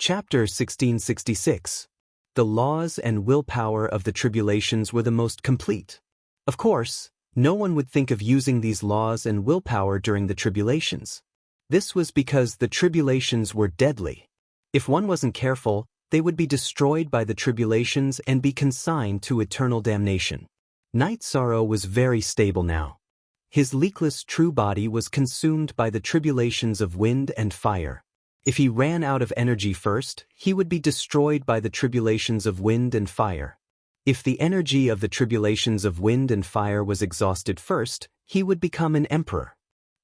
Chapter 1666. The laws and willpower of the tribulations were the most complete. Of course, no one would think of using these laws and willpower during the tribulations. This was because the tribulations were deadly. If one wasn't careful, they would be destroyed by the tribulations and be consigned to eternal damnation. Night Sorrow was very stable now. His leakless true body was consumed by the tribulations of wind and fire. If he ran out of energy first, he would be destroyed by the tribulations of wind and fire. If the energy of the tribulations of wind and fire was exhausted first, he would become an emperor.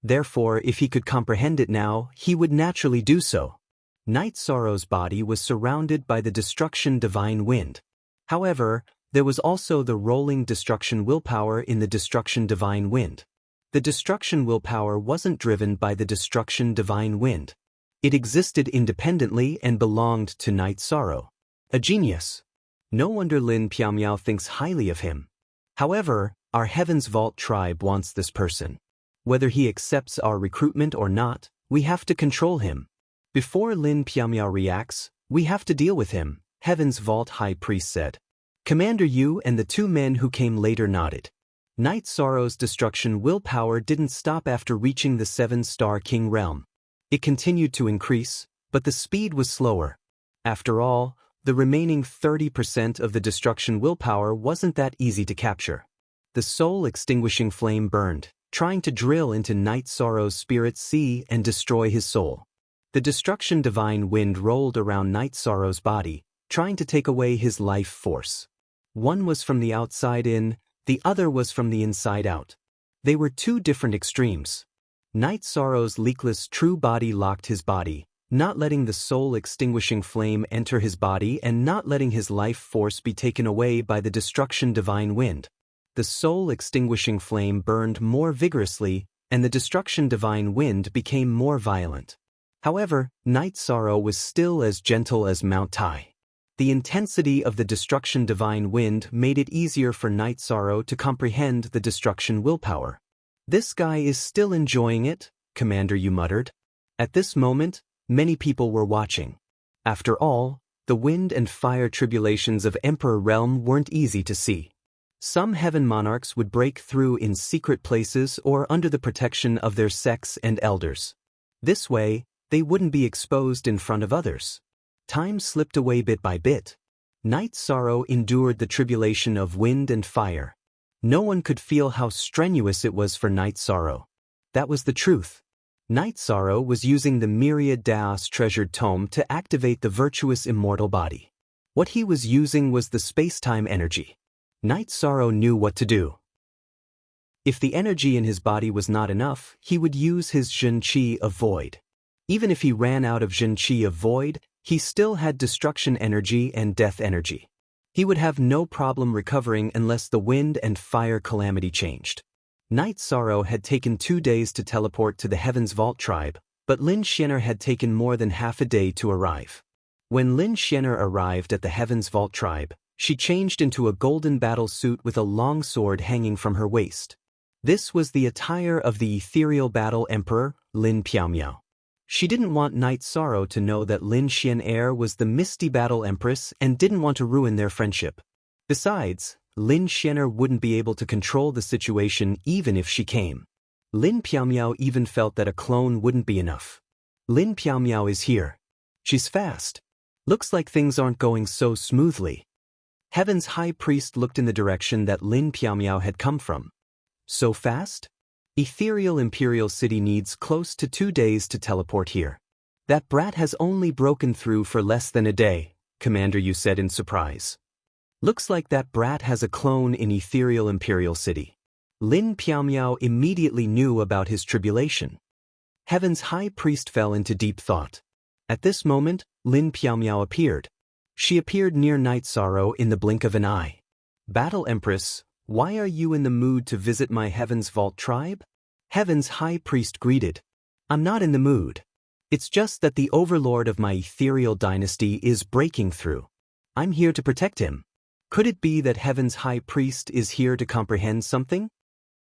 Therefore, if he could comprehend it now, he would naturally do so. Night Sorrow's body was surrounded by the destruction divine wind. However, there was also the rolling destruction willpower in the destruction divine wind. The destruction willpower wasn't driven by the destruction divine wind. It existed independently and belonged to Night Sorrow. A genius. No wonder Lin Piamiao thinks highly of him. However, our Heaven's Vault tribe wants this person. Whether he accepts our recruitment or not, we have to control him. Before Lin Piamiao reacts, we have to deal with him, Heaven's Vault High Priest said. Commander Yu and the two men who came later nodded. Night Sorrow's destruction willpower didn't stop after reaching the 7-star King realm. It continued to increase, but the speed was slower. After all, the remaining 30% of the destruction willpower wasn't that easy to capture. The soul-extinguishing flame burned, trying to drill into Night Sorrow's spirit sea and destroy his soul. The destruction divine wind rolled around Night Sorrow's body, trying to take away his life force. One was from the outside in, the other was from the inside out. They were two different extremes. Night Sorrow's leakless true body locked his body, not letting the soul-extinguishing flame enter his body and not letting his life force be taken away by the destruction divine wind. The soul-extinguishing flame burned more vigorously, and the destruction divine wind became more violent. However, Night Sorrow was still as gentle as Mount Tai. The intensity of the destruction divine wind made it easier for Night Sorrow to comprehend the destruction willpower. This guy is still enjoying it, Commander Yu muttered. At this moment, many people were watching. After all, the wind and fire tribulations of Emperor Realm weren't easy to see. Some heaven monarchs would break through in secret places or under the protection of their sects and elders. This way, they wouldn't be exposed in front of others. Time slipped away bit by bit. Night Sorrow endured the tribulation of wind and fire. No one could feel how strenuous it was for Night Sorrow. That was the truth. Night Sorrow was using the Myriad Daos treasured tome to activate the virtuous immortal body. What he was using was the space-time energy. Night Sorrow knew what to do. If the energy in his body was not enough, he would use his Zhen Qi of Void. Even if he ran out of Zhen Qi of Void, he still had destruction energy and death energy. He would have no problem recovering unless the wind and fire calamity changed. Night Sorrow had taken 2 days to teleport to the Heaven's Vault tribe, but Lin Xianer had taken more than half a day to arrive. When Lin Xianer arrived at the Heaven's Vault tribe, she changed into a golden battle suit with a long sword hanging from her waist. This was the attire of the ethereal battle emperor, Lin Piamiao. She didn't want Night Sorrow to know that Lin Xianer was the Misty Battle Empress and didn't want to ruin their friendship. Besides, Lin Xianer wouldn't be able to control the situation even if she came. Lin Piamiao even felt that a clone wouldn't be enough. Lin Piamiao is here. She's fast. Looks like things aren't going so smoothly. Heaven's High Priest looked in the direction that Lin Piamiao had come from. So fast? Ethereal Imperial City needs close to 2 days to teleport here. That brat has only broken through for less than a day, Commander Yu said in surprise. Looks like that brat has a clone in Ethereal Imperial City. Lin Piamiao immediately knew about his tribulation. Heaven's High Priest fell into deep thought. At this moment, Lin Piamiao appeared. She appeared near Night Sorrow in the blink of an eye. Battle Empress, why are you in the mood to visit my Heaven's Vault tribe? Heaven's High Priest greeted. I'm not in the mood. It's just that the overlord of my ethereal dynasty is breaking through. I'm here to protect him. Could it be that Heaven's High Priest is here to comprehend something?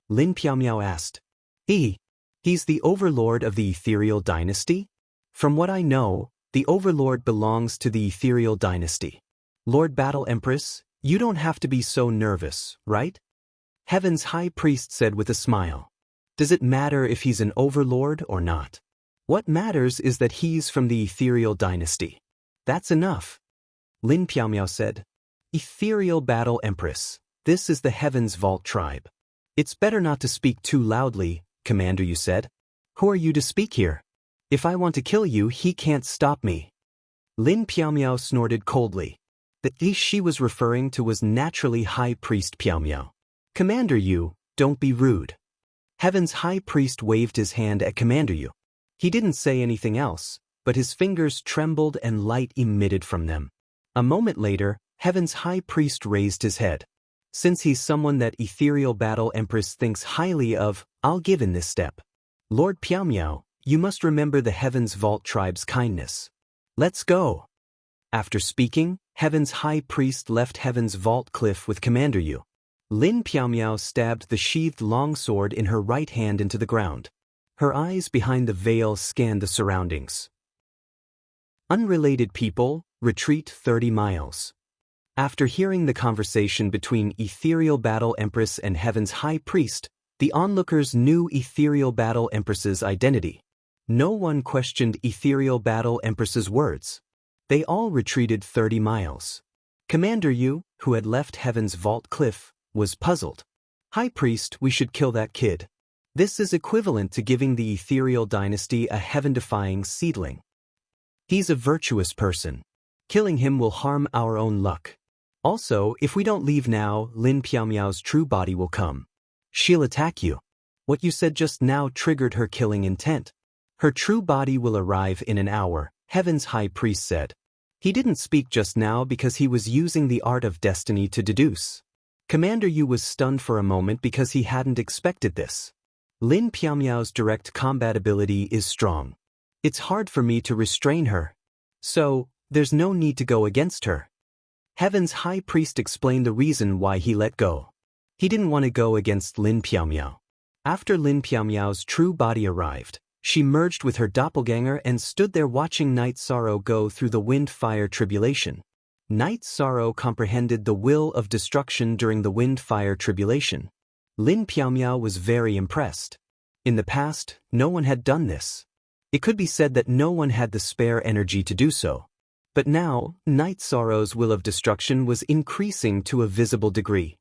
Lin Piamiao asked. He's the overlord of the ethereal dynasty? From what I know, The overlord belongs to the ethereal dynasty. Lord Battle Empress, you don't have to be so nervous, right? Heaven's high priest said with a smile. Does it matter if he's an overlord or not? What matters is that he's from the ethereal dynasty. That's enough. Lin Piaomiao said. Ethereal Battle Empress, this is the Heaven's Vault tribe. It's better not to speak too loudly, Commander, you said. Who are you to speak here? If I want to kill you, he can't stop me. Lin Piaomiao snorted coldly. The he she was referring to was naturally High Priest Piaomiao. Commander Yu, don't be rude. Heaven's High Priest waved his hand at Commander Yu. He didn't say anything else, but his fingers trembled and light emitted from them. A moment later, Heaven's High Priest raised his head. Since he's someone that Ethereal Battle Empress thinks highly of, I'll give in this step. Lord Piaomiao, you must remember the Heaven's Vault tribe's kindness. Let's go. After speaking, Heaven's High Priest left Heaven's Vault cliff with Commander Yu. Lin Piaomiao stabbed the sheathed longsword in her right hand into the ground. Her eyes behind the veil scanned the surroundings. Unrelated people, retreat 30 miles. After hearing the conversation between Ethereal Battle Empress and Heaven's High Priest, the onlookers knew Ethereal Battle Empress's identity. No one questioned Ethereal Battle Empress's words. They all retreated 30 miles. Commander Yu, who had left Heaven's Vault cliff, was puzzled. High Priest, we should kill that kid. This is equivalent to giving the Ethereal Dynasty a heaven-defying seedling. He's a virtuous person. Killing him will harm our own luck. Also, if we don't leave now, Lin Piaomiao's true body will come. She'll attack you. What you said just now triggered her killing intent. Her true body will arrive in an hour, Heaven's High Priest said. He didn't speak just now because he was using the art of destiny to deduce. Commander Yu was stunned for a moment because he hadn't expected this. Lin Piaomiao's direct combat ability is strong. It's hard for me to restrain her. So, there's no need to go against her. Heaven's High Priest explained the reason why he let go. He didn't want to go against Lin Piaomiao. After Lin Piaomiao's true body arrived, she merged with her doppelganger and stood there watching Night Sorrow go through the wind-fire tribulation. Night Sorrow comprehended the will of destruction during the wind-fire tribulation. Lin Piaomiao was very impressed. In the past, no one had done this. It could be said that no one had the spare energy to do so. But now, Night Sorrow's will of destruction was increasing to a visible degree.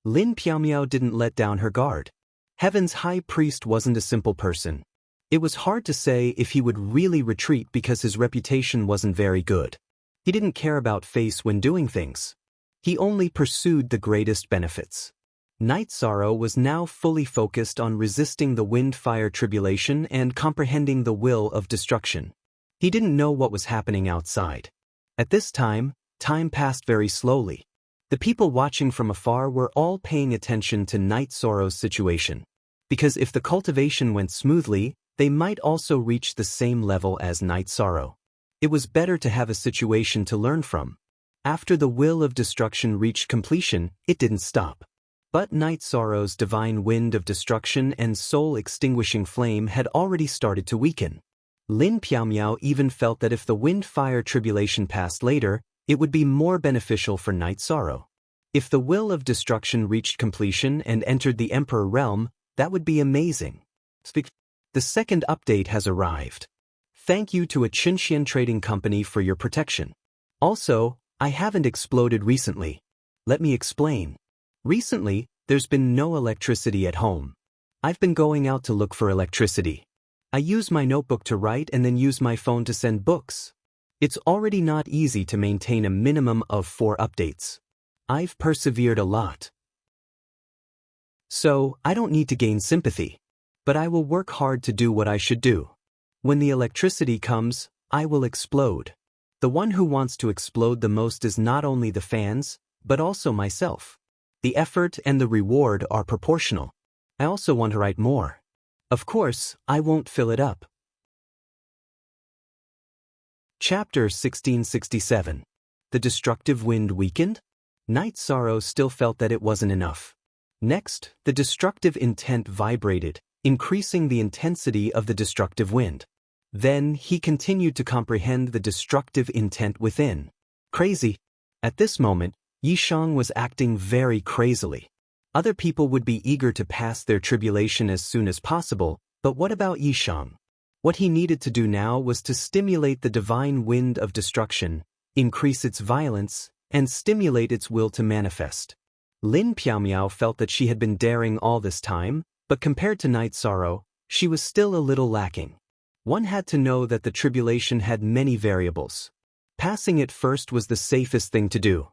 Lin Piaomiao didn't let down her guard. Heaven's High Priest wasn't a simple person. It was hard to say if he would really retreat because his reputation wasn't very good. He didn't care about face when doing things. He only pursued the greatest benefits. Night Sorrow was now fully focused on resisting the wind-fire tribulation and comprehending the will of destruction. He didn't know what was happening outside. At this time passed very slowly. The people watching from afar were all paying attention to Night Sorrow's situation. Because if the cultivation went smoothly, they might also reach the same level as Night Sorrow. It was better to have a situation to learn from. After the will of destruction reached completion, it didn't stop. But Night Sorrow's divine wind of destruction and soul-extinguishing flame had already started to weaken. Lin Piaomiao even felt that if the wind-fire tribulation passed later, it would be more beneficial for Night Sorrow. If the will of destruction reached completion and entered the Emperor realm, that would be amazing. The second update has arrived. Thank you to a Chinxian trading company for your protection. Also, I haven't exploded recently. Let me explain. Recently, there's been no electricity at home. I've been going out to look for electricity. I use my notebook to write and then use my phone to send books. It's already not easy to maintain a minimum of 4 updates. I've persevered a lot. So, I don't need to gain sympathy. But I will work hard to do what I should do. When the electricity comes, I will explode. The one who wants to explode the most is not only the fans, but also myself. The effort and the reward are proportional. I also want to write more. Of course, I won't fill it up. Chapter 1667. The destructive wind weakened? Night Sorrow still felt that it wasn't enough. Next, the destructive intent vibrated, increasing the intensity of the destructive wind. Then he continued to comprehend the destructive intent within. Crazy. At this moment, Yishang was acting very crazily. Other people would be eager to pass their tribulation as soon as possible, but what about Yishang? What he needed to do now was to stimulate the divine wind of destruction, increase its violence, and stimulate its will to manifest. Lin Piaomiao felt that she had been daring all this time, but compared to Night Sorrow, she was still a little lacking. One had to know that the tribulation had many variables. Passing it first was the safest thing to do.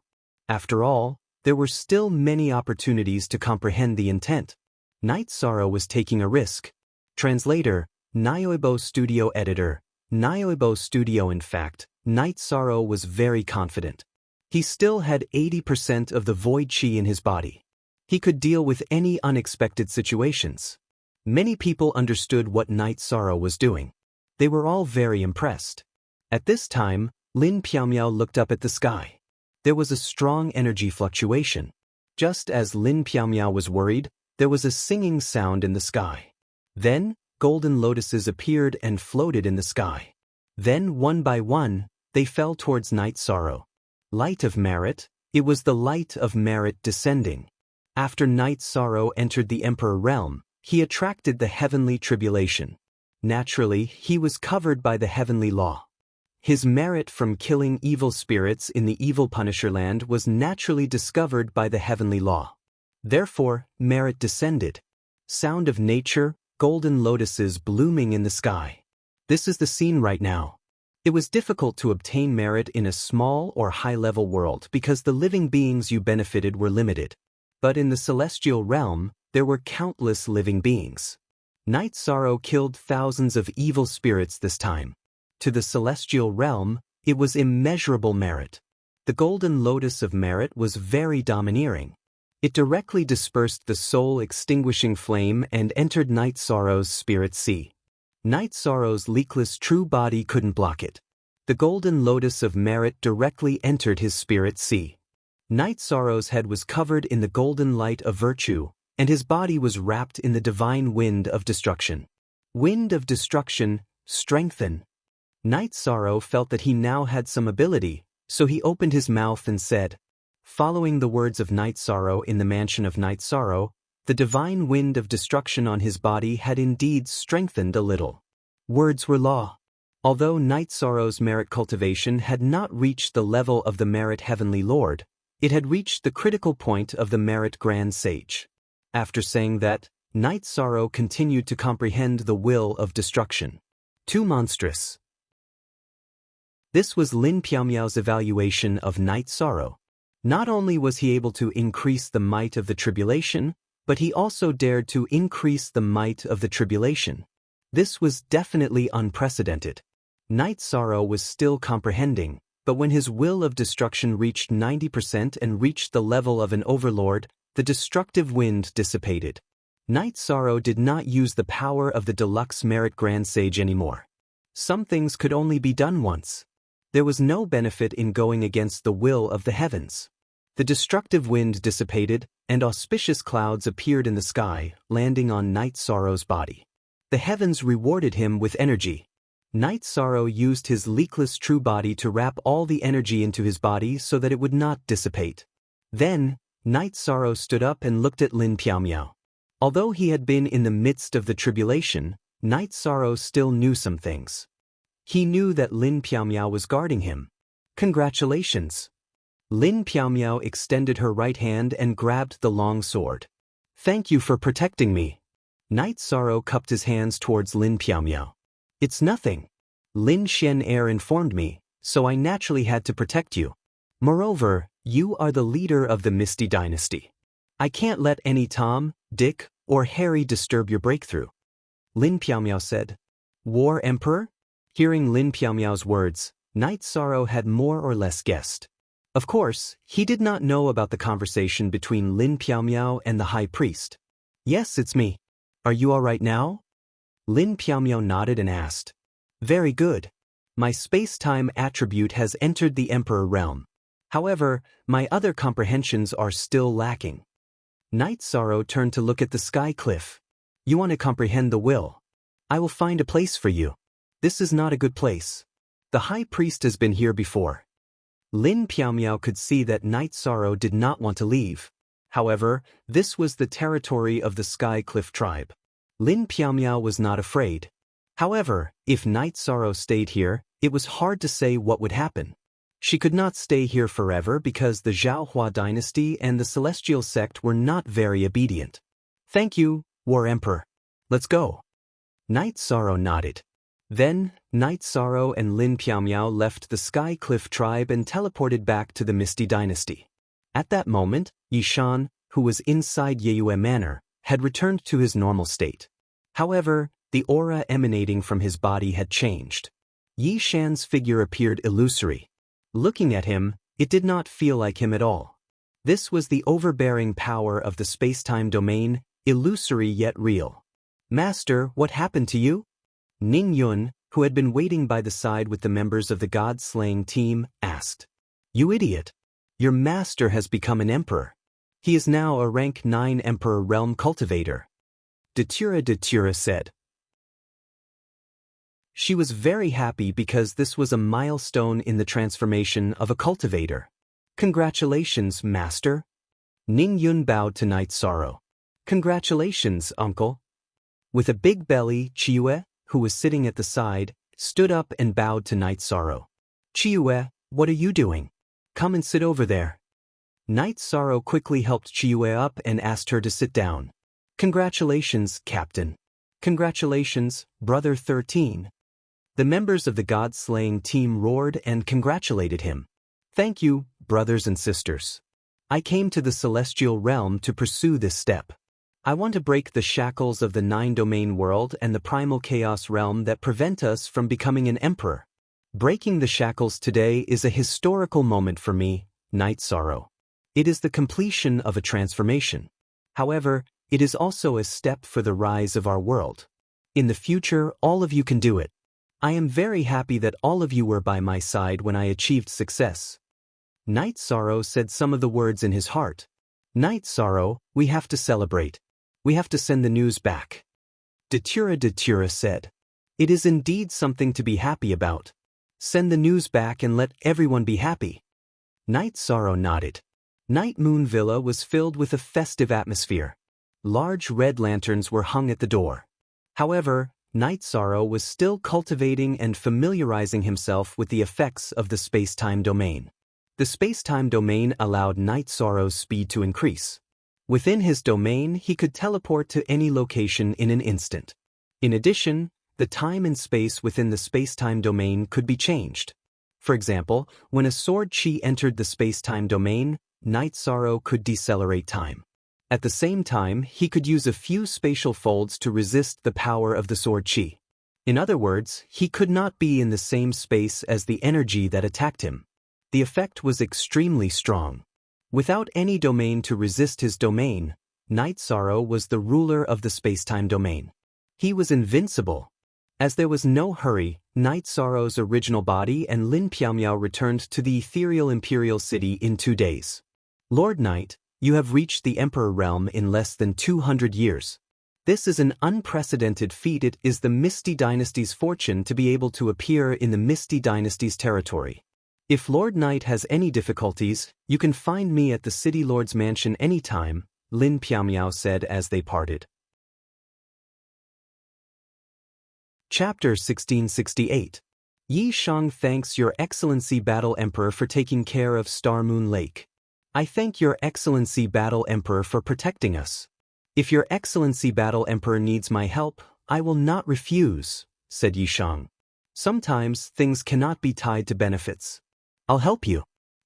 After all, there were still many opportunities to comprehend the intent. Night Sorrow was taking a risk. Translator, Nyoibo Studio Editor, Nyoibo Studio. In fact, Night Sorrow was very confident. He still had 80% of the void chi in his body. He could deal with any unexpected situations. Many people understood what Night Sorrow was doing. They were all very impressed. At this time, Lin Piaomiao looked up at the sky. There was a strong energy fluctuation. Just as Lin Piaomiao was worried, there was a singing sound in the sky. Then, golden lotuses appeared and floated in the sky. Then, one by one, they fell towards Night Sorrow. Light of merit, it was the light of merit descending. After Night Sorrow entered the Emperor realm, he attracted the heavenly tribulation. Naturally, he was covered by the heavenly law. His merit from killing evil spirits in the evil Punisher land was naturally discovered by the heavenly law. Therefore, merit descended. Sound of nature, golden lotuses blooming in the sky. This is the scene right now. It was difficult to obtain merit in a small or high-level world because the living beings you benefited were limited. But in the celestial realm, there were countless living beings. Night Sorrow killed thousands of evil spirits this time. To the celestial realm, it was immeasurable merit. The golden lotus of merit was very domineering. It directly dispersed the soul-extinguishing flame and entered Night Sorrow's spirit sea. Night Sorrow's leakless true body couldn't block it. The golden lotus of merit directly entered his spirit sea. Night Sorrow's head was covered in the golden light of virtue, and his body was wrapped in the divine wind of destruction. Wind of destruction, strengthen. Night Sorrow felt that he now had some ability, so he opened his mouth and said, following the words of Night Sorrow in the mansion of Night Sorrow, the divine wind of destruction on his body had indeed strengthened a little. Words were law. Although Night Sorrow's merit cultivation had not reached the level of the merit heavenly lord, it had reached the critical point of the merit grand sage. After saying that, Night Sorrow continued to comprehend the will of destruction. Too monstrous. This was Lin Piaomiao's evaluation of Night Sorrow. Not only was he able to increase the might of the tribulation, but he also dared to increase the might of the tribulation. This was definitely unprecedented. Night Sorrow was still comprehending, but when his will of destruction reached 90% and reached the level of an overlord, the destructive wind dissipated. Night Sorrow did not use the power of the deluxe merit grand sage anymore. Some things could only be done once. There was no benefit in going against the will of the heavens. The destructive wind dissipated, and auspicious clouds appeared in the sky, landing on Night Sorrow's body. The heavens rewarded him with energy. Night Sorrow used his leakless true body to wrap all the energy into his body so that it would not dissipate. Then, Night Sorrow stood up and looked at Lin Piaomiao. Although he had been in the midst of the tribulation, Night Sorrow still knew some things. He knew that Lin Piaomiao was guarding him. Congratulations. Lin Piaomiao extended her right hand and grabbed the long sword. Thank you for protecting me. Night Sorrow cupped his hands towards Lin Piaomiao. It's nothing. Lin Xian Air informed me, so I naturally had to protect you. Moreover, you are the leader of the Misty Dynasty. I can't let any Tom, Dick, or Harry disturb your breakthrough. Lin Piaomiao said. War Emperor? Hearing Lin Piaomiao's words, Night Sorrow had more or less guessed. Of course, he did not know about the conversation between Lin Piaomiao and the High Priest. Yes, it's me. Are you all right now? Lin Piaomiao nodded and asked. Very good. My space-time attribute has entered the Emperor realm. However, my other comprehensions are still lacking. Night Sorrow turned to look at the sky cliff. You want to comprehend the will. I will find a place for you. This is not a good place. The high priest has been here before. Lin Piaomiao could see that Night Sorrow did not want to leave. However, this was the territory of the Sky Cliff tribe. Lin Piaomiao was not afraid. However, if Night Sorrow stayed here, it was hard to say what would happen. She could not stay here forever because the Zhaohua dynasty and the Celestial sect were not very obedient. Thank you, War Emperor. Let's go. Night Sorrow nodded. Then, Night Sorrow and Lin Piaomiao left the Sky Cliff tribe and teleported back to the Misty Dynasty. At that moment, Yishan, who was inside Yeyue Manor, had returned to his normal state. However, the aura emanating from his body had changed. Yishan's figure appeared illusory. Looking at him, it did not feel like him at all. This was the overbearing power of the space-time domain, illusory yet real. Master, what happened to you? Ning Yun, who had been waiting by the side with the members of the god-slaying team, asked. You idiot! Your master has become an emperor. He is now a rank 9 emperor realm cultivator. Datura said. She was very happy because this was a milestone in the transformation of a cultivator. Congratulations, master. Ning Yun bowed to Night Sorrow. Congratulations, uncle. With a big belly, Chiyue, who was sitting at the side, stood up and bowed to Night Sorrow. Chiyue, what are you doing? Come and sit over there. Night Sorrow quickly helped Chiyue up and asked her to sit down. Congratulations, Captain. Congratulations, Brother 13. The members of the god-slaying team roared and congratulated him. Thank you, brothers and sisters. I came to the celestial realm to pursue this step. I want to break the shackles of the 9-domain world and the primal chaos realm that prevent us from becoming an emperor. Breaking the shackles today is a historical moment for me, Night Sorrow. It is the completion of a transformation. However, it is also a step for the rise of our world. In the future, all of you can do it. I am very happy that all of you were by my side when I achieved success. Night Sorrow said some of the words in his heart. Night Sorrow, we have to celebrate. We have to send the news back. Datura said. It is indeed something to be happy about. Send the news back and let everyone be happy. Night Sorrow nodded. Night Moon Villa was filled with a festive atmosphere. Large red lanterns were hung at the door. However, Night Sorrow was still cultivating and familiarizing himself with the effects of the space-time domain. The space-time domain allowed Night Sorrow's speed to increase. Within his domain, he could teleport to any location in an instant. In addition, the time and space within the space-time domain could be changed. For example, when a sword chi entered the space-time domain, Night Sorrow could decelerate time. At the same time, he could use a few spatial folds to resist the power of the sword chi. In other words, he could not be in the same space as the energy that attacked him. The effect was extremely strong. Without any domain to resist his domain, Night Sorrow was the ruler of the space-time domain. He was invincible. As there was no hurry, Night Sorrow's original body and Lin Piaomiao returned to the ethereal imperial city in 2 days. Lord Night, you have reached the Emperor realm in less than 200 years. This is an unprecedented feat. It is the Misty Dynasty's fortune to be able to appear in the Misty Dynasty's territory. If Lord Night has any difficulties, you can find me at the City Lord's mansion anytime, Lin Piaomiao said as they parted. Chapter 1668. Yi Shang thanks Your Excellency Battle Emperor for taking care of Star Moon Lake. I thank Your Excellency Battle Emperor for protecting us. If Your Excellency Battle Emperor needs my help, I will not refuse, said Yi Shang. Sometimes things cannot be tied to benefits. I'll help you.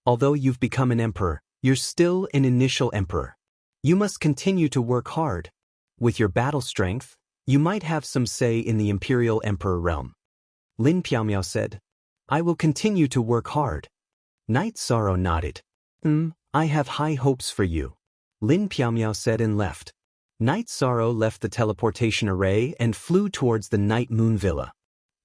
Although you've become an emperor, you're still an initial emperor. You must continue to work hard. With your battle strength, you might have some say in the Imperial Emperor realm. Lin Piaomiao said. I will continue to work hard. Night Sorrow nodded. I have high hopes for you. Lin Piaomiao said and left. Night Sorrow left the teleportation array and flew towards the Night Moon Villa.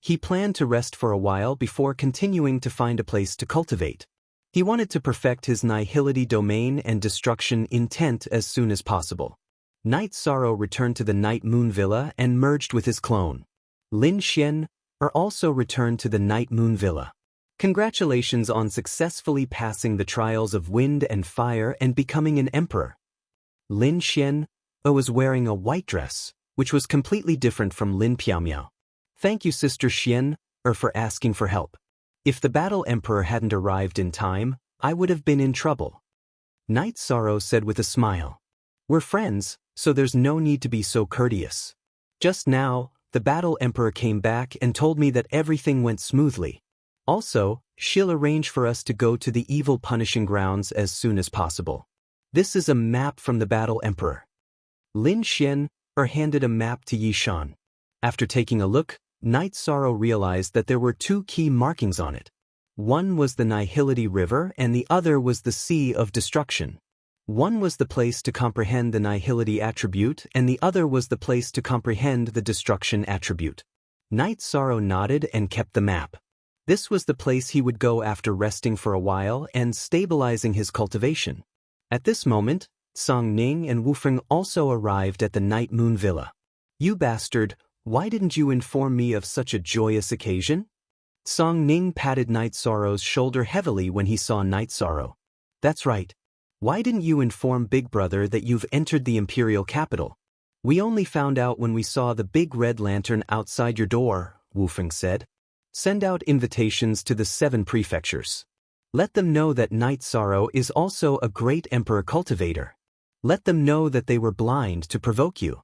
He planned to rest for a while before continuing to find a place to cultivate. He wanted to perfect his nihility domain and destruction intent as soon as possible. Night Sorrow returned to the Night Moon Villa and merged with his clone. Lin Xian, also returned to the Night Moon Villa. Congratulations on successfully passing the trials of wind and fire and becoming an emperor. Lin Xian was wearing a white dress, which was completely different from Lin Piaomiao. Thank you, Sister Xian, for asking for help. If the battle emperor hadn't arrived in time, I would have been in trouble. Night Sorrow said with a smile. We're friends, so there's no need to be so courteous. Just now, the battle emperor came back and told me that everything went smoothly. Also, she'll arrange for us to go to the evil punishing grounds as soon as possible. This is a map from the battle emperor. Lin Xian handed a map to Yi Shan. After taking a look, Night Sorrow realized that there were two key markings on it. One was the Nihility River and the other was the Sea of Destruction. One was the place to comprehend the Nihility attribute and the other was the place to comprehend the Destruction attribute. Night Sorrow nodded and kept the map. This was the place he would go after resting for a while and stabilizing his cultivation. At this moment, Song Ning and Wu Feng also arrived at the Night Moon Villa. You bastard, why didn't you inform me of such a joyous occasion? Song Ning patted Night Sorrow's shoulder heavily when he saw Night Sorrow. That's right. Why didn't you inform Big Brother that you've entered the imperial capital? We only found out when we saw the big red lantern outside your door, Wu Feng said. Send out invitations to the 7 prefectures. Let them know that Night Sorrow is also a great emperor cultivator. Let them know that they were blind to provoke you.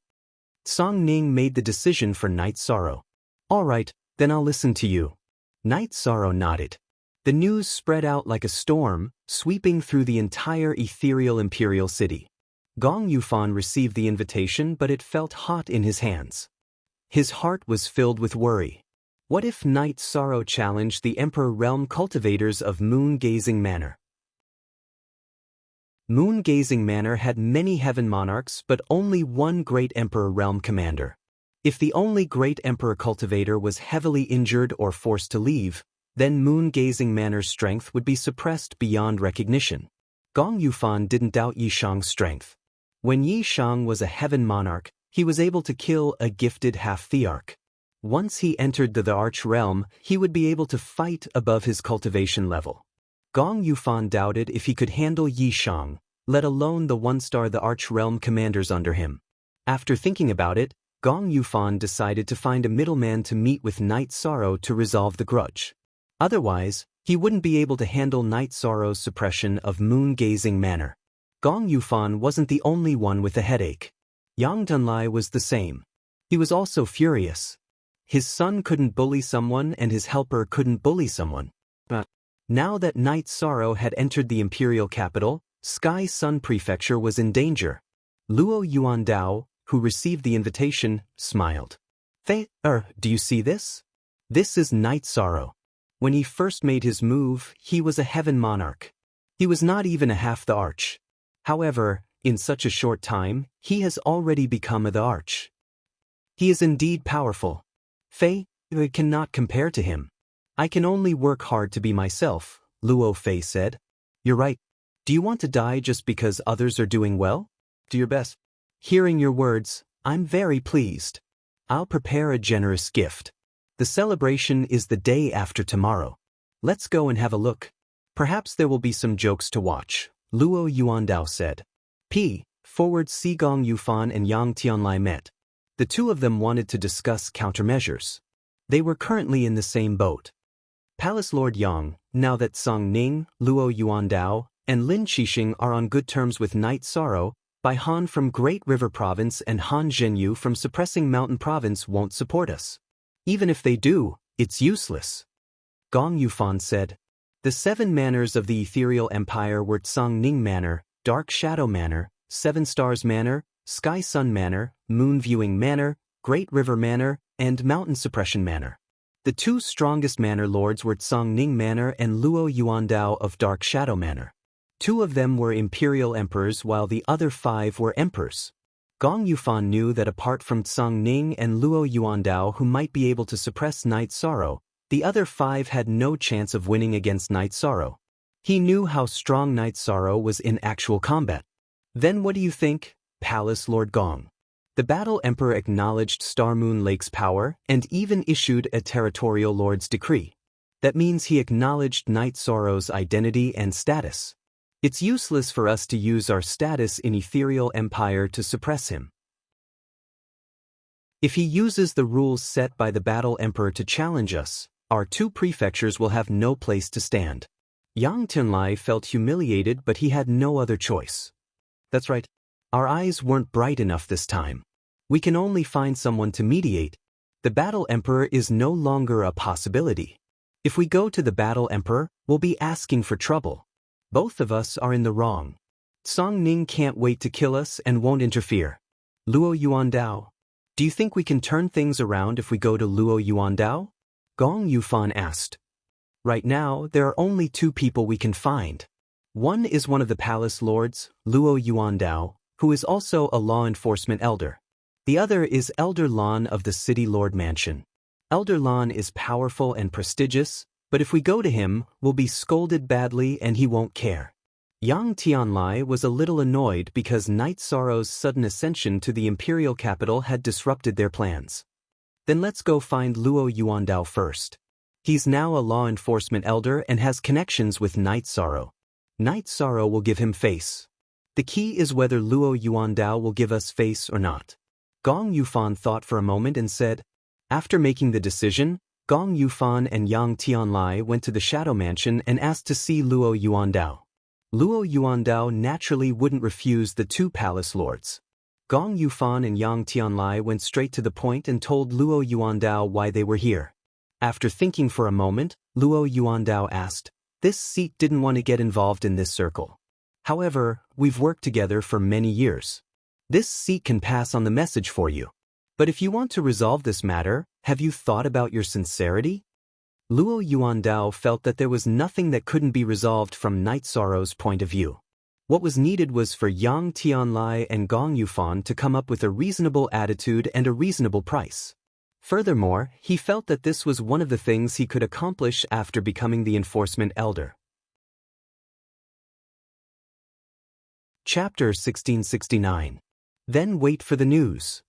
Song Ning made the decision for Night Sorrow. All right, then I'll listen to you. Night Sorrow nodded. The news spread out like a storm, sweeping through the entire ethereal imperial city. Gong Yufan received the invitation, but it felt hot in his hands. His heart was filled with worry. What if Night Sorrow challenged the Emperor Realm cultivators of Moon-Gazing Manor? Moon-Gazing Manor had many heaven monarchs but only one great Emperor Realm commander. If the only great Emperor cultivator was heavily injured or forced to leave, then Moon-Gazing Manor's strength would be suppressed beyond recognition. Gong Yufan didn't doubt Yi Shang's strength. When Yi Shang was a heaven monarch, he was able to kill a gifted half-thearch. Once he entered the Arch Realm, he would be able to fight above his cultivation level. Gong Yufan doubted if he could handle Yi Shang, let alone the one-star the Arch Realm commanders under him. After thinking about it, Gong Yufan decided to find a middleman to meet with Night Sorrow to resolve the grudge. Otherwise, he wouldn't be able to handle Night Sorrow's suppression of Moon-Gazing Manor. Gong Yufan wasn't the only one with a headache. Yang Dunlai was the same. He was also furious. His son couldn't bully someone and his helper couldn't bully someone. But now that Night Sorrow had entered the imperial capital, Sky Sun Prefecture was in danger. Luo Yuandao, who received the invitation, smiled. Do you see this? This is Night Sorrow. When he first made his move, he was a heaven monarch. He was not even a half the arch. However, in such a short time, he has already become the arch. He is indeed powerful. Fei cannot compare to him. I can only work hard to be myself, Luo Fei said. You're right. Do you want to die just because others are doing well? Do your best. Hearing your words, I'm very pleased. I'll prepare a generous gift. The celebration is the day after tomorrow. Let's go and have a look. Perhaps there will be some jokes to watch, Luo Yuandao said. Forward Gong Yufan and Yang Tianlai met. The two of them wanted to discuss countermeasures. They were currently in the same boat. Palace Lord Yang, now that Song Ning, Luo Yuandao, and Lin Qixing are on good terms with Night Sorrow, Bai Han from Great River Province and Han Zhenyu from Suppressing Mountain Province won't support us. Even if they do, it's useless. Gong Yufan said. The 7 manors of the Ethereal Empire were Song Ning Manor, Dark Shadow Manor, 7 Stars Manor, Sky Sun Manor, Moon Viewing Manor, Great River Manor, and Mountain Suppression Manor. The 2 strongest manor lords were Song Ning Manor and Luo Yuandao of Dark Shadow Manor. 2 of them were imperial emperors while the other 5 were emperors. Gong Yufan knew that apart from Song Ning and Luo Yuandao who might be able to suppress Night Sorrow, the other 5 had no chance of winning against Night Sorrow. He knew how strong Night Sorrow was in actual combat. Then what do you think, Palace Lord Gong? The Battle Emperor acknowledged Star Moon Lake's power and even issued a territorial lord's decree. That means he acknowledged Night Sorrow's identity and status. It's useless for us to use our status in Ethereal Empire to suppress him. If he uses the rules set by the Battle Emperor to challenge us, our 2 prefectures will have no place to stand. Yang Tianlai felt humiliated, but he had no other choice. That's right. Our eyes weren't bright enough this time. We can only find someone to mediate. The Battle Emperor is no longer a possibility. If we go to the Battle Emperor, we'll be asking for trouble. Both of us are in the wrong. Song Ning can't wait to kill us and won't interfere. Luo Yuandao. Do you think we can turn things around if we go to Luo Yuandao? Gong Yufan asked. Right now, there are only 2 people we can find. One is one of the palace lords, Luo Yuandao, who is also a law enforcement elder. The other is Elder Lan of the City Lord Mansion. Elder Lan is powerful and prestigious, but if we go to him, we'll be scolded badly and he won't care. Yang Tianlai was a little annoyed because Night Sorrow's sudden ascension to the imperial capital had disrupted their plans. Then let's go find Luo Yuandao first. He's now a law enforcement elder and has connections with Night Sorrow. Night Sorrow will give him face. The key is whether Luo Yuandao will give us face or not. Gong Yufan thought for a moment and said, after making the decision, Gong Yufan and Yang Tianlai went to the Shadow Mansion and asked to see Luo Yuandao. Luo Yuandao naturally wouldn't refuse the 2 palace lords. Gong Yufan and Yang Tianlai went straight to the point and told Luo Yuandao why they were here. After thinking for a moment, Luo Yuandao asked, this seat didn't want to get involved in this circle. However, we've worked together for many years. This seat can pass on the message for you. But if you want to resolve this matter, have you thought about your sincerity? Luo Yuandao felt that there was nothing that couldn't be resolved from Night Sorrow's point of view. What was needed was for Yang Tianlai and Gong Yufan to come up with a reasonable attitude and a reasonable price. Furthermore, he felt that this was one of the things he could accomplish after becoming the enforcement elder. Chapter 1669. Then wait for the news.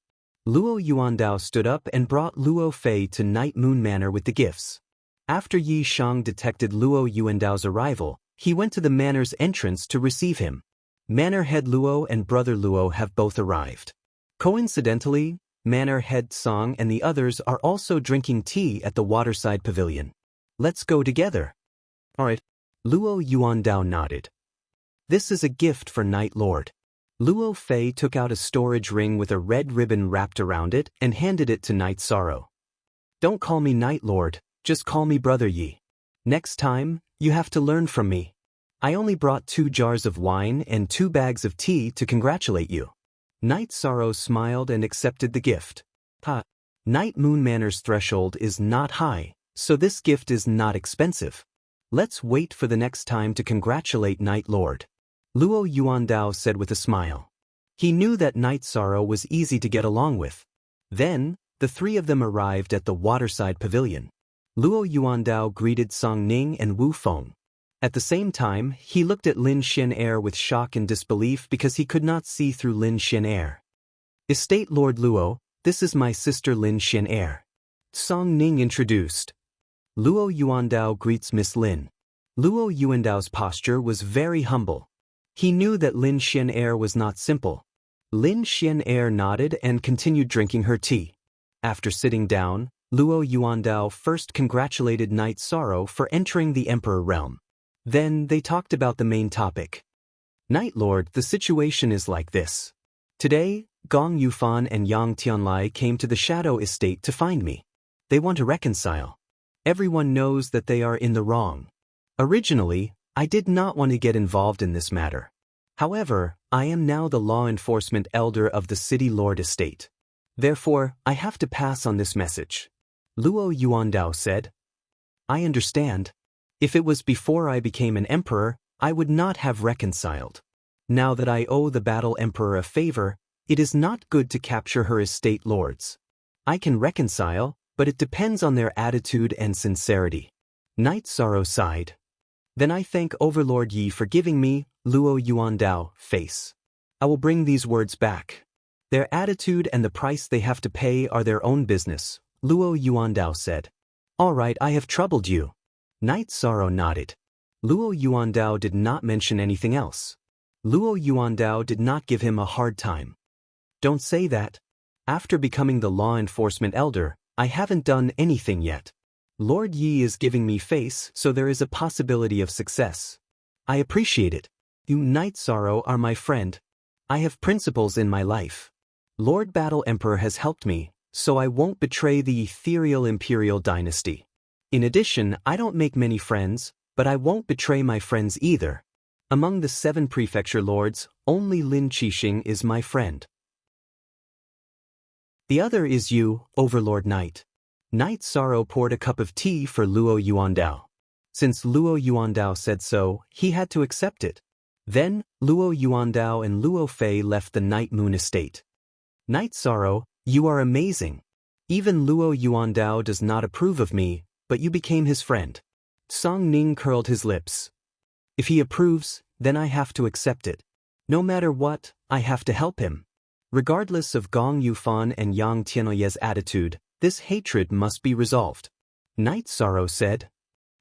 Luo Yuandao stood up and brought Luo Fei to Night Moon Manor with the gifts. After Yi Shang detected Luo Yuandao's arrival, he went to the manor's entrance to receive him. Manor head Luo and brother Luo have both arrived. Coincidentally, Manor head Song and the others are also drinking tea at the waterside pavilion. Let's go together. Alright. Luo Yuandao nodded. This is a gift for Night Lord. Luo Fei took out a storage ring with a red ribbon wrapped around it and handed it to Night Sorrow. Don't call me Night Lord, just call me Brother Yi. Next time, you have to learn from me. I only brought 2 jars of wine and 2 bags of tea to congratulate you. Night Sorrow smiled and accepted the gift. Night Moon Manor's threshold is not high, so this gift is not expensive. Let's wait for the next time to congratulate Night Lord. Luo Yuandao said with a smile. He knew that Night Sorrow was easy to get along with. Then, the 3 of them arrived at the waterside pavilion. Luo Yuandao greeted Song Ning and Wu Feng. At the same time, he looked at Lin Xianair with shock and disbelief because he could not see through Lin Xianair. Estate Lord Luo, this is my sister Lin Xianair. Song Ning introduced. Luo Yuandao greets Miss Lin. Luo Yuandao's posture was very humble. He knew that Lin Xianair was not simple. Lin Xianair nodded and continued drinking her tea. After sitting down, Luo Yuandao first congratulated Night Sorrow for entering the Emperor realm. Then they talked about the main topic. Night Lord, the situation is like this. Today, Gong Yufan and Yang Tianlai came to the Shadow Estate to find me. They want to reconcile. Everyone knows that they are in the wrong. Originally, I did not want to get involved in this matter. However, I am now the law enforcement elder of the City Lord Estate. Therefore, I have to pass on this message. Luo Yuandao said. I understand. If it was before I became an emperor, I would not have reconciled. Now that I owe the Battle Emperor a favor, it is not good to capture her estate lords. I can reconcile, but it depends on their attitude and sincerity. Night Sorrow sighed. Then I thank Overlord Yi for giving me, Luo Yuandao, face. I will bring these words back. Their attitude and the price they have to pay are their own business, Luo Yuandao said. All right, I have troubled you. Knight Sorrow nodded. Luo Yuandao did not mention anything else. Luo Yuandao did not give him a hard time. Don't say that. After becoming the law enforcement elder, I haven't done anything yet. Lord Yi is giving me face, so there is a possibility of success. I appreciate it. You Knight Sorrow are my friend. I have principles in my life. Lord Battle Emperor has helped me, so I won't betray the ethereal imperial dynasty. In addition, I don't make many friends, but I won't betray my friends either. Among the 7 prefecture lords, only Lin Qixing is my friend. The other is you, Overlord Knight. Knight Sorrow poured a cup of tea for Luo Yuandao. Since Luo Yuandao said so, he had to accept it. Then, Luo Yuandao and Luo Fei left the Night Moon estate. Knight Sorrow, you are amazing. Even Luo Yuandao does not approve of me, but you became his friend. Song Ning curled his lips. If he approves, then I have to accept it. No matter what, I have to help him. Regardless of Gong Yufan and Yang Tianoye's attitude, this hatred must be resolved. Knight Sorrow said.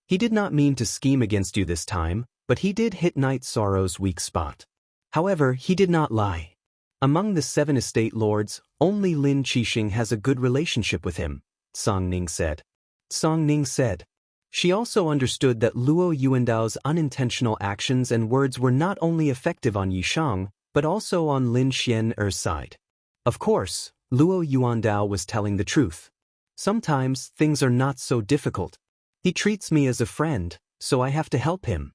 He did not mean to scheme against you this time, but he did hit Knight Sorrow's weak spot. However, he did not lie. Among the 7 estate lords, only Lin Qixing has a good relationship with him, Song Ning said. Song Ning said. She also understood that Luo Yuandao's unintentional actions and words were not only effective on Yishang, but also on Lin Xian'er's side. Of course, Luo Yuandao was telling the truth. Sometimes things are not so difficult. He treats me as a friend, so I have to help him.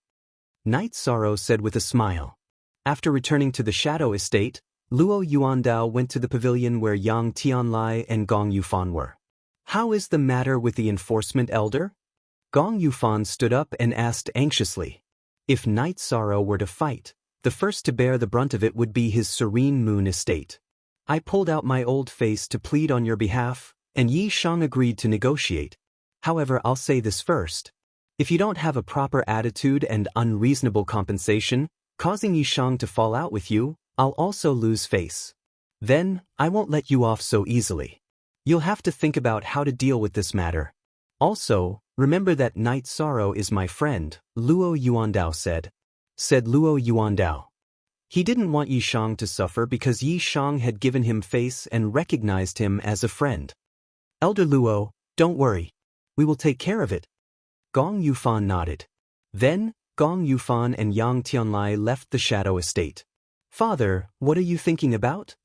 Knight Sorrow said with a smile. After returning to the Shadow Estate, Luo Yuandao went to the pavilion where Yang Tianlai and Gong Yufan were. How is the matter with the enforcement elder? Gong Yufan stood up and asked anxiously. If Knight Sorrow were to fight, the first to bear the brunt of it would be his Serene Moon estate. I pulled out my old face to plead on your behalf, and Yi Shang agreed to negotiate. However, I'll say this first. If you don't have a proper attitude and unreasonable compensation, causing Yi Shang to fall out with you, I'll also lose face. Then, I won't let you off so easily. You'll have to think about how to deal with this matter. Also, remember that Knight Sorrow is my friend, Luo Yuandao said. Said Luo Yuandao. He didn't want Yi Shang to suffer because Yi Shang had given him face and recognized him as a friend. Elder Luo, don't worry. We will take care of it. Gong Yufan nodded. Then, Gong Yufan and Yang Tianlai left the Shadow Estate. Father, what are you thinking about?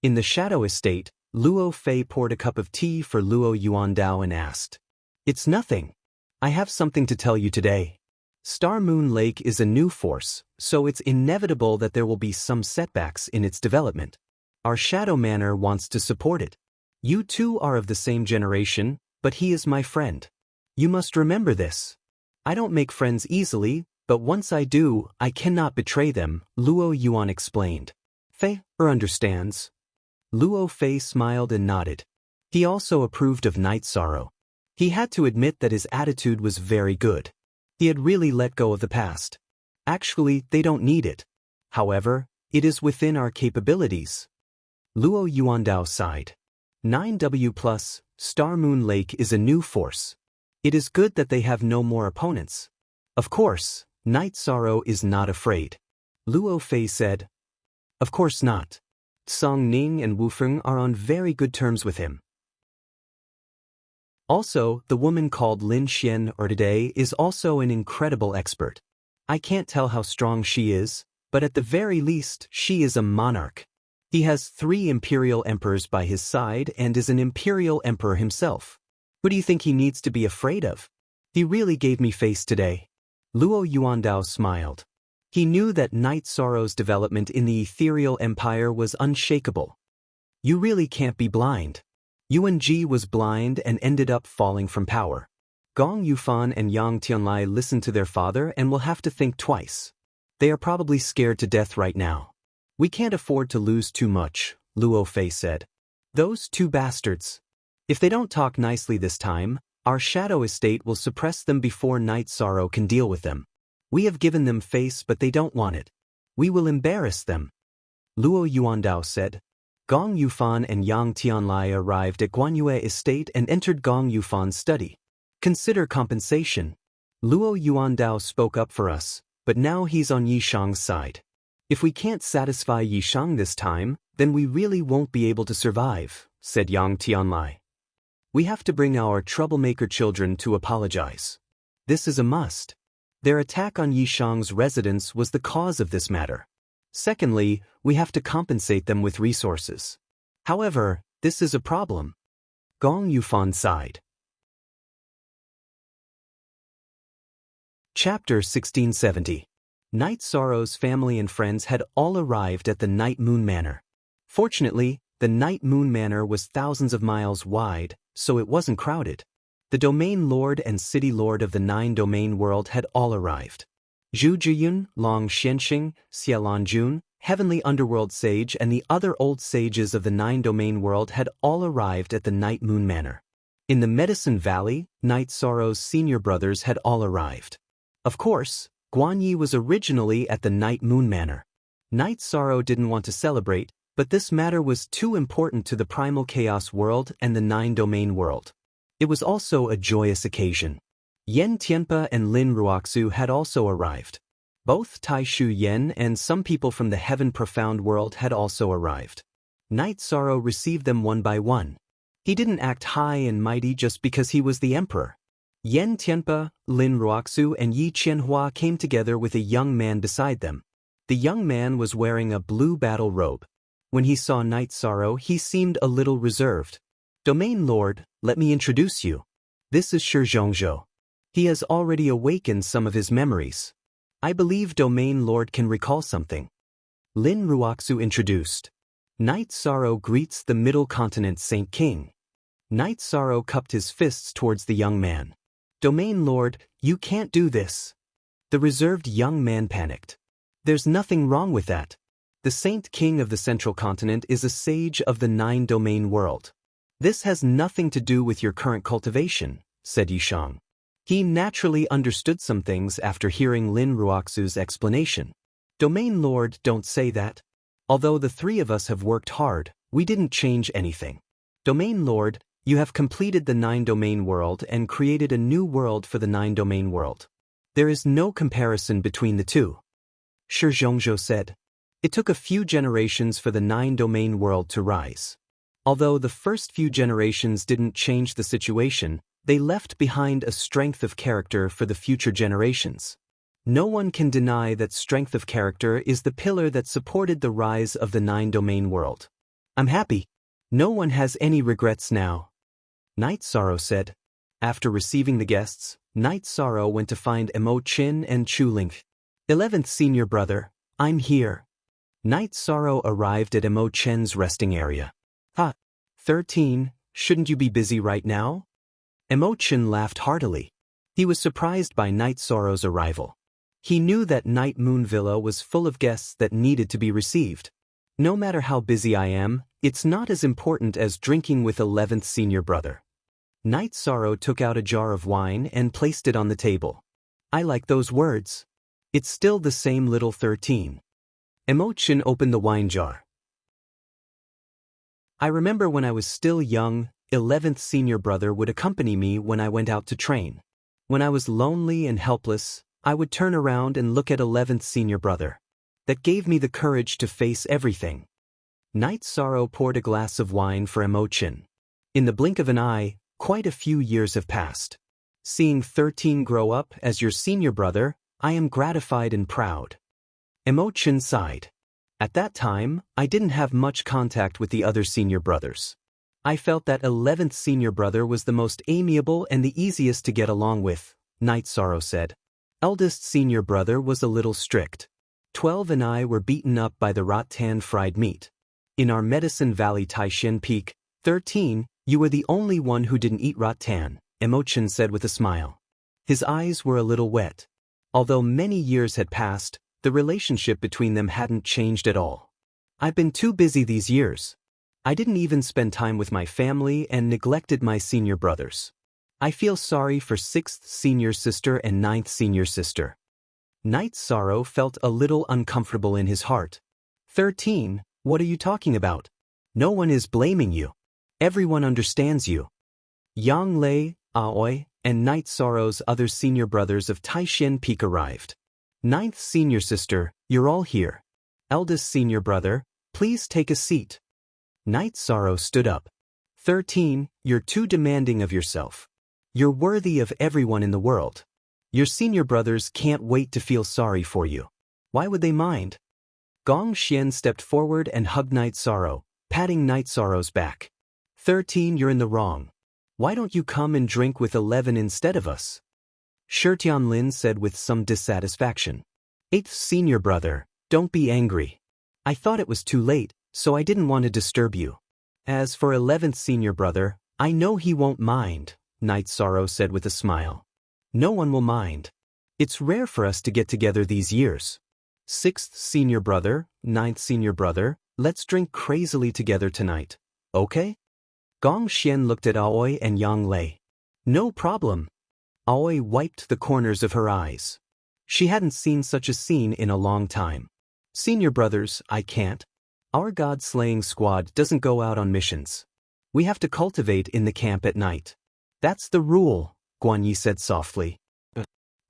In the Shadow Estate, Luo Fei poured a cup of tea for Luo Yuandao and asked. It's nothing. I have something to tell you today. Star Moon Lake is a new force, so it's inevitable that there will be some setbacks in its development. Our Shadow Manor wants to support it. You two are of the same generation, but he is my friend. You must remember this. I don't make friends easily, but once I do, I cannot betray them, Luo Yuan explained. Fei understands. Luo Fei smiled and nodded. He also approved of Knight Sorrow. He had to admit that his attitude was very good. He had really let go of the past. Actually, they don't need it. However, it is within our capabilities. Luo Yuandao sighed. 9W+, Star Moon Lake is a new force. It is good that they have no more opponents. Of course, Knight Sorrow is not afraid. Luo Fei said. Of course not. Song Ning and Wu Feng are on very good terms with him. Also, the woman called Lin Xian'er today is also an incredible expert. I can't tell how strong she is, but at the very least, she is a monarch. He has 3 imperial emperors by his side and is an imperial emperor himself. Who do you think he needs to be afraid of? He really gave me face today. Luo Yuandao smiled. He knew that Knight Sorrow's development in the ethereal empire was unshakable. You really can't be blind. Yuan Ji was blind and ended up falling from power. Gong Yufan and Yang Tianlai listened to their father and will have to think twice. They are probably scared to death right now. We can't afford to lose too much, Luo Fei said. Those 2 bastards. If they don't talk nicely this time, our Shadow Estate will suppress them before Knight Sorrow can deal with them. We have given them face but they don't want it. We will embarrass them. Luo Yuandao said. Gong Yufan and Yang Tianlai arrived at Guanyue Estate and entered Gong Yufan's study. Consider compensation. Luo Yuandao spoke up for us, but now he's on Yishang's side. If we can't satisfy Yishang this time, then we really won't be able to survive, said Yang Tianlai. We have to bring our troublemaker children to apologize. This is a must. Their attack on Yishang's residence was the cause of this matter. Secondly, we have to compensate them with resources. However, this is a problem. Gong Yufan sighed. Chapter 1670. Night Sorrow's family and friends had all arrived at the Night Moon Manor. Fortunately, the Night Moon Manor was thousands of miles wide, so it wasn't crowded. The Domain Lord and City Lord of the Nine Domain World had all arrived. Zhu Zhiyun, Long Xianxing, Xialan Jun, Heavenly Underworld Sage and the other old sages of the Nine Domain World had all arrived at the Night Moon Manor. In the Medicine Valley, Night Sorrow's senior brothers had all arrived. Of course, Guanyi was originally at the Night Moon Manor. Night Sorrow didn't want to celebrate, but this matter was too important to the Primal Chaos World and the Nine Domain World. It was also a joyous occasion. Yen Tianpa and Lin Ruoxu had also arrived. Both Tai Shu Yen and some people from the Heaven Profound World had also arrived. Night Sorrow received them one by one. He didn't act high and mighty just because he was the emperor. Yen Tianpa, Lin Ruoxu and Yi Qianhua came together with a young man beside them. The young man was wearing a blue battle robe. When he saw Night Sorrow, he seemed a little reserved. Domain Lord, let me introduce you. This is Shi Zhongzhou. He has already awakened some of his memories. I believe Domain Lord can recall something. Lin Ruoxu introduced. Night Sorrow greets the Middle Continent Saint King. Night Sorrow cupped his fists towards the young man. Domain Lord, you can't do this. The reserved young man panicked. There's nothing wrong with that. The Saint King of the Central Continent is a sage of the Nine Domain World. This has nothing to do with your current cultivation, said Yishang. He naturally understood some things after hearing Lin Ruoxu's explanation. Domain Lord, don't say that. Although the three of us have worked hard, we didn't change anything. Domain Lord, you have completed the Nine Domain World and created a new world for the Nine Domain World. There is no comparison between the two. Shi Zhongzhou said. It took a few generations for the Nine Domain World to rise. Although the first few generations didn't change the situation, they left behind a strength of character for the future generations. No one can deny that strength of character is the pillar that supported the rise of the Nine Domain World. I'm happy. No one has any regrets now. Night Sorrow said. After receiving the guests, Night Sorrow went to find Emo Chin and Chu Ling. 11th senior brother, I'm here. Night Sorrow arrived at Emo Chen's resting area. 13, shouldn't you be busy right now? Emo Chen laughed heartily. He was surprised by Night Sorrow's arrival. He knew that Night Moon Villa was full of guests that needed to be received. No matter how busy I am, it's not as important as drinking with 11th senior brother. Night Sorrow took out a jar of wine and placed it on the table. I like those words. It's still the same little 13. Emo Chen opened the wine jar. I remember when I was still young, 11th senior brother would accompany me when I went out to train. When I was lonely and helpless, I would turn around and look at 11th senior brother. That gave me the courage to face everything. Night Sorrow poured a glass of wine for Emo Chen. In the blink of an eye, quite a few years have passed. Seeing 13 grow up as your senior brother, I am gratified and proud. Emo Chen sighed. At that time, I didn't have much contact with the other senior brothers. I felt that 11th senior brother was the most amiable and the easiest to get along with, Night Sorrow said. Eldest senior brother was a little strict. 12 and I were beaten up by the rattan fried meat. In our Medicine Valley Taishan Peak, 13, you were the only one who didn't eat rattan, Emo Chen said with a smile. His eyes were a little wet. Although many years had passed, the relationship between them hadn't changed at all. I've been too busy these years. I didn't even spend time with my family and neglected my senior brothers. I feel sorry for 6th senior sister and 9th senior sister. Night Sorrow felt a little uncomfortable in his heart. 13, what are you talking about? No one is blaming you. Everyone understands you. Yang Lei, Aoi, and Night Sorrow's other senior brothers of Taishan Peak arrived. Ninth senior sister, you're all here. Eldest senior brother, please take a seat. Night Sorrow stood up. 13, you're too demanding of yourself. You're worthy of everyone in the world. Your senior brothers can't wait to feel sorry for you. Why would they mind? Gong Xian stepped forward and hugged Night Sorrow, patting Night Sorrow's back. 13, you're in the wrong. Why don't you come and drink with 11 instead of us? Shi Tianlin said with some dissatisfaction. 8th senior brother, don't be angry. I thought it was too late, so I didn't want to disturb you. As for 11th senior brother, I know he won't mind, Night Sorrow said with a smile. No one will mind. It's rare for us to get together these years. 6th senior brother, 9th senior brother, let's drink crazily together tonight. Okay? Gong Xian looked at Aoi and Yang Lei. No problem. Aoi wiped the corners of her eyes. She hadn't seen such a scene in a long time. Senior brothers, I can't. Our god-slaying squad doesn't go out on missions. We have to cultivate in the camp at night. That's the rule, Guan Yi said softly.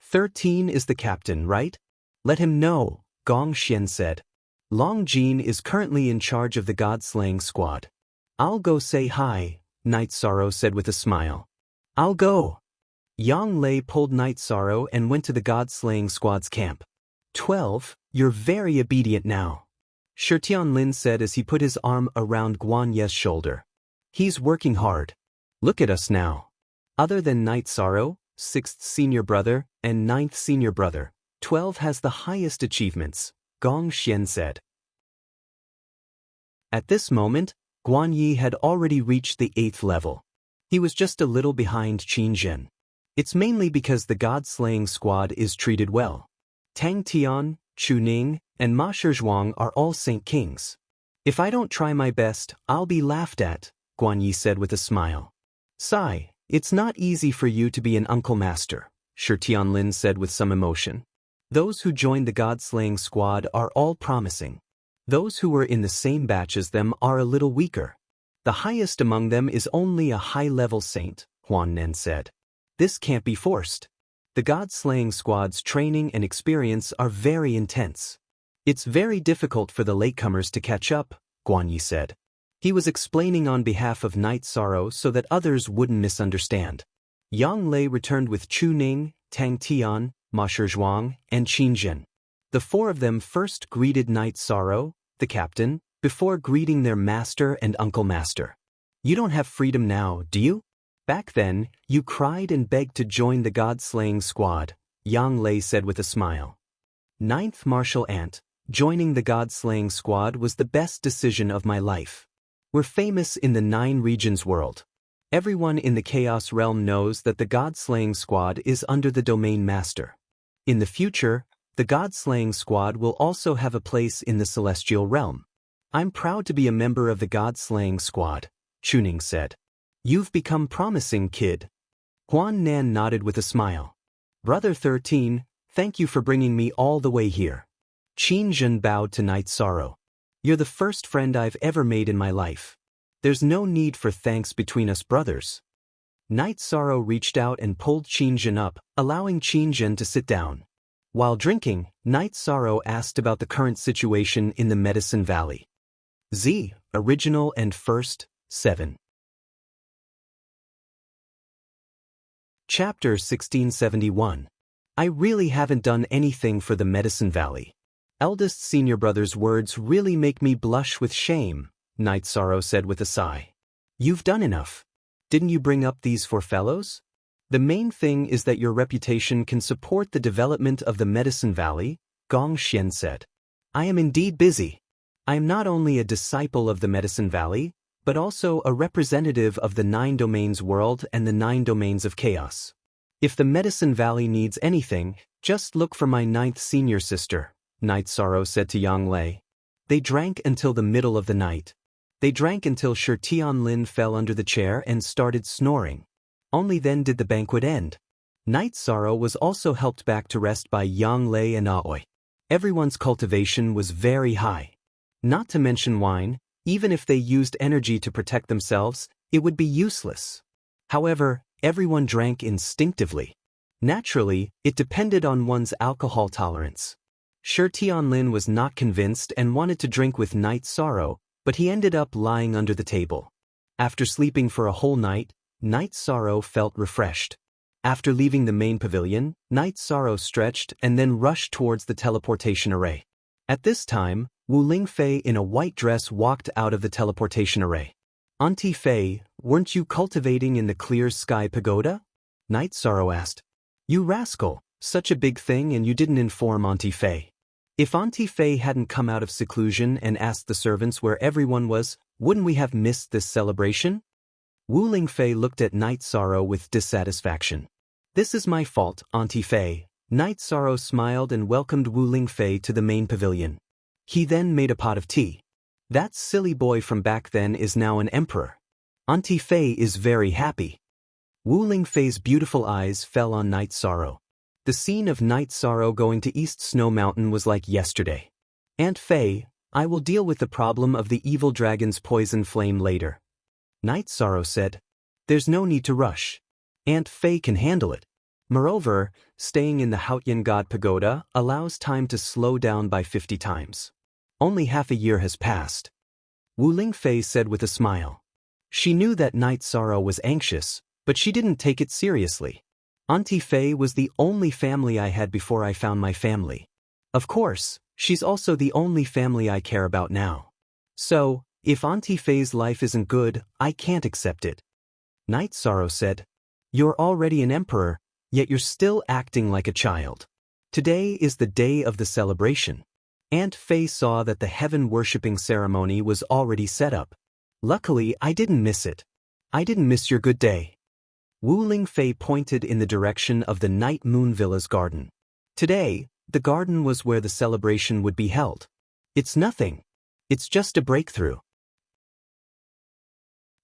13 is the captain, right? Let him know, Gong Xian said. Long Jin is currently in charge of the god-slaying squad. I'll go say hi, Night Sorrow said with a smile. I'll go. Yang Lei pulled Night Sorrow and went to the god-slaying squad's camp. 12, you're very obedient now. Shi Tianlin said as he put his arm around Guan Yi's shoulder. He's working hard. Look at us now. Other than Night Sorrow, 6th senior brother, and 9th senior brother, 12 has the highest achievements, Gong Xian said. At this moment, Guan Yi had already reached the 8th level. He was just a little behind Qin Zhen. It's mainly because the god-slaying squad is treated well. Tang Tian, Chu Ning, and Ma Shizhuang are all Saint Kings. If I don't try my best, I'll be laughed at, Guan Yi said with a smile. Sigh, it's not easy for you to be an uncle master, Shi Tianlin said with some emotion. Those who joined the god-slaying squad are all promising. Those who were in the same batch as them are a little weaker. The highest among them is only a high-level saint, Huan Nen said. This can't be forced. The god-slaying squad's training and experience are very intense. It's very difficult for the latecomers to catch up, Guan Yi said. He was explaining on behalf of Night Sorrow so that others wouldn't misunderstand. Yang Lei returned with Chu Ning, Tang Tian, Ma Shizhuang, and Qin Zhen. The four of them first greeted Night Sorrow, the captain, before greeting their master and uncle master. You don't have freedom now, do you? Back then, you cried and begged to join the god-slaying squad, Yang Lei said with a smile. 9th Martial Ant, joining the god-slaying squad was the best decision of my life. We're famous in the 9 regions world. Everyone in the Chaos Realm knows that the god-slaying squad is under the Domain Master. In the future, the god-slaying squad will also have a place in the Celestial Realm. I'm proud to be a member of the god-slaying squad, Chuning said. You've become promising, kid. Huan Nan nodded with a smile. Brother 13, thank you for bringing me all the way here. Qin Zhen bowed to Night Sorrow. You're the first friend I've ever made in my life. There's no need for thanks between us brothers. Night Sorrow reached out and pulled Qin Zhen up, allowing Qin Zhen to sit down. While drinking, Night Sorrow asked about the current situation in the Medicine Valley. Z, Original and First, 7. Chapter 1671. I really haven't done anything for the Medicine Valley. Eldest senior brother's words really make me blush with shame, Night Sorrow said with a sigh. You've done enough. Didn't you bring up these 4 fellows? The main thing is that your reputation can support the development of the Medicine Valley, Gong Xian said. I am indeed busy. I am not only a disciple of the Medicine Valley, but also a representative of the 9 domains world and the 9 domains of chaos. If the Medicine Valley needs anything, just look for my 9th senior sister, Night Sorrow said to Yang Lei. They drank until the middle of the night. They drank until Shi Tianlin fell under the chair and started snoring. Only then did the banquet end. Night Sorrow was also helped back to rest by Yang Lei and Aoi. Everyone's cultivation was very high. Not to mention wine, Even if they used energy to protect themselves, it would be useless. However, everyone drank instinctively. Naturally, it depended on one's alcohol tolerance. Sure, Tianlin was not convinced and wanted to drink with Night Sorrow, but he ended up lying under the table. After sleeping for a whole night, Night Sorrow felt refreshed. After leaving the main pavilion, Night Sorrow stretched and then rushed towards the teleportation array. At this time, Wu Lingfei in a white dress walked out of the teleportation array. "Auntie Fei, weren't you cultivating in the clear sky pagoda?" Night Sorrow asked. "You rascal, such a big thing and you didn't inform Auntie Fei." If Auntie Fei hadn't come out of seclusion and asked the servants where everyone was, wouldn't we have missed this celebration? Wu Lingfei looked at Night Sorrow with dissatisfaction. "This is my fault, Auntie Fei." Night Sorrow smiled and welcomed Wu Lingfei to the main pavilion. He then made a pot of tea. "That silly boy from back then is now an emperor. Auntie Fei is very happy." Wu Lingfei's beautiful eyes fell on Night Sorrow. The scene of Night Sorrow going to East Snow Mountain was like yesterday. "Aunt Fei, I will deal with the problem of the evil dragon's poison flame later," Night Sorrow said. "There's no need to rush. Aunt Fei can handle it. Moreover, staying in the Haotian God Pagoda allows time to slow down by 50 times. Only half a year has passed," Wu Lingfei said with a smile. She knew that Night Sorrow was anxious, but she didn't take it seriously. "Auntie Fei was the only family I had before I found my family. Of course, she's also the only family I care about now. So, if Auntie Fei's life isn't good, I can't accept it," Night Sorrow said. "You're already an emperor, yet you're still acting like a child. Today is the day of the celebration." Aunt Fei saw that the heaven-worshipping ceremony was already set up. "Luckily, I didn't miss it. I didn't miss your good day." Wu Lingfei pointed in the direction of the Night Moon Villa's garden. Today, the garden was where the celebration would be held. "It's nothing. It's just a breakthrough."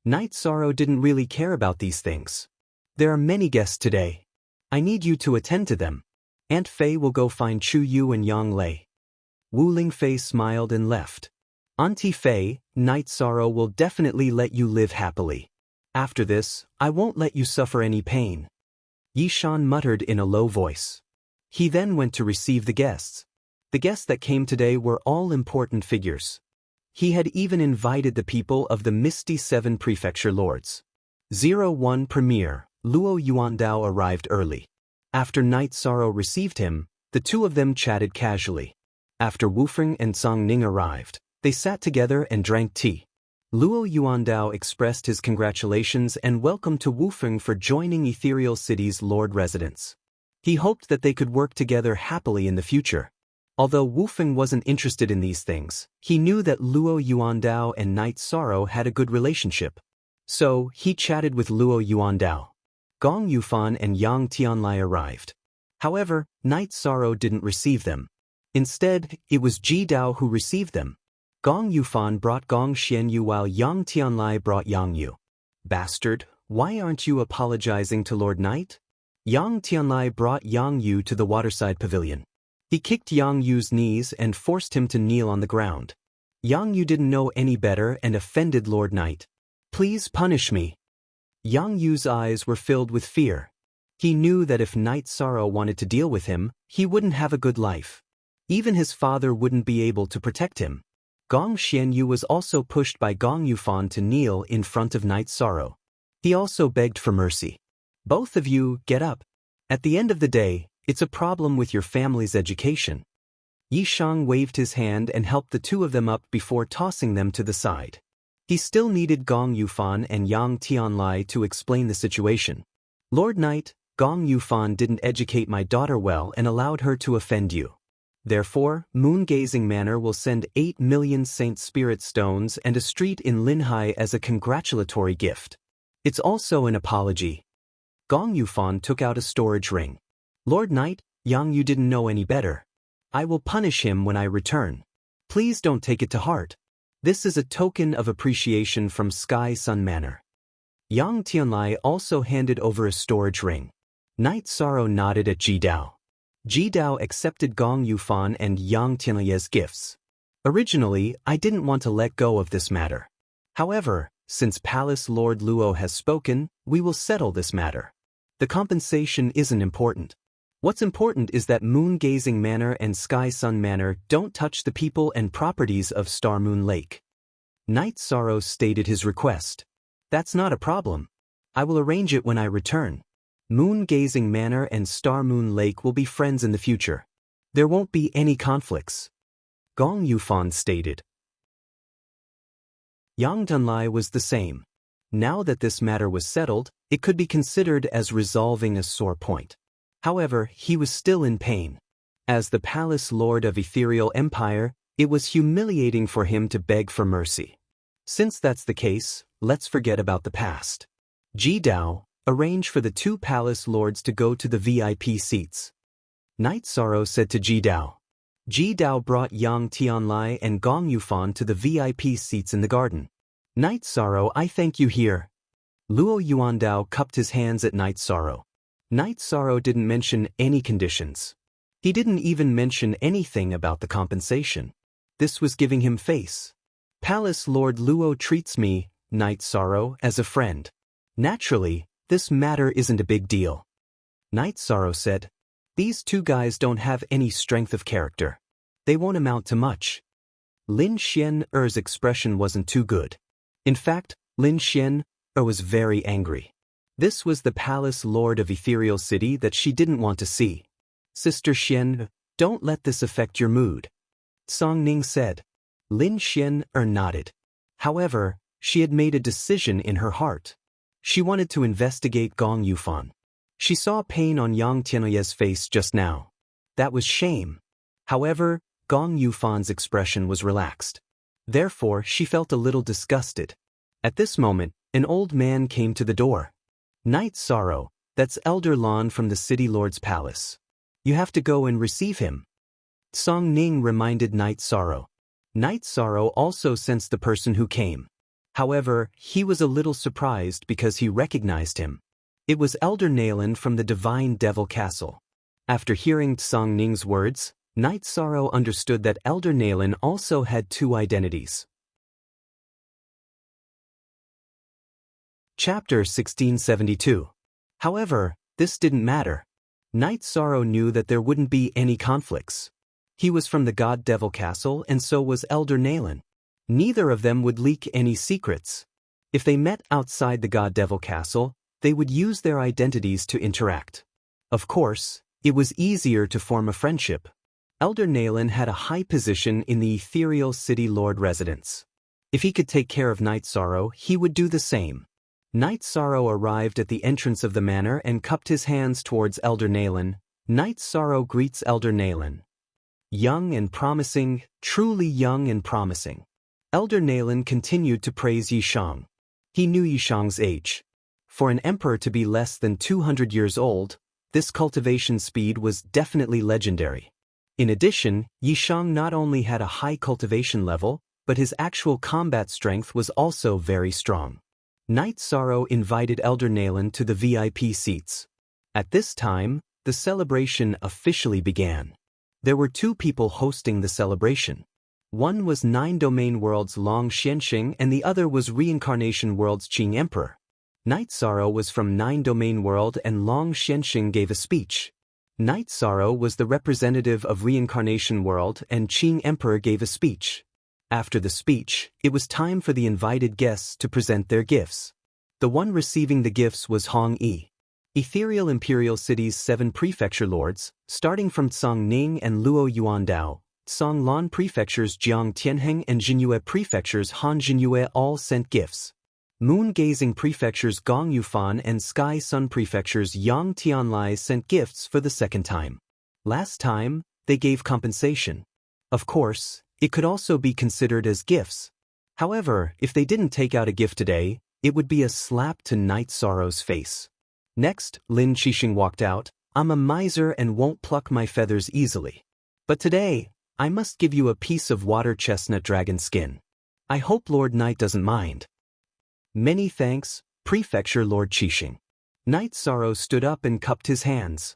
Night Sorrow didn't really care about these things. "There are many guests today. I need you to attend to them. Aunt Fei will go find Chu Yu and Yang Lei." Wu Lingfei smiled and left. "Auntie Fei, Night Sorrow will definitely let you live happily. After this, I won't let you suffer any pain," Yishan muttered in a low voice. He then went to receive the guests. The guests that came today were all important figures. He had even invited the people of the Misty Seven Prefecture Lords. 01 Premier, Luo Yuandao arrived early. After Night Sorrow received him, the two of them chatted casually. After Wufeng and Song Ning arrived, they sat together and drank tea. Luo Yuandao expressed his congratulations and welcome to Wufeng for joining Ethereal City's Lord residence. He hoped that they could work together happily in the future. Although Wufeng wasn't interested in these things, he knew that Luo Yuandao and Night Sorrow had a good relationship. So, he chatted with Luo Yuandao. Gong Yufan and Yang Tianlai arrived. However, Night Sorrow didn't receive them. Instead, it was Ji Dao who received them. Gong Yufan brought Gong Xianyu while Yang Tianlai brought Yang Yu. "Bastard, why aren't you apologizing to Lord Night?" Yang Tianlai brought Yang Yu to the waterside pavilion. He kicked Yang Yu's knees and forced him to kneel on the ground. Yang Yu didn't know any better and offended Lord Night. "Please punish me." Yang Yu's eyes were filled with fear. He knew that if Night Sorrow wanted to deal with him, he wouldn't have a good life. Even his father wouldn't be able to protect him. Gong Xianyu was also pushed by Gong Yufan to kneel in front of Night Sorrow. He also begged for mercy. "Both of you, get up. At the end of the day, it's a problem with your family's education." Yishang waved his hand and helped the two of them up before tossing them to the side. He still needed Gong Yufan and Yang Tianlai to explain the situation. "Lord Night, Gong Yufan didn't educate my daughter well and allowed her to offend you. Therefore, Moon-Gazing Manor will send 8 million Saint Spirit Stones and a street in Linhai as a congratulatory gift. It's also an apology." Gong Yufan took out a storage ring. "Lord Night, Yang Yu didn't know any better. I will punish him when I return. Please don't take it to heart. This is a token of appreciation from Sky Sun Manor." Yang Tianlai also handed over a storage ring. Night Sorrow nodded at Ji Dao. Ji Dao accepted Gong Yufan and Yang Tianlai's gifts. Originally, I didn't want to let go of this matter. However, since Palace Lord Luo has spoken, we will settle this matter. The compensation isn't important. What's important is that Moon-Gazing Manor and Sky-Sun Manor don't touch the people and properties of Star Moon Lake. Night Sorrow stated his request. That's not a problem. I will arrange it when I return. Moon-Gazing Manor and Star Moon Lake will be friends in the future. There won't be any conflicts. Gong Yufan stated. Yang Dunlai was the same. Now that this matter was settled, it could be considered as resolving a sore point. However, he was still in pain. As the Palace Lord of Ethereal Empire, it was humiliating for him to beg for mercy. Since that's the case, let's forget about the past. Ji Dao, arrange for the two Palace Lords to go to the VIP seats. Night Sorrow said to Ji Dao. Ji Dao brought Yang Tianlai and Gong Yufan to the VIP seats in the garden. Night Sorrow, I thank you here. Luo Yuandao cupped his hands at Night Sorrow. Night Sorrow didn't mention any conditions. He didn't even mention anything about the compensation. This was giving him face. Palace Lord Luo treats me, Night Sorrow, as a friend. Naturally, this matter isn't a big deal. Night Sorrow said. These two guys don't have any strength of character. They won't amount to much. Lin Xian-er's expression wasn't too good. In fact, Lin Xian-er was very angry. This was the Palace Lord of Ethereal City that she didn't want to see. Sister Xian, don't let this affect your mood. Song Ning said. Lin Xian-er nodded. However, she had made a decision in her heart. She wanted to investigate Gong Yufan. She saw pain on Yang Tianye's face just now. That was shame. However, Gong Yufan's expression was relaxed. Therefore, she felt a little disgusted. At this moment, an old man came to the door. Night Sorrow, that's Elder Lan from the City Lord's palace. You have to go and receive him. Song Ning reminded Night Sorrow. Night Sorrow also sensed the person who came. However, he was a little surprised because he recognized him. It was Elder Nalan from the Divine Devil Castle. After hearing Song Ning's words, Night Sorrow understood that Elder Nalan also had two identities. Chapter 1672. However, this didn't matter. Night Sorrow knew that there wouldn't be any conflicts. He was from the God Devil Castle and so was Elder Nalan. Neither of them would leak any secrets. If they met outside the God Devil Castle, they would use their identities to interact. Of course, it was easier to form a friendship. Elder Nalan had a high position in the Ethereal City Lord residence. If he could take care of Night Sorrow, he would do the same. Night Sorrow arrived at the entrance of the manor and cupped his hands towards Elder Nalan. Night Sorrow greets Elder Nalan. Young and promising, truly young and promising. Elder Nalan continued to praise Yishang. He knew Yishang's age. For an emperor to be less than 200 years old, this cultivation speed was definitely legendary. In addition, Yishang not only had a high cultivation level, but his actual combat strength was also very strong. Night Sorrow invited Elder Nalan to the VIP seats. At this time, the celebration officially began. There were two people hosting the celebration. One was Nine Domain World's Long Xianxing and the other was Reincarnation World's Qing Emperor. Night Sorrow was from Nine Domain World and Long Xianxing gave a speech. Night Sorrow was the representative of Reincarnation World and Qing Emperor gave a speech. After the speech, it was time for the invited guests to present their gifts. The one receiving the gifts was Hong Yi. Ethereal Imperial City's 7 prefecture lords, starting from Song Ning and Luo Yuandao, Song Lan Prefecture's Jiang Tianheng and Jinyue Prefecture's Han Jinyue all sent gifts. Moon-Gazing Prefecture's Gong Yufan and Sky Sun Prefecture's Yang Tianlai sent gifts for the second time. Last time, they gave compensation. Of course, it could also be considered as gifts. However, if they didn't take out a gift today, it would be a slap to Night Sorrow's face. Next, Lin Qixing walked out. I'm a miser and won't pluck my feathers easily. But today, I must give you a piece of water chestnut dragon skin. I hope Lord Night doesn't mind. Many thanks, Prefecture Lord Qixing. Night Sorrow stood up and cupped his hands.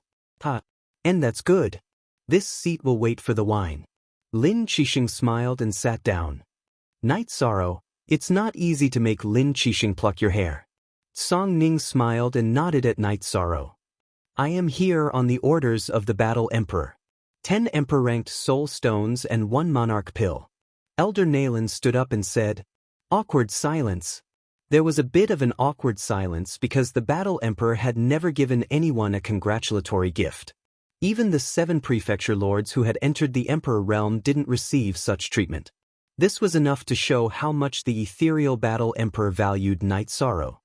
And that's good. This seat will wait for the wine. Lin Qixing smiled and sat down. Night Sorrow, it's not easy to make Lin Qixing pluck your hair. Song Ning smiled and nodded at Night Sorrow. I am here on the orders of the Battle Emperor. 10 Emperor-ranked soul stones and 1 monarch pill. Elder Nayland stood up and said, Awkward silence. There was a bit of an awkward silence because the Battle Emperor had never given anyone a congratulatory gift. Even the 7 prefecture lords who had entered the Emperor realm didn't receive such treatment. This was enough to show how much the ethereal Battle Emperor valued Night Sorrow.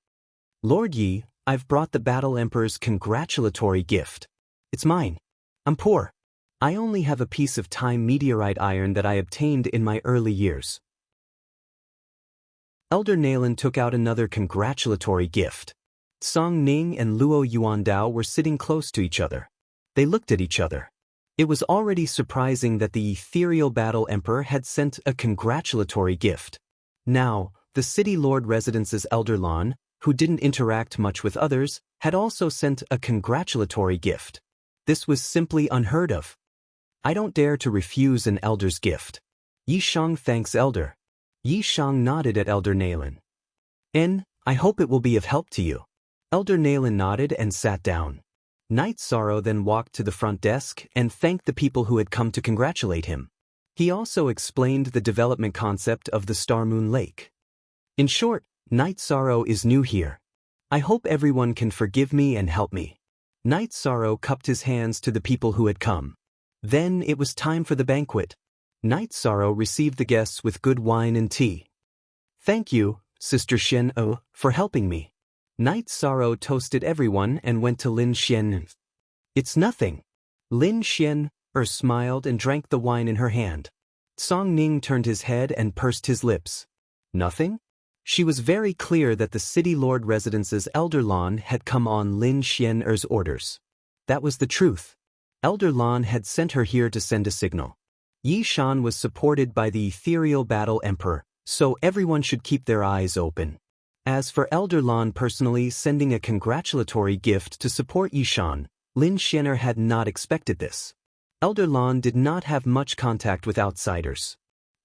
Lord Yi, I've brought the Battle Emperor's congratulatory gift. It's mine. I'm poor. I only have a piece of time meteorite iron that I obtained in my early years. Elder Nayland took out another congratulatory gift. Song Ning and Luo Yuandao were sitting close to each other. They looked at each other. It was already surprising that the ethereal Battle Emperor had sent a congratulatory gift. Now, the City Lord Residence's Elder Lan, who didn't interact much with others, had also sent a congratulatory gift. This was simply unheard of. I don't dare to refuse an elder's gift. Yi Shang thanks Elder. Yi Shang nodded at Elder Nayland. I hope it will be of help to you. Elder Nayland nodded and sat down. Night Sorrow then walked to the front desk and thanked the people who had come to congratulate him. He also explained the development concept of the Star Moon Lake. In short, Night Sorrow is new here. I hope everyone can forgive me and help me. Night Sorrow cupped his hands to the people who had come. Then it was time for the banquet. Night Sorrow received the guests with good wine and tea. Thank you, Sister Xian-O, for helping me. Night Sorrow toasted everyone and went to Lin Xian. It's nothing. Lin Xian-O smiled and drank the wine in her hand. Song Ning turned his head and pursed his lips. Nothing? She was very clear that the City Lord Residence's Elder Lan had come on Lin Xian-Er's orders. That was the truth. Elder Lan had sent her here to send a signal. Yi Shan was supported by the ethereal Battle Emperor, so everyone should keep their eyes open. As for Elder Lan personally sending a congratulatory gift to support Yi Shan, Lin Xian-Er had not expected this. Elder Lan did not have much contact with outsiders.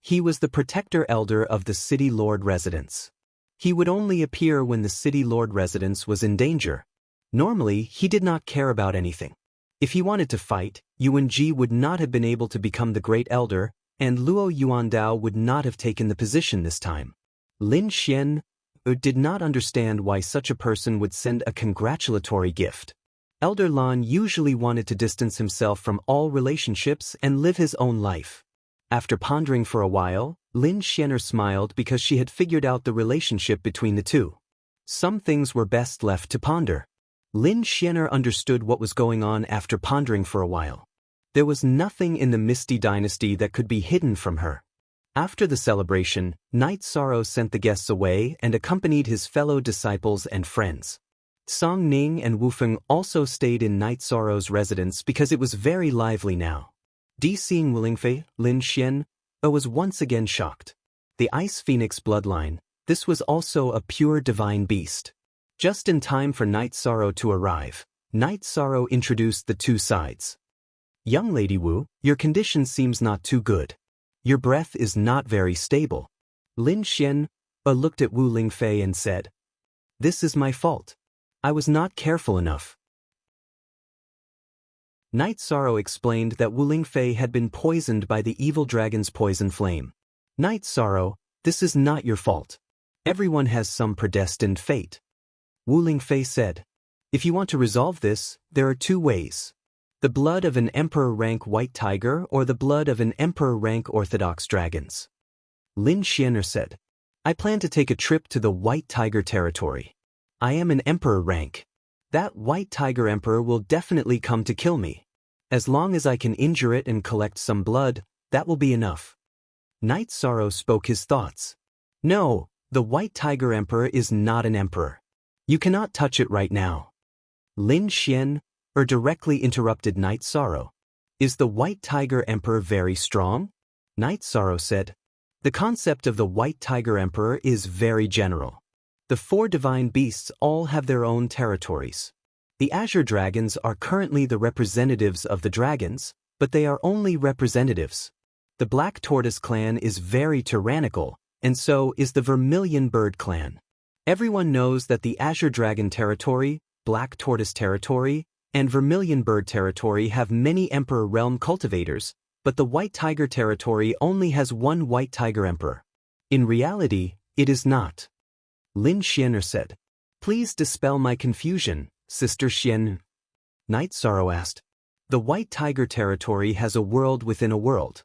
He was the protector elder of the City Lord Residence. He would only appear when the City Lord Residence was in danger. Normally, he did not care about anything. If he wanted to fight, Yuan Ji would not have been able to become the Great Elder, and Luo Yuandao would not have taken the position this time. Lin Xian-Er did not understand why such a person would send a congratulatory gift. Elder Lan usually wanted to distance himself from all relationships and live his own life. After pondering for a while, Lin Xian-Er smiled because she had figured out the relationship between the two. Some things were best left to ponder. Lin Xian-Er understood what was going on after pondering for a while. There was nothing in the Misty Dynasty that could be hidden from her. After the celebration, Night Sorrow sent the guests away and accompanied his fellow disciples and friends. Song Ning and Wu Feng also stayed in Night Sorrow's residence because it was very lively now. Seeing Wu Lingfei, Lin Xian-Er was once again shocked. The Ice Phoenix bloodline, this was also a pure divine beast. Just in time for Night Sorrow to arrive, Night Sorrow introduced the two sides. Young Lady Wu, your condition seems not too good. Your breath is not very stable. Lin Xian-Er looked at Wu Lingfei and said, This is my fault. I was not careful enough. Night Sorrow explained that Wu Lingfei had been poisoned by the evil dragon's poison flame. Night Sorrow, this is not your fault. Everyone has some predestined fate. Wu Lingfei said, If you want to resolve this, there are 2 ways. The blood of an Emperor-rank White Tiger or the blood of an Emperor-rank Orthodox Dragons. Lin Xian-Er said, I plan to take a trip to the White Tiger territory. I am an Emperor rank. That White Tiger Emperor will definitely come to kill me. As long as I can injure it and collect some blood, that will be enough. Night Sorrow spoke his thoughts. No, the White Tiger Emperor is not an emperor. You cannot touch it right now. Lin Xian-Er directly interrupted Night Sorrow. Is the White Tiger Emperor very strong? Night Sorrow said. The concept of the White Tiger Emperor is very general. The 4 divine beasts all have their own territories. The Azure Dragons are currently the representatives of the dragons, but they are only representatives. The Black Tortoise clan is very tyrannical, and so is the Vermilion Bird clan. Everyone knows that the Azure Dragon territory, Black Tortoise territory, and Vermilion Bird territory have many Emperor Realm cultivators, but the White Tiger territory only has one White Tiger Emperor. In reality, it is not. Lin Xian'er said. Please dispel my confusion, Sister Xian. Night Sorrow asked. The White Tiger territory has a world within a world.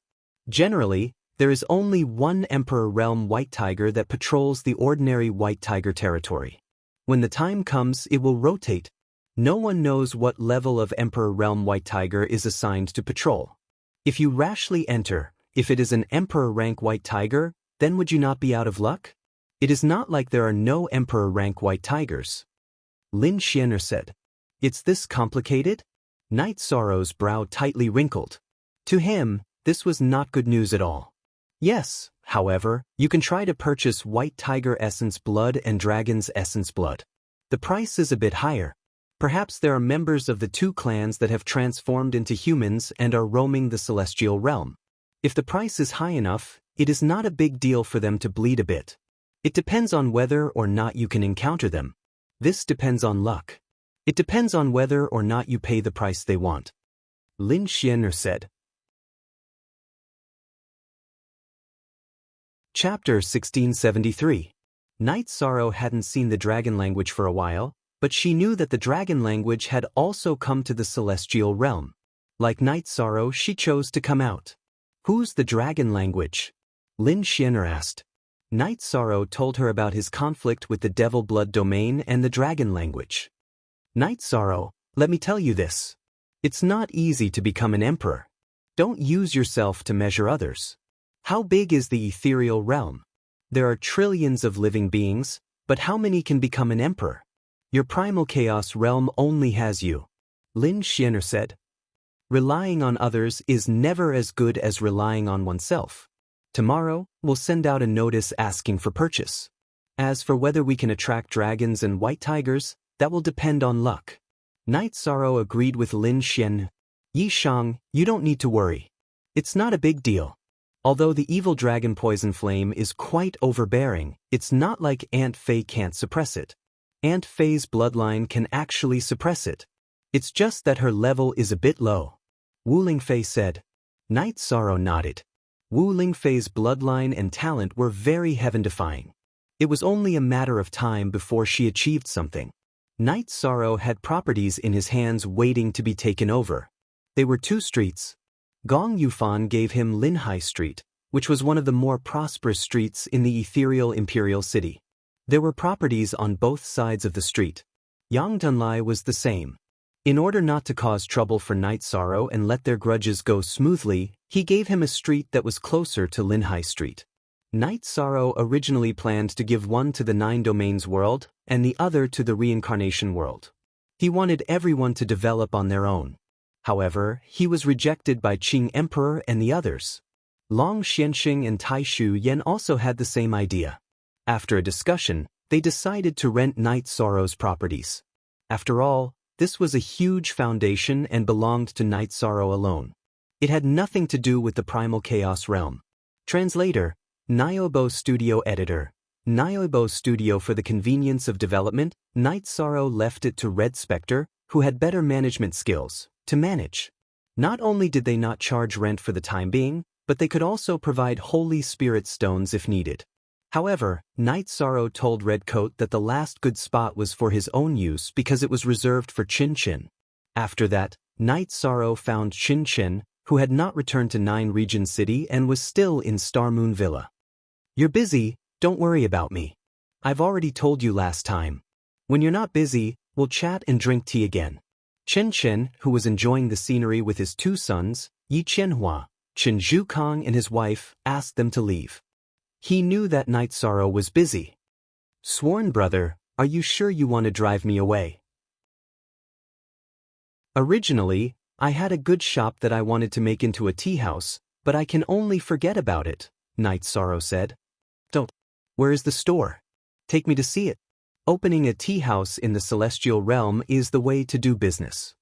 Generally, there is only one Emperor Realm White Tiger that patrols the ordinary White Tiger territory. When the time comes, it will rotate. No one knows what level of Emperor Realm White Tiger is assigned to patrol. If you rashly enter, if it is an Emperor rank White Tiger, then would you not be out of luck? It is not like there are no Emperor rank White Tigers. Lin Xian'er said. It's this complicated? Night Sorrow's brow tightly wrinkled. To him, this was not good news at all. Yes, however, you can try to purchase White Tiger Essence Blood and Dragon's Essence Blood. The price is a bit higher. Perhaps there are members of the two clans that have transformed into humans and are roaming the celestial realm. If the price is high enough, it is not a big deal for them to bleed a bit. It depends on whether or not you can encounter them. This depends on luck. It depends on whether or not you pay the price they want. Lin Xian'er said. Chapter 1673. Night Sorrow hadn't seen the dragon language for a while, but she knew that the dragon language had also come to the celestial realm. Like Night Sorrow, she chose to come out. Who's the dragon language? Lin Xian'er asked. Night Sorrow told her about his conflict with the Devil Blood domain and the dragon language. Night Sorrow, let me tell you this. It's not easy to become an emperor. Don't use yourself to measure others. How big is the ethereal realm? There are trillions of living beings, but how many can become an emperor? Your primal chaos realm only has you. Lin Xian'er said. Relying on others is never as good as relying on oneself. Tomorrow, we'll send out a notice asking for purchase. As for whether we can attract dragons and white tigers, that will depend on luck. Night Sorrow agreed with Lin Xian. Yi Shang, you don't need to worry. It's not a big deal. Although the evil dragon poison flame is quite overbearing, it's not like Aunt Fei can't suppress it. Aunt Fei's bloodline can actually suppress it. It's just that her level is a bit low. Wu Lingfei said. Night Sorrow nodded. Wu Lingfei's bloodline and talent were very heaven-defying. It was only a matter of time before she achieved something. Night Sorrow had properties in his hands waiting to be taken over. They were two streets. Gong Yufan gave him Linhai Street, which was one of the more prosperous streets in the ethereal imperial city. There were properties on both sides of the street. Yang Dunlai was the same. In order not to cause trouble for Night Sorrow and let their grudges go smoothly, he gave him a street that was closer to Linhai Street. Night Sorrow originally planned to give one to the Nine Domains world and the other to the Reincarnation world. He wanted everyone to develop on their own. However, he was rejected by Qing Emperor and the others. Long Xianxing and Tai Shu Yan also had the same idea. After a discussion, they decided to rent Night Sorrow's properties. After all, this was a huge foundation and belonged to Night Sorrow alone. It had nothing to do with the primal chaos realm. Translator, Nyobo Studio Editor. Nyobo Studio. For the convenience of development, Night Sorrow left it to Red Spectre, who had better management skills, to manage. Not only did they not charge rent for the time being, but they could also provide Holy Spirit stones if needed. However, Night Sorrow told Redcoat that the last good spot was for his own use because it was reserved for Chin Chin. After that, Night Sorrow found Chin Chin, who had not returned to Nine Region City and was still in Star Moon Villa. You're busy, don't worry about me. I've already told you last time. When you're not busy, we'll chat and drink tea again. Chin Chin, who was enjoying the scenery with his two sons, Yi Qianhua, Chen Zhukong and his wife, asked them to leave. He knew that Night Sorrow was busy. Sworn brother, are you sure you want to drive me away? Originally, I had a good shop that I wanted to make into a tea house, but I can only forget about it, Night Sorrow said. Don't. Where is the store? Take me to see it. Opening a tea house in the celestial realm is the way to do business.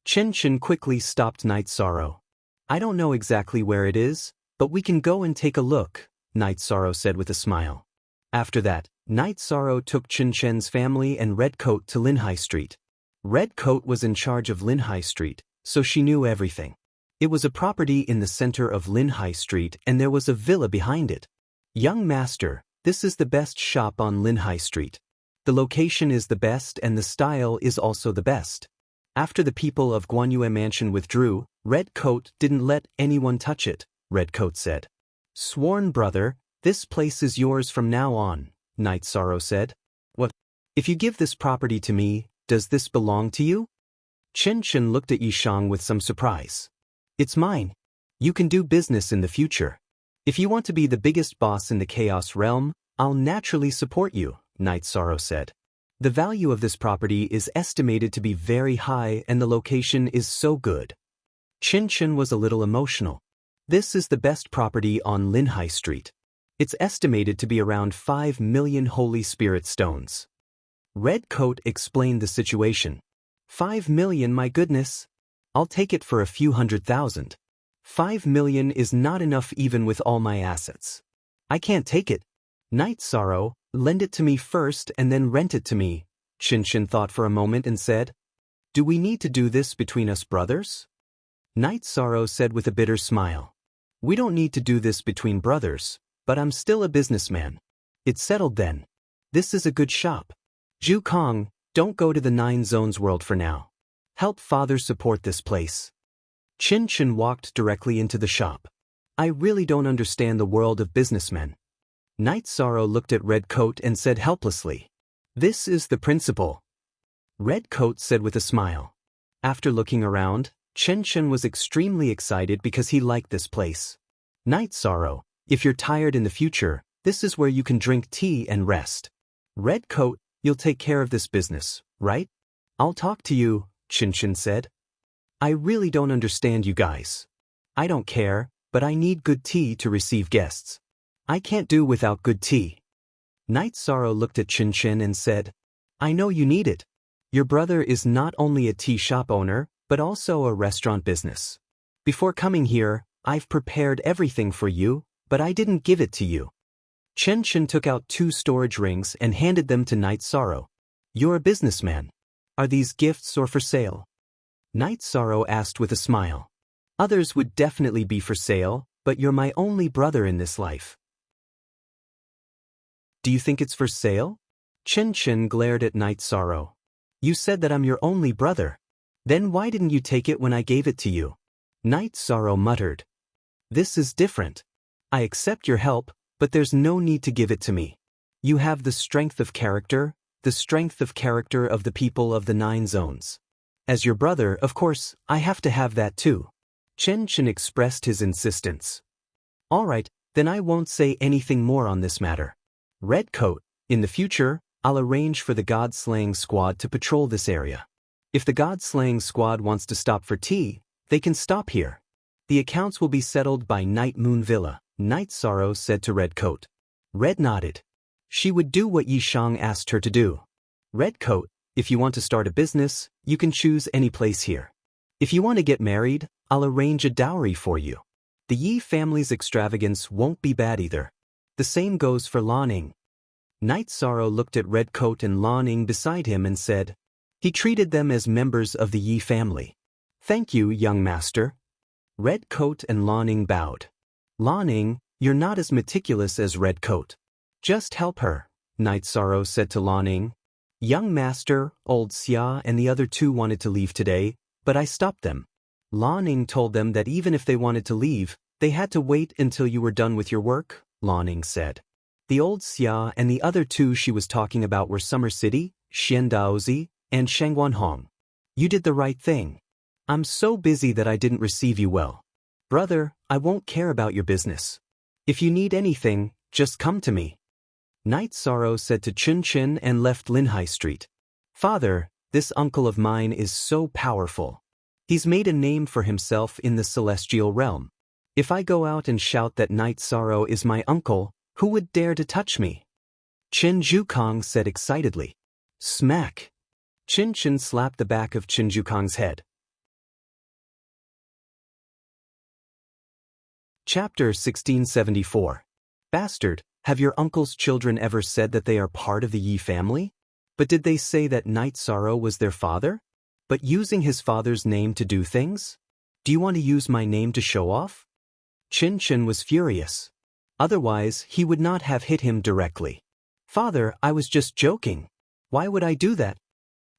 Chen Chen quickly stopped Night Sorrow. I don't know exactly where it is, But we can go and take a look, Night Sorrow said with a smile. After that, Night Sorrow took Chen Chen's family and Red Coat to Lin High Street. Red Coat was in charge of Lin High Street, so she knew everything. It was a property in the center of Lin High Street and there was a villa behind it. Young master, this is the best shop on Lin High Street. The location is the best and the style is also the best. After the people of Guanyue Mansion withdrew, Red Coat didn't let anyone touch it, Red Coat said. Sworn brother, this place is yours from now on, Night Sorrow said. What? If you give this property to me, does this belong to you? Chen Chen looked at Yishang with some surprise. It's mine. You can do business in the future. If you want to be the biggest boss in the Chaos Realm, I'll naturally support you, Night Sorrow said. The value of this property is estimated to be very high and the location is so good. Chen Chen was a little emotional. This is the best property on Lin High Street. It's estimated to be around 5 million Holy Spirit stones. Red Coat explained the situation. 5 million, my goodness. I'll take it for a few 100,000. 5 million is not enough even with all my assets. I can't take it. Night Sorrow, lend it to me first and then rent it to me, Chen Chen thought for a moment and said. Do we need to do this between us brothers? Night Sorrow said with a bitter smile. We don't need to do this between brothers, but I'm still a businessman. It's settled then. This is a good shop. Zhu Kong, don't go to the 9 Zones world for now. Help father support this place. Chen Chen walked directly into the shop. I really don't understand the world of businessmen. Night Sorrow looked at Red Coat and said helplessly. This is the principle. Red Coat said with a smile. After looking around, Chen Chen was extremely excited because he liked this place. Night Sorrow, if you're tired in the future, this is where you can drink tea and rest. Red Coat, you'll take care of this business, right? I'll talk to you, Chen Chen said. I really don't understand you guys. I don't care, but I need good tea to receive guests. I can't do without good tea. Night Sorrow looked at Chen Chen and said, I know you need it. Your brother is not only a tea shop owner, but also a restaurant business. Before coming here, I've prepared everything for you, but I didn't give it to you. Chen Chen took out 2 storage rings and handed them to Night Sorrow. You're a businessman. Are these gifts or for sale? Night Sorrow asked with a smile. Others would definitely be for sale, but you're my only brother in this life. Do you think it's for sale? Chen Chen glared at Night Sorrow. You said that I'm your only brother. Then why didn't you take it when I gave it to you? Night Sorrow muttered. This is different. I accept your help, but there's no need to give it to me. You have the strength of character of the people of the 9 zones. As your brother, of course, I have to have that too. Chen Chen expressed his insistence. All right, then I won't say anything more on this matter. Red Coat, in the future, I'll arrange for the God-slaying squad to patrol this area. If the God-slaying squad wants to stop for tea, they can stop here. The accounts will be settled by Night Moon Villa, Night Sorrow said to Red Coat. Red nodded. She would do what Yishang asked her to do. Red Coat, if you want to start a business, you can choose any place here. If you want to get married, I'll arrange a dowry for you. The Yi family's extravagance won't be bad either. The same goes for Lanning. Night Sorrow looked at Red Coat and Lanning beside him and said, he treated them as members of the Yi family. Thank you, young master. Red Coat and Lanning bowed. Lanning, you're not as meticulous as Red Coat. Just help her, Night Sorrow said to Lanning. Young master, Old Xia and the other 2 wanted to leave today, but I stopped them. Lanning told them that even if they wanted to leave, they had to wait until you were done with your work, Lanning said. The Old Xia and the other 2 she was talking about were Summer City, Xiandaozi, and Shangguanhong. You did the right thing. I'm so busy that I didn't receive you well. Brother, I won't care about your business. If you need anything, just come to me. Night Sorrow said to Chen Chen and left Lin High Street. Father, this uncle of mine is so powerful. He's made a name for himself in the celestial realm. If I go out and shout that Night Sorrow is my uncle, who would dare to touch me? Chen Zhukong said excitedly. Smack! Chen Chen slapped the back of Chen Zhukong's head. Chapter 1674. Bastard, have your uncle's children ever said that they are part of the Yi family? But did they say that Night Sorrow was their father? But using his father's name to do things? Do you want to use my name to show off? Chin Chin was furious. Otherwise, he would not have hit him directly. Father, I was just joking. Why would I do that?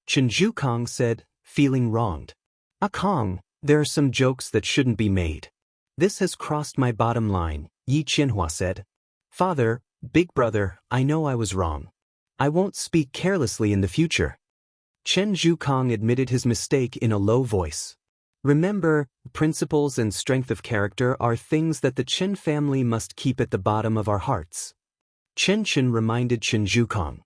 Chen Zhukong said, feeling wronged. Ah Kong, there are some jokes that shouldn't be made. This has crossed my bottom line, Yi Qinhua said. Father, big brother, I know I was wrong. I won't speak carelessly in the future. Chen Zhukong admitted his mistake in a low voice. Remember, principles and strength of character are things that the Chen family must keep at the bottom of our hearts. Chen Chen reminded Chen Zhukong.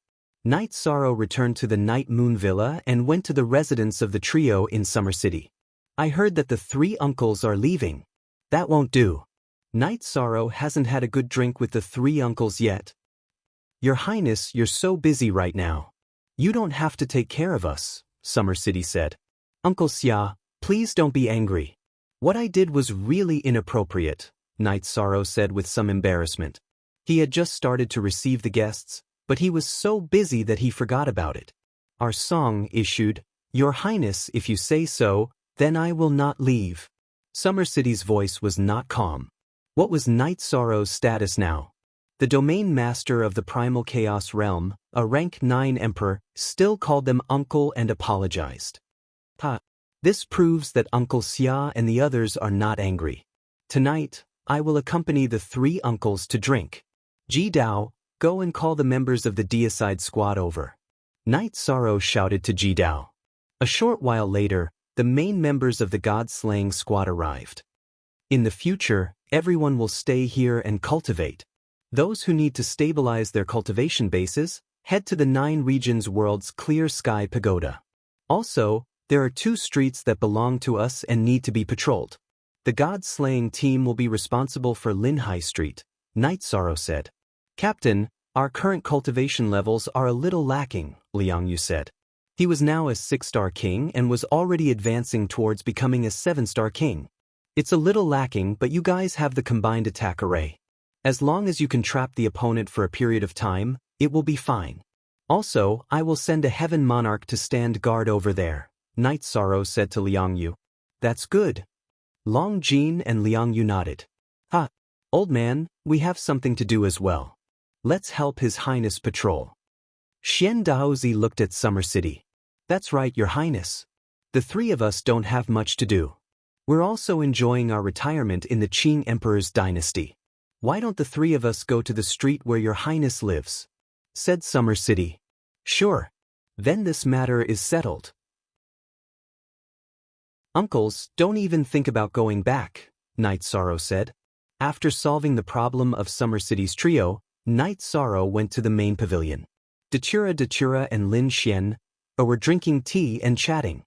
Night Sorrow returned to the Night Moon Villa and went to the residence of the trio in Summer City. I heard that the 3 uncles are leaving. That won't do. Night Sorrow hasn't had a good drink with the 3 uncles yet. Your Highness, you're so busy right now. You don't have to take care of us, Summer City said. Uncle Xia, please don't be angry. What I did was really inappropriate, Night Sorrow said with some embarrassment. He had just started to receive the guests, but he was so busy that he forgot about it. Our song issued, Your Highness, if you say so, then I will not leave. Summer City's voice was not calm. What was Night Sorrow's status now? The domain master of the primal chaos realm, a rank 9 emperor, still called them uncle and apologized. This proves that Uncle Xia and the others are not angry. Tonight, I will accompany the 3 uncles to drink. Ji Dao, go and call the members of the deicide squad over. Night Sorrow shouted to Ji Dao. A short while later, the main members of the God-slaying squad arrived. In the future, everyone will stay here and cultivate. Those who need to stabilize their cultivation bases, head to the 9 regions world's clear sky pagoda. Also, there are 2 streets that belong to us and need to be patrolled. The God-slaying team will be responsible for Linhai Street, Night Sorrow said. Captain, our current cultivation levels are a little lacking, Liang Yu said. He was now a 6-star king and was already advancing towards becoming a 7-star king. It's a little lacking, but you guys have the combined attack array. As long as you can trap the opponent for a period of time, it will be fine. Also, I will send a Heaven Monarch to stand guard over there, Night Sorrow said to Liang Yu. That's good. Long Jin and Liang Yu nodded. Old man, we have something to do as well. Let's help His Highness patrol. Xian Daozi looked at Summer City. That's right, Your Highness. The 3 of us don't have much to do. We're also enjoying our retirement in the Qing Emperor's dynasty. Why don't the 3 of us go to the street where Your Highness lives? Said Summer City. Sure. Then this matter is settled. Uncles, don't even think about going back, Night Sorrow said. After solving the problem of Summer City's trio, Night Sorrow went to the main pavilion. Datura and Lin Xian were drinking tea and chatting.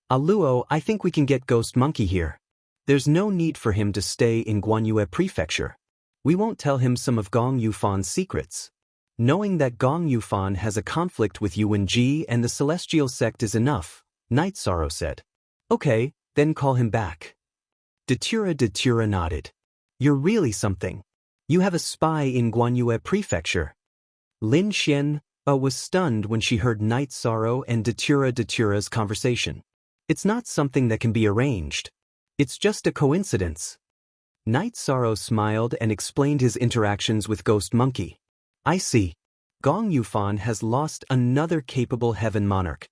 Aluo, I think we can get Ghost Monkey here. There's no need for him to stay in Guanyue Prefecture. We won't tell him some of Gong Yufan's secrets. Knowing that Gong Yufan has a conflict with Yuan Ji and the Celestial Sect is enough, Night Sorrow said. Okay, then call him back. Datura nodded. You're really something. You have a spy in Guanyue Prefecture. Lin Xian was stunned when she heard Night Sorrow and Datura's conversation. It's not something that can be arranged. It's just a coincidence. Night Sorrow smiled and explained his interactions with Ghost Monkey. I see. Gong Yufan has lost another capable Heaven Monarch.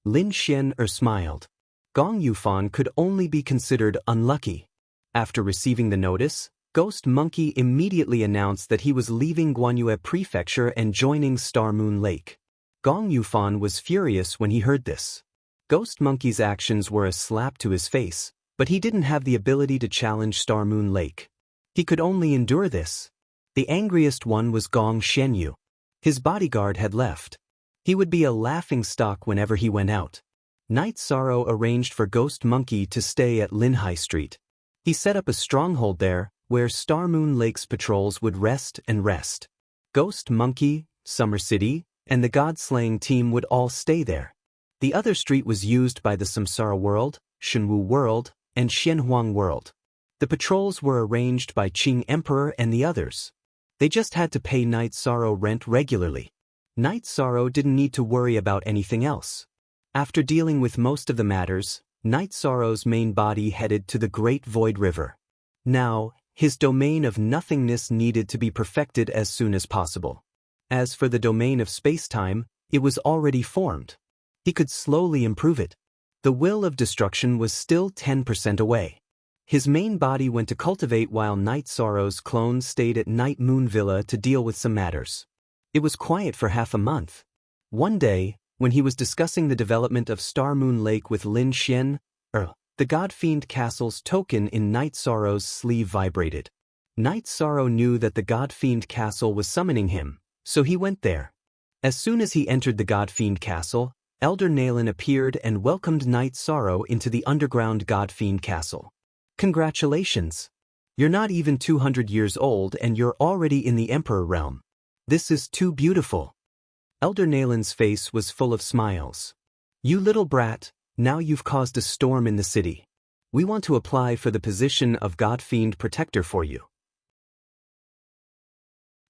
Lin Xian smiled. Gong Yufan could only be considered unlucky. After receiving the notice, Ghost Monkey immediately announced that he was leaving Guanyue Prefecture and joining Star Moon Lake. Gong Yufan was furious when he heard this. Ghost Monkey's actions were a slap to his face, but he didn't have the ability to challenge Star Moon Lake. He could only endure this. The angriest one was Gong Shenyu. His bodyguard had left. He would be a laughingstock whenever he went out. Night Sorrow arranged for Ghost Monkey to stay at Linhai Street. He set up a stronghold there, where Star Moon Lake's patrols would rest. Ghost Monkey, Summer City, and the God-slaying team would all stay there. The other street was used by the Samsara World, Shenwu World, and Xianhuang World. The patrols were arranged by Qing Emperor and the others. They just had to pay Night Sorrow rent regularly. Night Sorrow didn't need to worry about anything else. After dealing with most of the matters, Night Sorrow's main body headed to the Great Void River. Now, his domain of nothingness needed to be perfected as soon as possible. As for the domain of space-time, it was already formed. He could slowly improve it. The will of destruction was still 10% away. His main body went to cultivate while Night Sorrow's clones stayed at Night Moon Villa to deal with some matters. It was quiet for half a month. One day, when he was discussing the development of Star Moon Lake with Lin Xian, the God-Fiend Castle's token in Night Sorrow's sleeve vibrated. Night Sorrow knew that the God-Fiend Castle was summoning him, so he went there. As soon as he entered the God-Fiend Castle, Elder Nalen appeared and welcomed Night Sorrow into the underground God-Fiend Castle. Congratulations! You're not even 200 years old and you're already in the Emperor realm. This is too beautiful. Elder Nalen's face was full of smiles. You little brat, now you've caused a storm in the city. We want to apply for the position of God-Fiend Protector for you.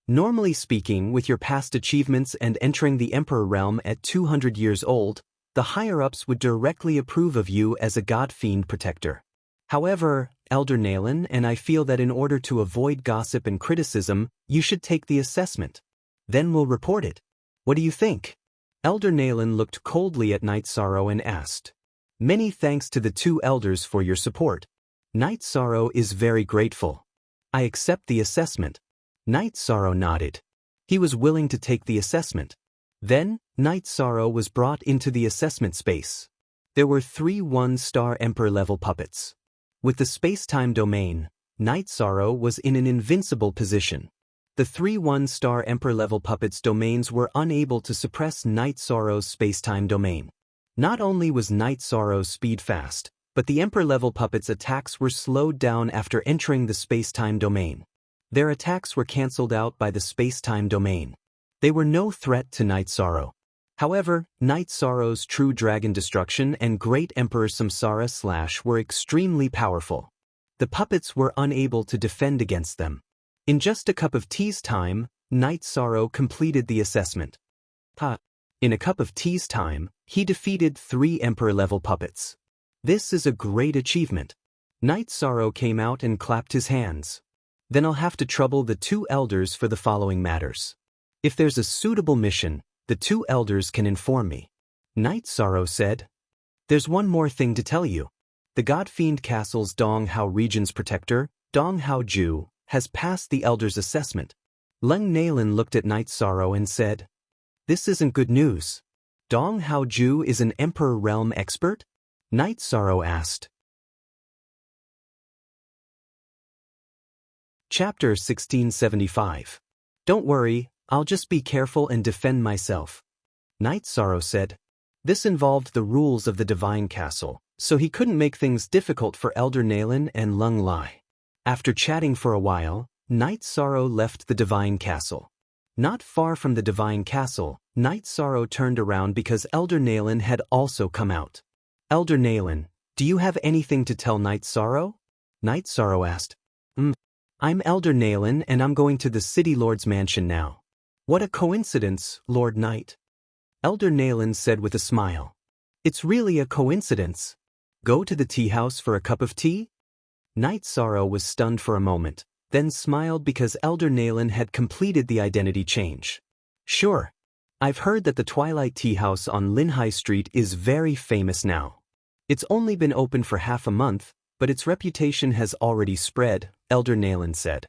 Normally speaking, with your past achievements and entering the Emperor realm at 200 years old, the higher-ups would directly approve of you as a God-Fiend Protector. However, Elder Nalen, and I feel that in order to avoid gossip and criticism, you should take the assessment. Then we'll report it. What do you think? Elder Nalen looked coldly at Night Sorrow and asked. Many thanks to the two elders for your support. Night Sorrow is very grateful. I accept the assessment. Night Sorrow nodded. He was willing to take the assessment. Then, Night Sorrow was brought into the assessment space. There were 3 one-star Emperor-level puppets. With the space-time domain, Night Sorrow was in an invincible position. The 3 one-star Emperor-level puppets' domains were unable to suppress Night Sorrow's space-time domain. Not only was Night Sorrow's speed fast, but the Emperor-level puppets' attacks were slowed down after entering the space-time domain. Their attacks were cancelled out by the space-time domain. They were no threat to Night Sorrow. However, Night Sorrow's True Dragon Destruction and Great Emperor Samsara Slash were extremely powerful. The puppets were unable to defend against them. In just a cup of tea's time, Night Sorrow completed the assessment. In a cup of tea's time, he defeated 3 Emperor-level puppets. This is a great achievement. Night Sorrow came out and clapped his hands. Then I'll have to trouble the 2 elders for the following matters. If there's a suitable mission, the 2 elders can inform me. Night Sorrow said. There's one more thing to tell you. The God-Fiend Castle's Dong Hao region's protector, Dong Hao Ju, has passed the elders' assessment. Lung Nalen looked at Night Sorrow and said, This isn't good news. Dong Hao Ju is an Emperor Realm expert? Night Sorrow asked. Chapter 1675. Don't worry, I'll just be careful and defend myself. Night Sorrow said. This involved the rules of the Divine Castle, so he couldn't make things difficult for Elder Nalen and Lung Lai. After chatting for a while, Night Sorrow left the Divine Castle. Not far from the Divine Castle, Night Sorrow turned around because Elder Nalen had also come out. Elder Nalen, do you have anything to tell Night Sorrow? Night Sorrow asked. I'm Elder Nalen and I'm going to the City Lord's mansion now. What a coincidence, Lord Knight. Elder Nalen said with a smile. It's really a coincidence. Go to the tea house for a cup of tea? Night Sorrow was stunned for a moment, then smiled because Elder Nalen had completed the identity change. Sure. I've heard that the Twilight Tea House on Linhai Street is very famous now. It's only been open for half a month, but its reputation has already spread, Elder Nalen said.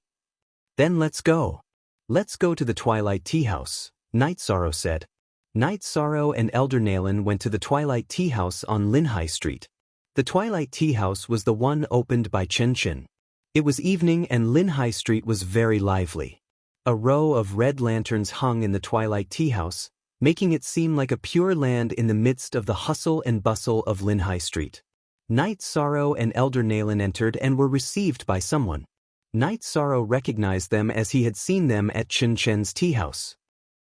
Then let's go. Let's go to the Twilight Tea House, Night Sorrow said. Night Sorrow and Elder Nalen went to the Twilight Tea House on Linhai Street. The Twilight Tea House was the one opened by Chen Chen. It was evening and Linhai Street was very lively. A row of red lanterns hung in the Twilight Tea House, making it seem like a pure land in the midst of the hustle and bustle of Linhai Street. Night Sorrow and Elder Nalen entered and were received by someone. Night Sorrow recognized them as he had seen them at Chen Chen's tea house.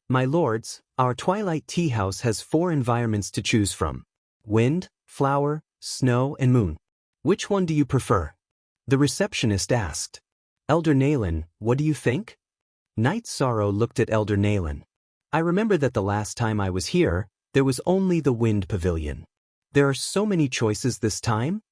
My lords, our Twilight Tea House has 4 environments to choose from. Wind, flower, snow, and moon. Which one do you prefer? The receptionist asked. Elder Naylan, what do you think? Night Sorrow looked at Elder Naylan. I remember that the last time I was here, there was only the Wind Pavilion. There are so many choices this time?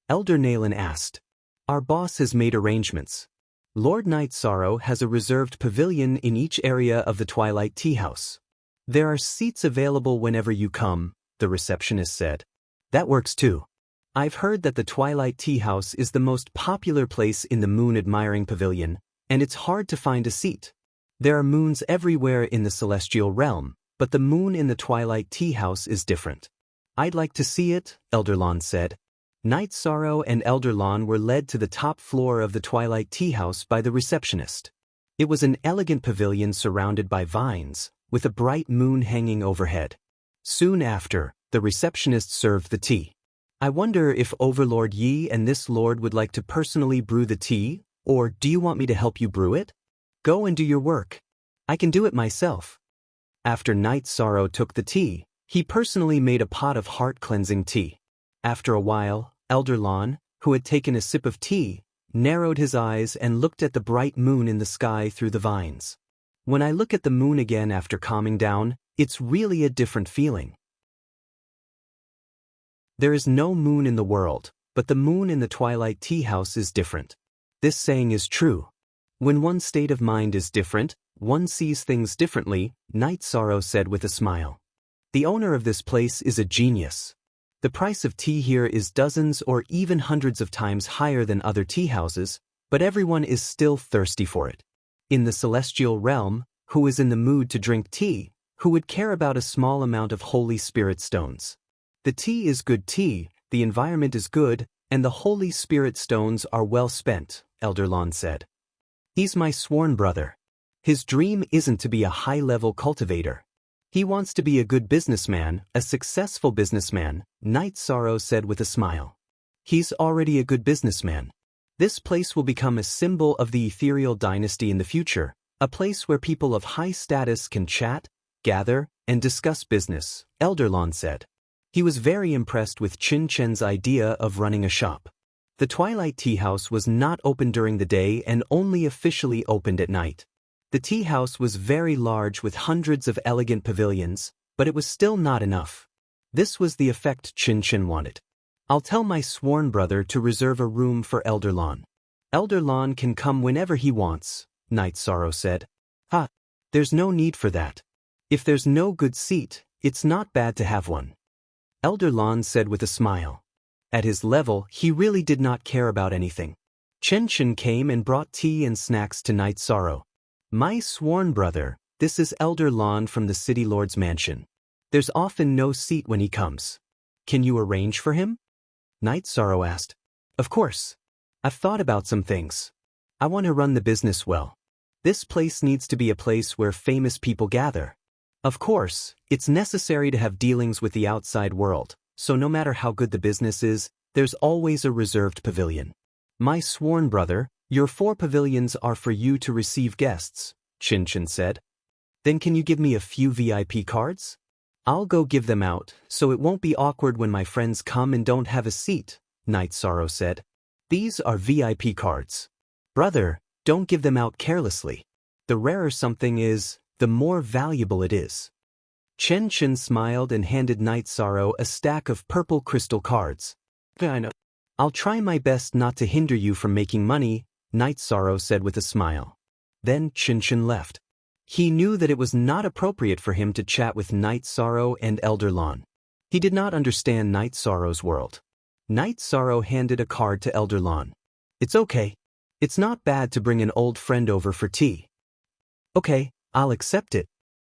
Elder Naylan asked. Our boss has made arrangements. Lord Night Sorrow has a reserved pavilion in each area of the Twilight Tea House. There are seats available whenever you come, the receptionist said. That works too. I've heard that the Twilight Tea House is the most popular place in the Moon Admiring Pavilion, and it's hard to find a seat. There are moons everywhere in the celestial realm, but the moon in the Twilight Tea House is different. I'd like to see it, Elder Lon said. Night Sorrow and Elder Lon were led to the top floor of the Twilight Tea House by the receptionist. It was an elegant pavilion surrounded by vines, with a bright moon hanging overhead. Soon after, the receptionist served the tea. I wonder if Overlord Yi and this lord would like to personally brew the tea, or do you want me to help you brew it? Go and do your work. I can do it myself. After Night Sorrow took the tea, he personally made a pot of heart-cleansing tea. After a while, Elder Lon, who had taken a sip of tea, narrowed his eyes and looked at the bright moon in the sky through the vines. When I look at the moon again after calming down, it's really a different feeling. There is no moon in the world, but the moon in the Twilight Tea House is different. This saying is true. When one's state of mind is different, one sees things differently, Night Sorrow said with a smile. The owner of this place is a genius. The price of tea here is dozens or even hundreds of times higher than other tea houses, but everyone is still thirsty for it. In the celestial realm, who is in the mood to drink tea, who would care about a small amount of Holy Spirit stones? The tea is good tea, the environment is good, and the Holy Spirit stones are well spent, Elder Lon said. He's my sworn brother. His dream isn't to be a high-level cultivator. He wants to be a good businessman, a successful businessman, Night Sorrow said with a smile. He's already a good businessman. This place will become a symbol of the ethereal dynasty in the future, a place where people of high status can chat, gather, and discuss business, Elder Lon said. He was very impressed with Chin Chen's idea of running a shop. The Twilight Tea House was not open during the day and only officially opened at night. The tea house was very large with hundreds of elegant pavilions, but it was still not enough. This was the effect Chin Chen wanted. I'll tell my sworn brother to reserve a room for Elder Lon. Elder Lon can come whenever he wants, Night Sorrow said. There's no need for that. If there's no good seat, it's not bad to have one. Elder Lon said with a smile. At his level, he really did not care about anything. Chen Chen came and brought tea and snacks to Night Sorrow. My sworn brother, this is Elder Lon from the City Lord's mansion. There's often no seat when he comes. Can you arrange for him? Night Sorrow asked. Of course. I've thought about some things. I want to run the business well. This place needs to be a place where famous people gather. Of course, it's necessary to have dealings with the outside world, so no matter how good the business is, there's always a reserved pavilion. My sworn brother, your 4 pavilions are for you to receive guests, Chin Chen said. Then can you give me a few VIP cards? I'll go give them out, so it won't be awkward when my friends come and don't have a seat, Night Sorrow said. These are VIP cards. Brother, don't give them out carelessly. The rarer something is, the more valuable it is. Chen Chen smiled and handed Night Sorrow a stack of purple crystal cards. I know. I'll try my best not to hinder you from making money, Night Sorrow said with a smile. Then Chen Chen left. He knew that it was not appropriate for him to chat with Night Sorrow and Elder Lon. He did not understand Night Sorrow's world. Night Sorrow handed a card to Elder Lon. It's okay. It's not bad to bring an old friend over for tea. Okay, I'll accept it.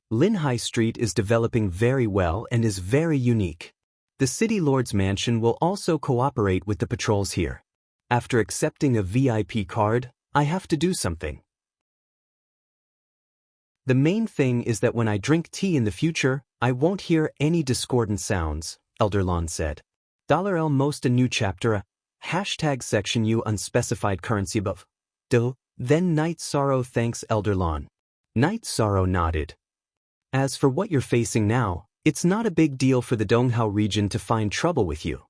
Lin High Street is developing very well and is very unique. The City Lord's mansion will also cooperate with the patrols here. After accepting a VIP card, I have to do something. The main thing is that when I drink tea in the future, I won't hear any discordant sounds, Elder Lon said. $L most a new chapter #section U unspecified currency above. Then Night Sorrow thanks Elder Lon. Night Sorrow nodded. As for what you're facing now, it's not a big deal for the Donghao region to find trouble with you.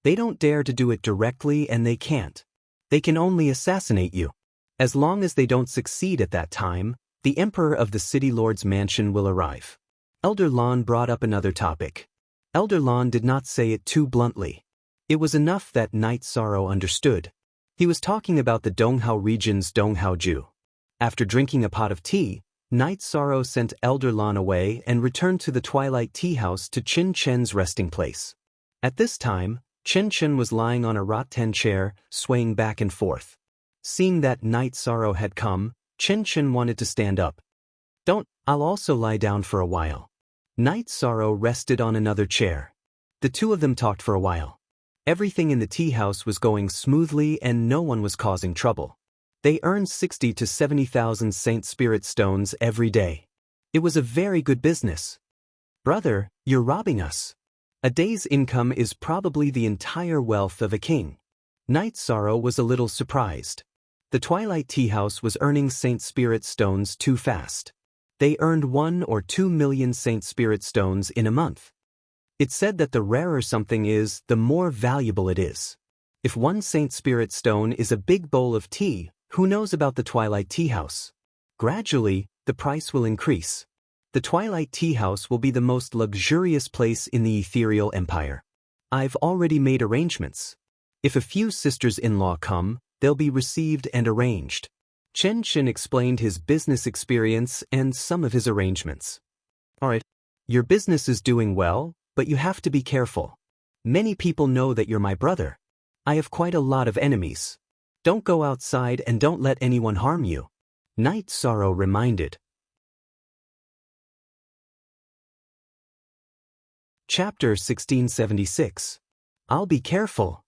They don't dare to do it directly and they can't. They can only assassinate you. As long as they don't succeed at that time, the Emperor of the City Lord's mansion will arrive. Elder Lon brought up another topic. Elder Lon did not say it too bluntly. It was enough that Knight Sorrow understood. He was talking about the Donghao region's Donghao Ju. After drinking a pot of tea, Knight Sorrow sent Elder Lon away and returned to the Twilight Tea House to Chen Chen's resting place. At this time, Chen Chen was lying on a rattan chair, swaying back and forth. Seeing that Knight Sorrow had come, Chen Chen wanted to stand up. "Don't, I'll also lie down for a while." Knight Sorrow rested on another chair. The two of them talked for a while. Everything in the tea house was going smoothly and no one was causing trouble. They earned 60 to 70,000 Saint Spirit stones every day. It was a very good business. "Brother, you're robbing us. A day's income is probably the entire wealth of a king." Knight Sorrow was a little surprised. The Twilight Tea House was earning Saint Spirit stones too fast. They earned 1 or 2 million Saint Spirit stones in a month. It's said that the rarer something is, the more valuable it is. If 1 Saint Spirit stone is a big bowl of tea, who knows about the Twilight Tea House? Gradually, the price will increase. The Twilight Tea House will be the most luxurious place in the ethereal empire. I've already made arrangements. If a few sisters-in-law come, they'll be received and arranged. Chen Chen explained his business experience and some of his arrangements. "Alright, your business is doing well, but you have to be careful. Many people know that you're my brother. I have quite a lot of enemies. Don't go outside and don't let anyone harm you," Knight Sorrow reminded. Chapter 1676. I'll be careful.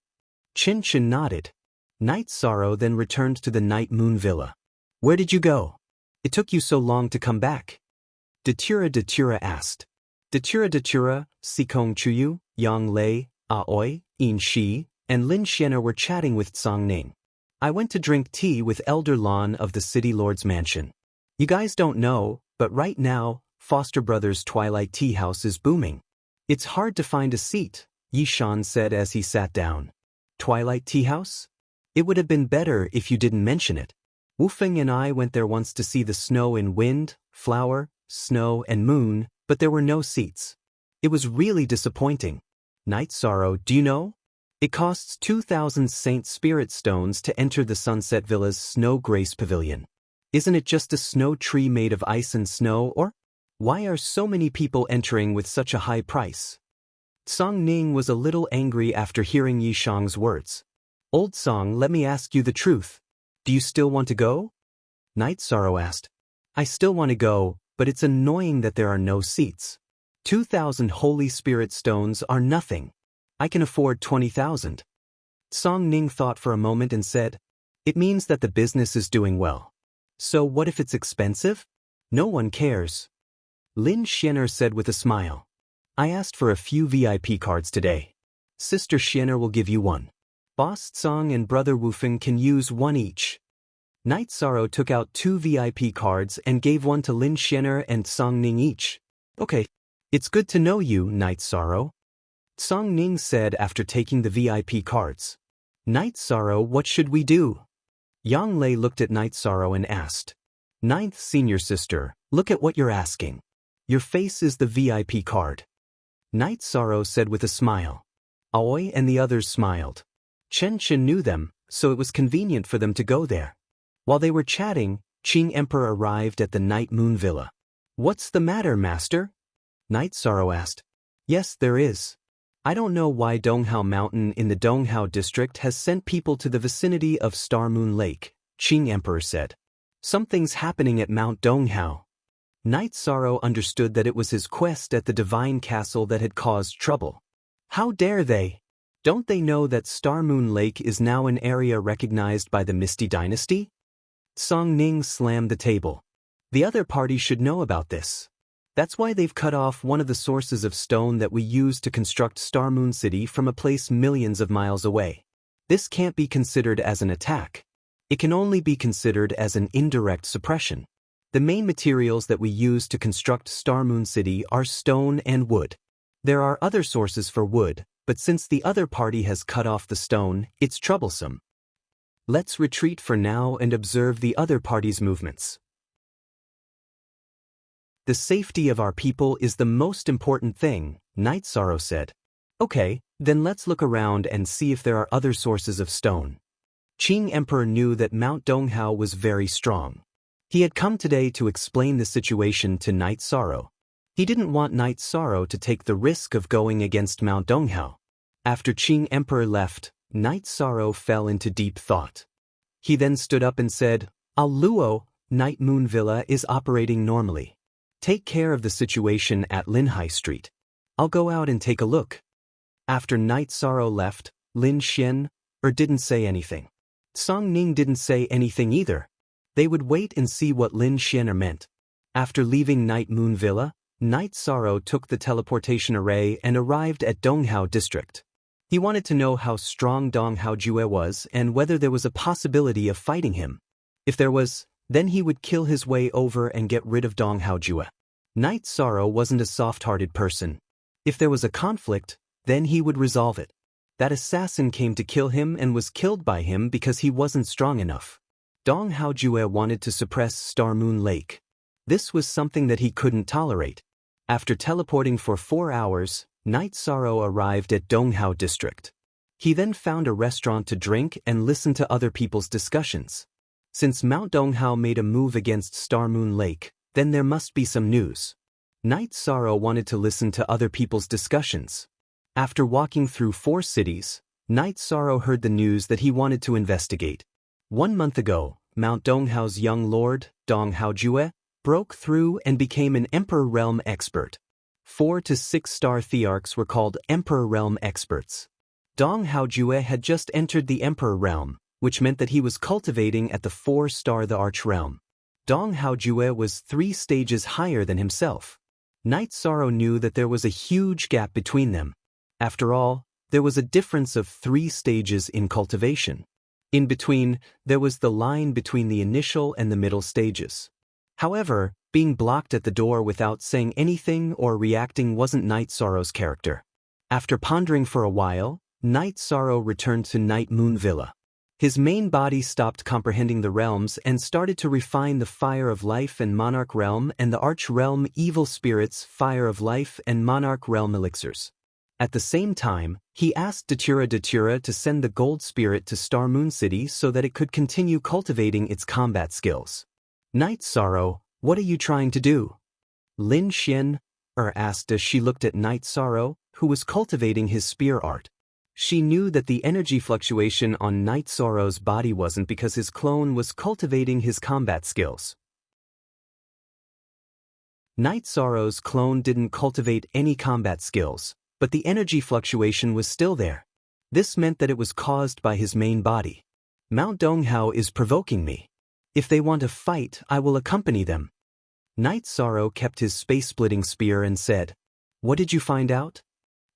Chen Chen nodded. Knight Sorrow then returned to the Night Moon Villa. "Where did you go? It took you so long to come back?" Datura asked. Datura, Sikong Chuyu, Yang Lei, Aoi, Yin Shi, and Lin Xianer were chatting with Tsang Ning. "I went to drink tea with Elder Lon of the City Lord's mansion. You guys don't know, but right now, Foster Brothers' Twilight Tea House is booming. It's hard to find a seat," Yishan said as he sat down. "Twilight Tea House? It would have been better if you didn't mention it. Wufeng and I went there once to see the snow in wind, flower, snow, and moon, but there were no seats. It was really disappointing. Knight Sorrow, do you know? It costs 2,000 Saint Spirit stones to enter the Sunset Villa's Snow Grace Pavilion. Isn't it just a snow tree made of ice and snow, or? Why are so many people entering with such a high price?" Song Ning was a little angry after hearing Yishang's words. "Old Song, let me ask you the truth. Do you still want to go?" Knight Sorrow asked. "I still want to go, but it's annoying that there are no seats. 2,000 Holy Spirit stones are nothing. I can afford 20,000. Song Ning thought for a moment and said, "It means that the business is doing well. So what if it's expensive? No one cares." Lin Xianer said with a smile, "I asked for a few VIP cards today. Sister Xianer will give you one. Boss Tsang and Brother Wufeng can use one each." Knight Sorrow took out 2 VIP cards and gave one to Lin Xianer and Song Ning each. "Okay. It's good to know you, Knight Sorrow," Song Ning said after taking the VIP cards. "Knight Sorrow, what should we do?" Yang Lei looked at Knight Sorrow and asked. "Ninth senior sister, look at what you're asking. Your face is the VIP card." Knight Sorrow said with a smile. Aoi and the others smiled. Chen Chen knew them, so it was convenient for them to go there. While they were chatting, Qing Emperor arrived at the Night Moon Villa. "What's the matter, Master?" Knight Sorrow asked. "Yes, there is. I don't know why Donghao Mountain in the Donghao district has sent people to the vicinity of Star Moon Lake," Qing Emperor said. "Something's happening at Mount Donghao." Knight Sorrow understood that it was his quest at the Divine Castle that had caused trouble. "How dare they? Don't they know that Star Moon Lake is now an area recognized by the Misty Dynasty?" Song Ning slammed the table. "The other party should know about this. That's why they've cut off one of the sources of stone that we use to construct Star Moon City from a place millions of miles away. This can't be considered as an attack. It can only be considered as an indirect suppression. The main materials that we use to construct Star Moon City are stone and wood. There are other sources for wood, but since the other party has cut off the stone, it's troublesome." Let's retreat for now and observe the other party's movements. The safety of our people is the most important thing, Night Sorrow said. Okay, then let's look around and see if there are other sources of stone. Qing Emperor knew that Mount Donghao was very strong. He had come today to explain the situation to Night Sorrow. He didn't want Night Sorrow to take the risk of going against Mount Donghao. After Qing Emperor left, Night Sorrow fell into deep thought. He then stood up and said, "Al Luo, Night Moon Villa is operating normally. Take care of the situation at Linhai Street. I'll go out and take a look." After Night Sorrow left, Lin Xian didn't say anything. Song Ning didn't say anything either. They would wait and see what Lin Xian meant. After leaving Night Moon Villa, Night Sorrow took the teleportation array and arrived at Donghao District. He wanted to know how strong Donghao Jue was and whether there was a possibility of fighting him. If there was, then he would kill his way over and get rid of Donghao Jue. Night Sorrow wasn't a soft-hearted person. If there was a conflict, then he would resolve it. That assassin came to kill him and was killed by him because he wasn't strong enough. Donghao Jue wanted to suppress Star Moon Lake. This was something that he couldn't tolerate. After teleporting for 4 hours, Night Sorrow arrived at Donghao District. He then found a restaurant to drink and listen to other people's discussions. Since Mount Donghao made a move against Star Moon Lake, then there must be some news. Night Sorrow wanted to listen to other people's discussions. After walking through 4 cities, Night Sorrow heard the news that he wanted to investigate. 1 month ago, Mount Donghao's young lord, Donghao Jue, broke through and became an Emperor Realm expert. 4 to 6 star Thearchs were called Emperor Realm experts. Donghao Jue had just entered the Emperor Realm, which meant that he was cultivating at the 4-star the Arch Realm. Donghao Jue was 3 stages higher than himself. Night Sorrow knew that there was a huge gap between them. After all, there was a difference of 3 stages in cultivation. In between, there was the line between the initial and the middle stages. However, being blocked at the door without saying anything or reacting wasn't Night Sorrow's character. After pondering for a while, Night Sorrow returned to Night Moon Villa. His main body stopped comprehending the realms and started to refine the Fire of Life and Monarch Realm and the Arch Realm Evil Spirits Fire of Life and Monarch Realm elixirs. At the same time, he asked Datura to send the Gold Spirit to Star Moon City so that it could continue cultivating its combat skills. Night Sorrow, what are you trying to do? Lin Xian asked as she looked at Night Sorrow, who was cultivating his spear art. She knew that the energy fluctuation on Night Sorrow's body wasn't because his clone was cultivating his combat skills. Night Sorrow's clone didn't cultivate any combat skills, but the energy fluctuation was still there. This meant that it was caused by his main body. Mount Donghao is provoking me. If they want to fight, I will accompany them. Night Sorrow kept his space-splitting spear and said, "What did you find out?"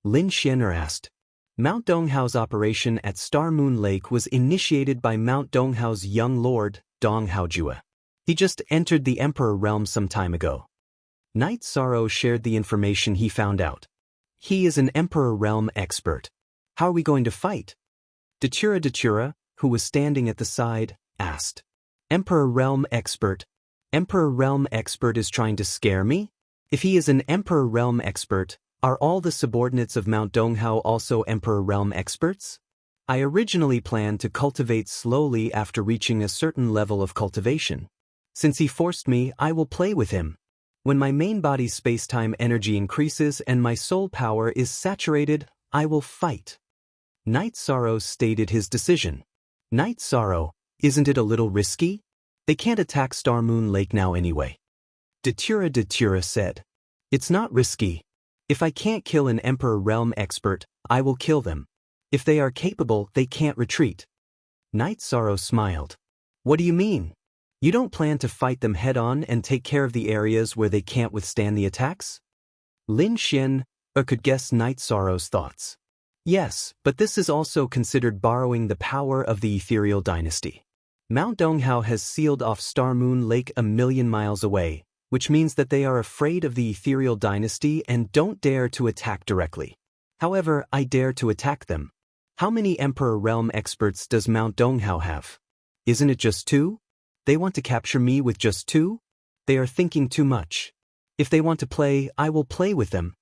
Lin Xian asked. Mount Donghao's operation at Star Moon Lake was initiated by Mount Donghao's young lord, Donghao Jue. He just entered the Emperor Realm some time ago. Night Sorrow shared the information he found out. He is an Emperor Realm expert. How are we going to fight? Datura, who was standing at the side, asked. Emperor Realm expert. Emperor Realm expert is trying to scare me? If he is an Emperor Realm expert, are all the subordinates of Mount Donghao also Emperor Realm experts? I originally planned to cultivate slowly after reaching a certain level of cultivation. Since he forced me, I will play with him. When my main body's space-time energy increases and my soul power is saturated, I will fight. Night Sorrow stated his decision. Night Sorrow, isn't it a little risky? They can't attack Star Moon Lake now anyway. Datura said. It's not risky. If I can't kill an Emperor Realm expert, I will kill them. If they are capable, they can't retreat. Night Sorrow smiled. What do you mean? You don't plan to fight them head-on and take care of the areas where they can't withstand the attacks? Lin Xian could guess Night Sorrow's thoughts. Yes, but this is also considered borrowing the power of the Ethereal Dynasty. Mount Donghao has sealed off Star Moon Lake 1,000,000 miles away, which means that they are afraid of the Ethereal Dynasty and don't dare to attack directly. However, I dare to attack them. How many Emperor Realm experts does Mount Donghao have? Isn't it just 2? They want to capture me with just 2? They are thinking too much. If they want to play, I will play with them.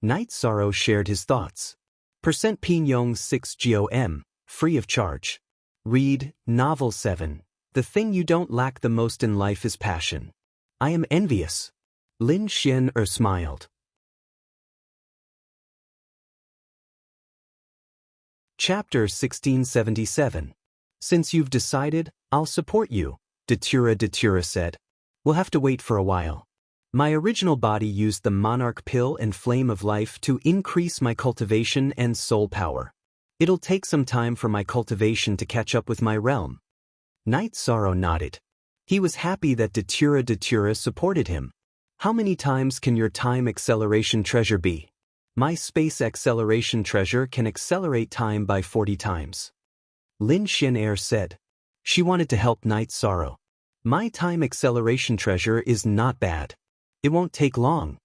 Night Sorrow shared his thoughts. Pinyong 6 GOM, free of charge. Read, Novel 7. The thing you don't lack the most in life is passion. I am envious. Lin Xian smiled. Chapter 1677. Since you've decided, I'll support you, Datura said. We'll have to wait for a while. My original body used the monarch pill and flame of life to increase my cultivation and soul power. It'll take some time for my cultivation to catch up with my realm. Night Sorrow nodded. He was happy that Datura supported him. How many times can your time acceleration treasure be? My space acceleration treasure can accelerate time by 40 times. Lin Xian said. She wanted to help Night Sorrow. My time acceleration treasure is not bad. It won't take long.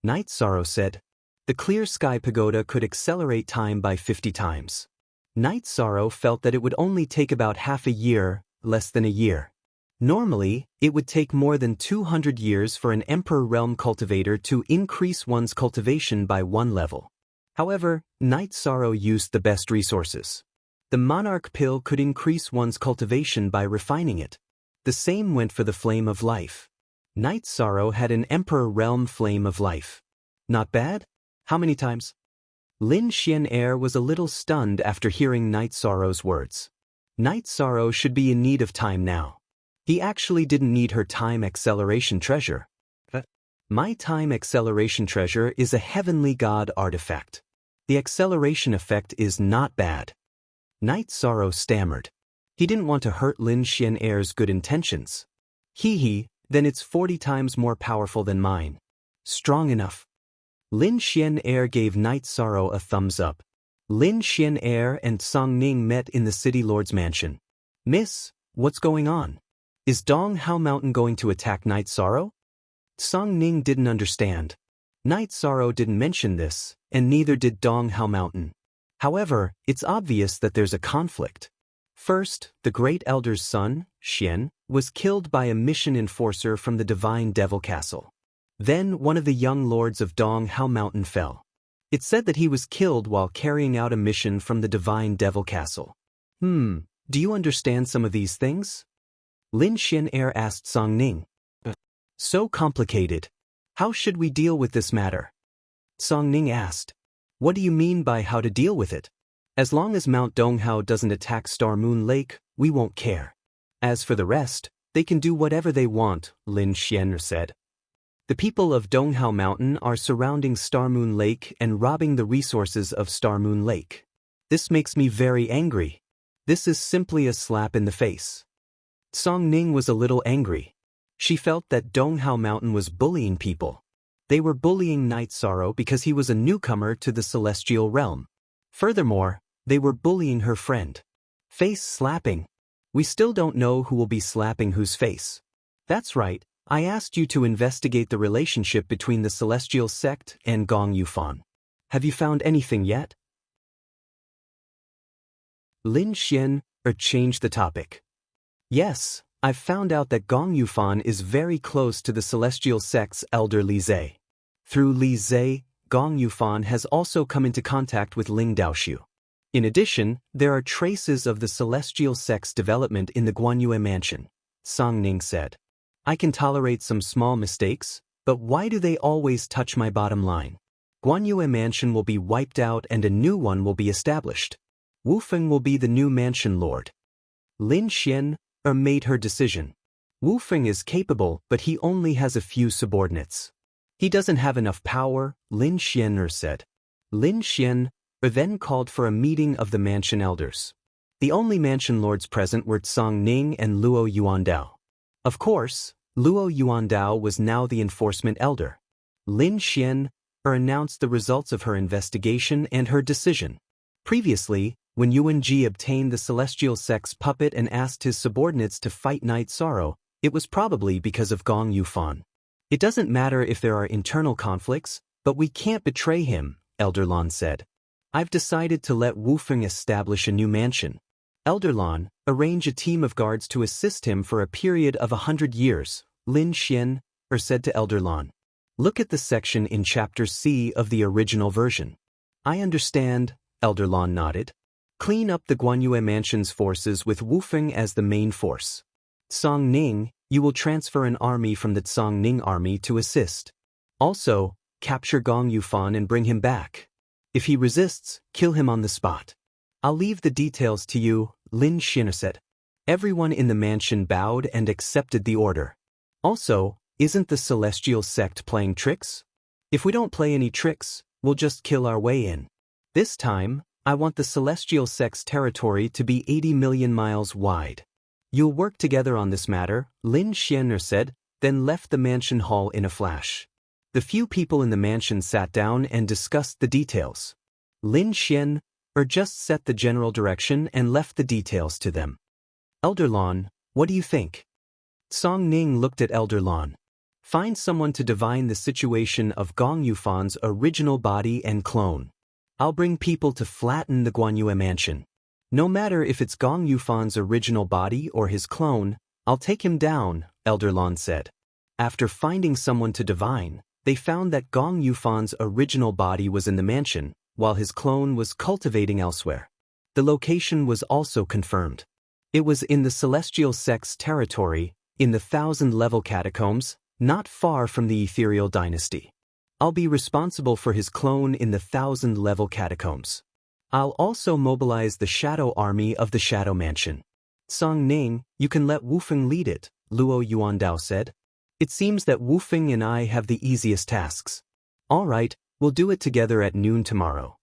Night Sorrow said. The clear sky pagoda could accelerate time by 50 times. Night Sorrow felt that it would only take about half a year, less than a year. Normally, it would take more than 200 years for an Emperor Realm cultivator to increase one's cultivation by 1 level. However, Night Sorrow used the best resources. The Monarch Pill could increase one's cultivation by refining it. The same went for the Flame of Life. Night Sorrow had an Emperor Realm Flame of Life. Not bad? How many times? Lin Xian was a little stunned after hearing Night Sorrow's words. Night Sorrow should be in need of time now. He actually didn't need her time acceleration treasure. My time acceleration treasure is a heavenly god artifact. The acceleration effect is not bad. Night Sorrow stammered. He didn't want to hurt Lin Xian's good intentions. Then it's 40 times more powerful than mine. Strong enough. Lin Xian gave Night Sorrow a thumbs up. Lin Xian and Song Ning met in the City Lord's mansion. Miss, what's going on? Is Dong Hao Mountain going to attack Night Sorrow? Song Ning didn't understand. Night Sorrow didn't mention this, and neither did Dong Hao Mountain. However, it's obvious that there's a conflict. First, the Great Elder's son, Xian, was killed by a mission enforcer from the Divine Devil Castle. Then one of the young lords of Dong Hao Mountain fell. It said that he was killed while carrying out a mission from the Divine Devil Castle. Do you understand some of these things? Lin Xian asked Song Ning. So complicated. How should we deal with this matter? Song Ning asked. What do you mean by how to deal with it? As long as Mount Donghao doesn't attack Star Moon Lake, we won't care. As for the rest, they can do whatever they want, Lin Xian said. The people of Donghao Mountain are surrounding Star Moon Lake and robbing the resources of Star Moon Lake. This makes me very angry. This is simply a slap in the face. Song Ning was a little angry. She felt that Donghao Mountain was bullying people. They were bullying Night Sorrow because he was a newcomer to the celestial realm. Furthermore, they were bullying her friend. Face slapping. We still don't know who will be slapping whose face. That's right, I asked you to investigate the relationship between the celestial sect and Gong Yufan. Have you found anything yet? Lin Xian changed the topic. Yes, I've found out that Gong Yufan is very close to the celestial sect's elder Li Zhe. Through Li Zhe, Gong Yufan has also come into contact with Ling Daoxiu. In addition, there are traces of the celestial sect's development in the Guanyue mansion, Song Ning said. I can tolerate some small mistakes, but why do they always touch my bottom line? Guanyue mansion will be wiped out and a new one will be established. Wu Feng will be the new mansion lord. Lin Xian made her decision. Wu Feng is capable, but he only has a few subordinates. He doesn't have enough power, Lin Xian said. Lin Xian then called for a meeting of the mansion elders. The only mansion lords present were Song Ning and Luo Yuandao. Of course, Luo Yuandao was now the enforcement elder. Lin Xian announced the results of her investigation and her decision. Previously, when Yuan Ji obtained the celestial sect's puppet and asked his subordinates to fight Night Sorrow, it was probably because of Gong Yufan. It doesn't matter if there are internal conflicts, but we can't betray him, Elder Lan said. I've decided to let Wu Feng establish a new mansion. Elder Lon, arrange a team of guards to assist him for a period of 100 years, Lin Xian, said to Elder Lon. Look at the section in Chapter C of the original version. I understand, Elder Lon nodded. Clean up the Guanyue Mansion's forces with Wufeng as the main force. Song Ning, you will transfer an army from the Song Ning army to assist. Also, capture Gong Yufan and bring him back. If he resists, kill him on the spot. I'll leave the details to you, Lin Xian said. Everyone in the mansion bowed and accepted the order. Also, isn't the celestial sect playing tricks? If we don't play any tricks, we'll just kill our way in. This time, I want the celestial sect's territory to be 80 million miles wide. You'll work together on this matter, Lin Xian said, then left the mansion hall in a flash. The few people in the mansion sat down and discussed the details. Lin Xian just set the general direction and left the details to them. Elder Lon, what do you think? Song Ning looked at Elder Lon. Find someone to divine the situation of Gong Yufan's original body and clone. I'll bring people to flatten the Guanyue Mansion. No matter if it's Gong Yufan's original body or his clone, I'll take him down, Elder Lon said. After finding someone to divine, they found that Gong Yufan's original body was in the mansion, while his clone was cultivating elsewhere. The location was also confirmed. It was in the Celestial Sect's territory, in the 1,000-level catacombs, not far from the Ethereal Dynasty. I'll be responsible for his clone in the 1,000-level catacombs. I'll also mobilize the Shadow Army of the Shadow Mansion. Song Ning, you can let Wufeng lead it, Luo Yuandao said. It seems that Wufeng and I have the easiest tasks. All right, we'll do it together at noon tomorrow.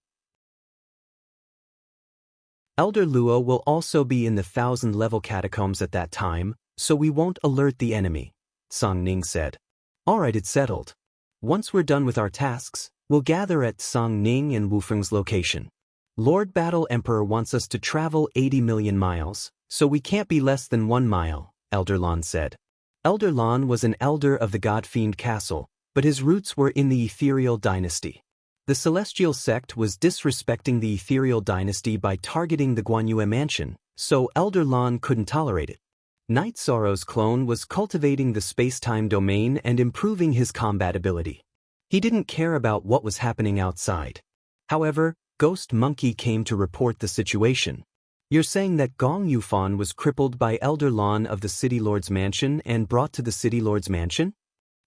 Elder Luo will also be in the 1,000-level catacombs at that time, so we won't alert the enemy, Song Ning said. All right, it's settled. Once we're done with our tasks, we'll gather at Song Ning and Wufeng's location. Lord Battle Emperor wants us to travel 80 million miles, so we can't be less than 1 mile, Elder Lon said. Elder Lon was an elder of the God-Fiend Castle, but his roots were in the Ethereal Dynasty. The Celestial Sect was disrespecting the Ethereal Dynasty by targeting the Guanyue Mansion, so Elder Lon couldn't tolerate it. Night Sorrow's clone was cultivating the space-time domain and improving his combat ability. He didn't care about what was happening outside. However, Ghost Monkey came to report the situation. You're saying that Gong Yufan was crippled by Elder Lon of the City Lord's Mansion and brought to the City Lord's Mansion?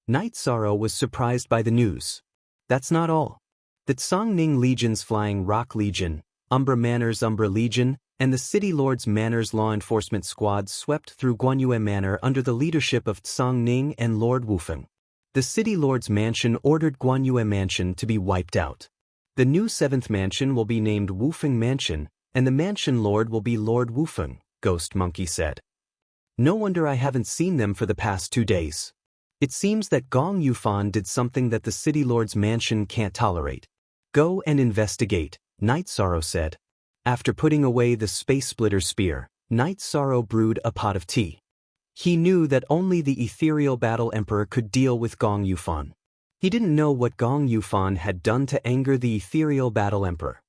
Night Sorrow was surprised by the news. That's not all. The Song Ning Legion's Flying Rock Legion, Umbra Manor's Umbra Legion, and the City Lord's Manor's law enforcement squad swept through Guanyue Manor under the leadership of Song Ning and Lord Wufeng. The City Lord's Mansion ordered Guanyue Mansion to be wiped out. The new 7th mansion will be named Wufeng Mansion, and the mansion lord will be Lord Wufeng, Ghost Monkey said. No wonder I haven't seen them for the past 2 days. It seems that Gong Yufan did something that the City Lord's Mansion can't tolerate. Go and investigate, Night Sorrow said. After putting away the Space Splitter Spear, Night Sorrow brewed a pot of tea. He knew that only the Ethereal Battle Emperor could deal with Gong Yufan. He didn't know what Gong Yufan had done to anger the Ethereal Battle Emperor.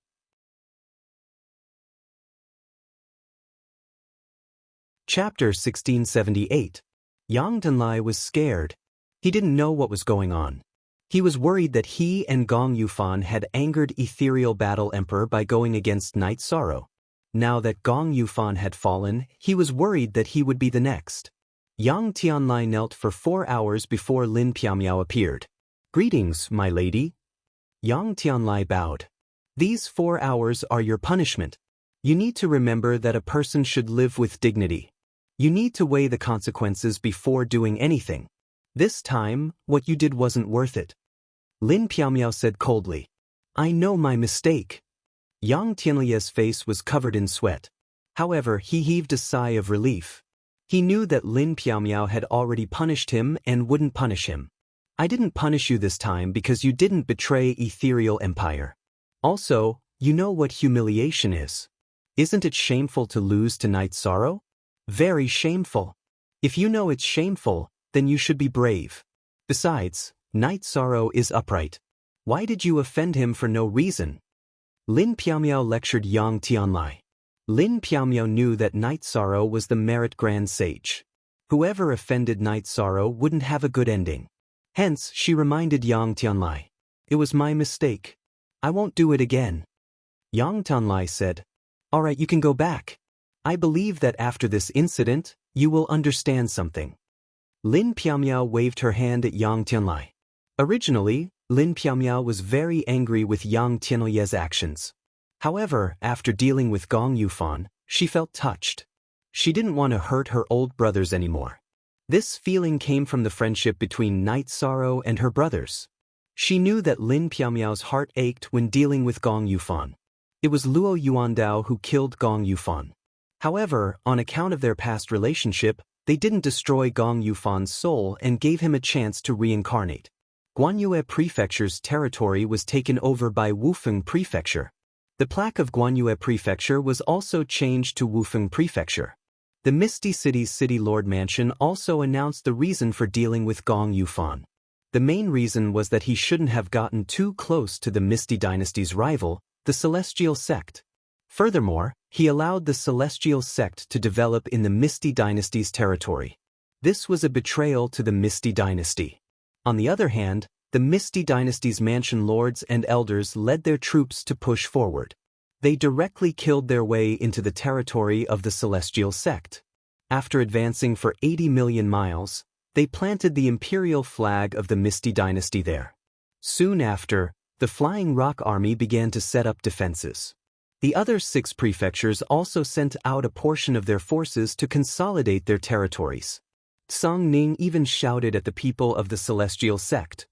Chapter 1678. Yang Danlai was scared. He didn't know what was going on. He was worried that he and Gong Yufan had angered Ethereal Battle Emperor by going against Night Sorrow. Now that Gong Yufan had fallen, he was worried that he would be the next. Yang Tianlai knelt for 4 hours before Lin Piamiao appeared. Greetings, my lady. Yang Tianlai bowed. These 4 hours are your punishment. You need to remember that a person should live with dignity. You need to weigh the consequences before doing anything. This time, what you did wasn't worth it. Lin Piamiao said coldly. I know my mistake. Yang Tianlai's face was covered in sweat. However, he heaved a sigh of relief. He knew that Lin Piamiao had already punished him and wouldn't punish him. I didn't punish you this time because you didn't betray Ethereal Empire. Also, you know what humiliation is. Isn't it shameful to lose to Night Sorrow? Very shameful. If you know it's shameful, then you should be brave. Besides, Night Sorrow is upright. Why did you offend him for no reason? Lin Piamiao lectured Yang Tianlai. Lin Piaomio knew that Night Sorrow was the merit grand sage. Whoever offended Night Sorrow wouldn't have a good ending. Hence, she reminded Yang Tianlai. It was my mistake. I won't do it again. Yang Tianlai said, Alright, you can go back. I believe that after this incident, you will understand something. Lin Piaomio waved her hand at Yang Tianlai. Originally, Lin Piaomio was very angry with Yang Tianlai's actions. However, after dealing with Gong Yufan, she felt touched. She didn't want to hurt her old brothers anymore. This feeling came from the friendship between Night Sorrow and her brothers. She knew that Lin Piaomio's heart ached when dealing with Gong Yufan. It was Luo Yuandao who killed Gong Yufan. However, on account of their past relationship, they didn't destroy Gong Yufan's soul and gave him a chance to reincarnate. Guanyue Prefecture's territory was taken over by Wufeng Prefecture. The plaque of Guanyue Prefecture was also changed to Wufeng Prefecture. The Misty City's City Lord Mansion also announced the reason for dealing with Gong Yufan. The main reason was that he shouldn't have gotten too close to the Misty Dynasty's rival, the Celestial Sect. Furthermore, he allowed the Celestial Sect to develop in the Misty Dynasty's territory. This was a betrayal to the Misty Dynasty. On the other hand, the Misty Dynasty's mansion lords and elders led their troops to push forward. They directly killed their way into the territory of the Celestial Sect. After advancing for 80 million miles, they planted the imperial flag of the Misty Dynasty there. Soon after, the Flying Rock Army began to set up defenses. The other 6 prefectures also sent out a portion of their forces to consolidate their territories. Song Ning even shouted at the people of the Celestial Sect.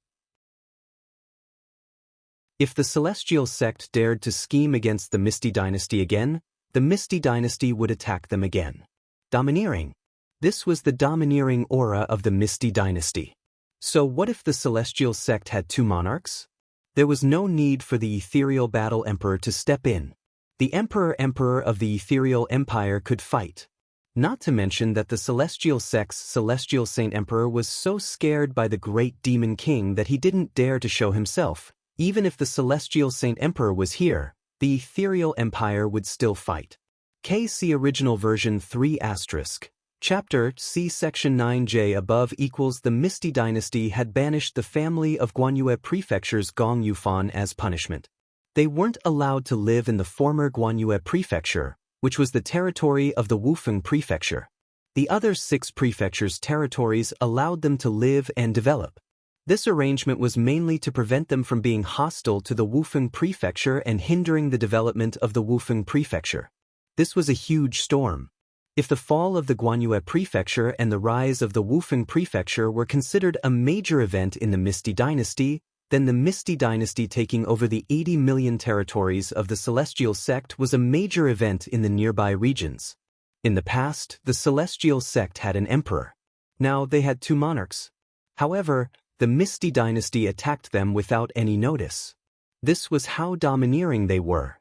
If the Celestial Sect dared to scheme against the Misty Dynasty again, the Misty Dynasty would attack them again. Domineering. This was the domineering aura of the Misty Dynasty. So what if the Celestial Sect had 2 monarchs? There was no need for the Ethereal Battle Emperor to step in. The Emperor of the Ethereal Empire could fight. Not to mention that the Celestial Sect's Celestial Saint Emperor was so scared by the Great Demon King that he didn't dare to show himself. Even if the Celestial Saint Emperor was here, the Ethereal Empire would still fight. KC Original Version 3*. Chapter C Section 9J above equals the Misty Dynasty had banished the family of Guanyue Prefecture's Gong Yufan as punishment. They weren't allowed to live in the former Guanyue Prefecture, which was the territory of the Wufeng Prefecture. The other 6 prefectures' territories allowed them to live and develop. This arrangement was mainly to prevent them from being hostile to the Wufeng Prefecture and hindering the development of the Wufeng Prefecture. This was a huge storm. If the fall of the Guanyue Prefecture and the rise of the Wufeng Prefecture were considered a major event in the Misty Dynasty, then the Misty Dynasty taking over the 80 million territories of the Celestial Sect was a major event in the nearby regions. In the past, the Celestial Sect had an emperor. Now they had 2 monarchs. However, the Misty Dynasty attacked them without any notice. This was how domineering they were.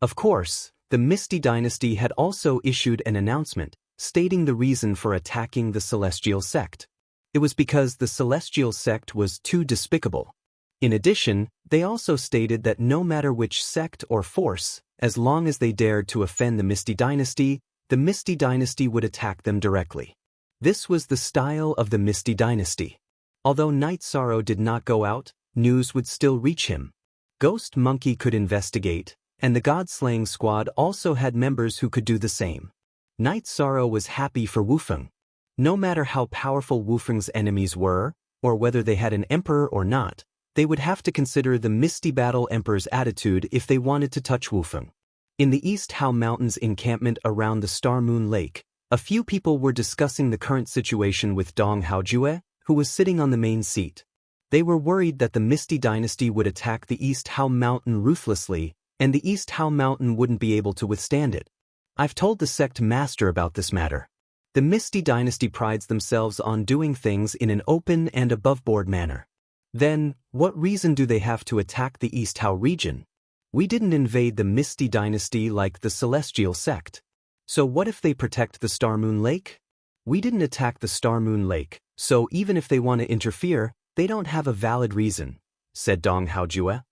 Of course, the Misty Dynasty had also issued an announcement, stating the reason for attacking the Celestial Sect. It was because the Celestial Sect was too despicable. In addition, they also stated that no matter which sect or force, as long as they dared to offend the Misty Dynasty would attack them directly. This was the style of the Misty Dynasty. Although Night Sorrow did not go out, news would still reach him. Ghost Monkey could investigate, and the God-slaying squad also had members who could do the same. Night Sorrow was happy for Wufeng. No matter how powerful Wufeng's enemies were, or whether they had an emperor or not, they would have to consider the Misty Battle Emperor's attitude if they wanted to touch Wufeng. In the East Hao Mountains encampment around the Star Moon Lake, a few people were discussing the current situation with Dong Haojue, who was sitting on the main seat. They were worried that the Misty Dynasty would attack the East Hao Mountain ruthlessly, and the East Hao Mountain wouldn't be able to withstand it. I've told the sect master about this matter. The Misty Dynasty prides themselves on doing things in an open and above-board manner. Then, what reason do they have to attack the East Hao region? We didn't invade the Misty Dynasty like the Celestial Sect. So what if they protect the Star Moon Lake? We didn't attack the Star Moon Lake, so even if they want to interfere, they don't have a valid reason, said Dong Haojue.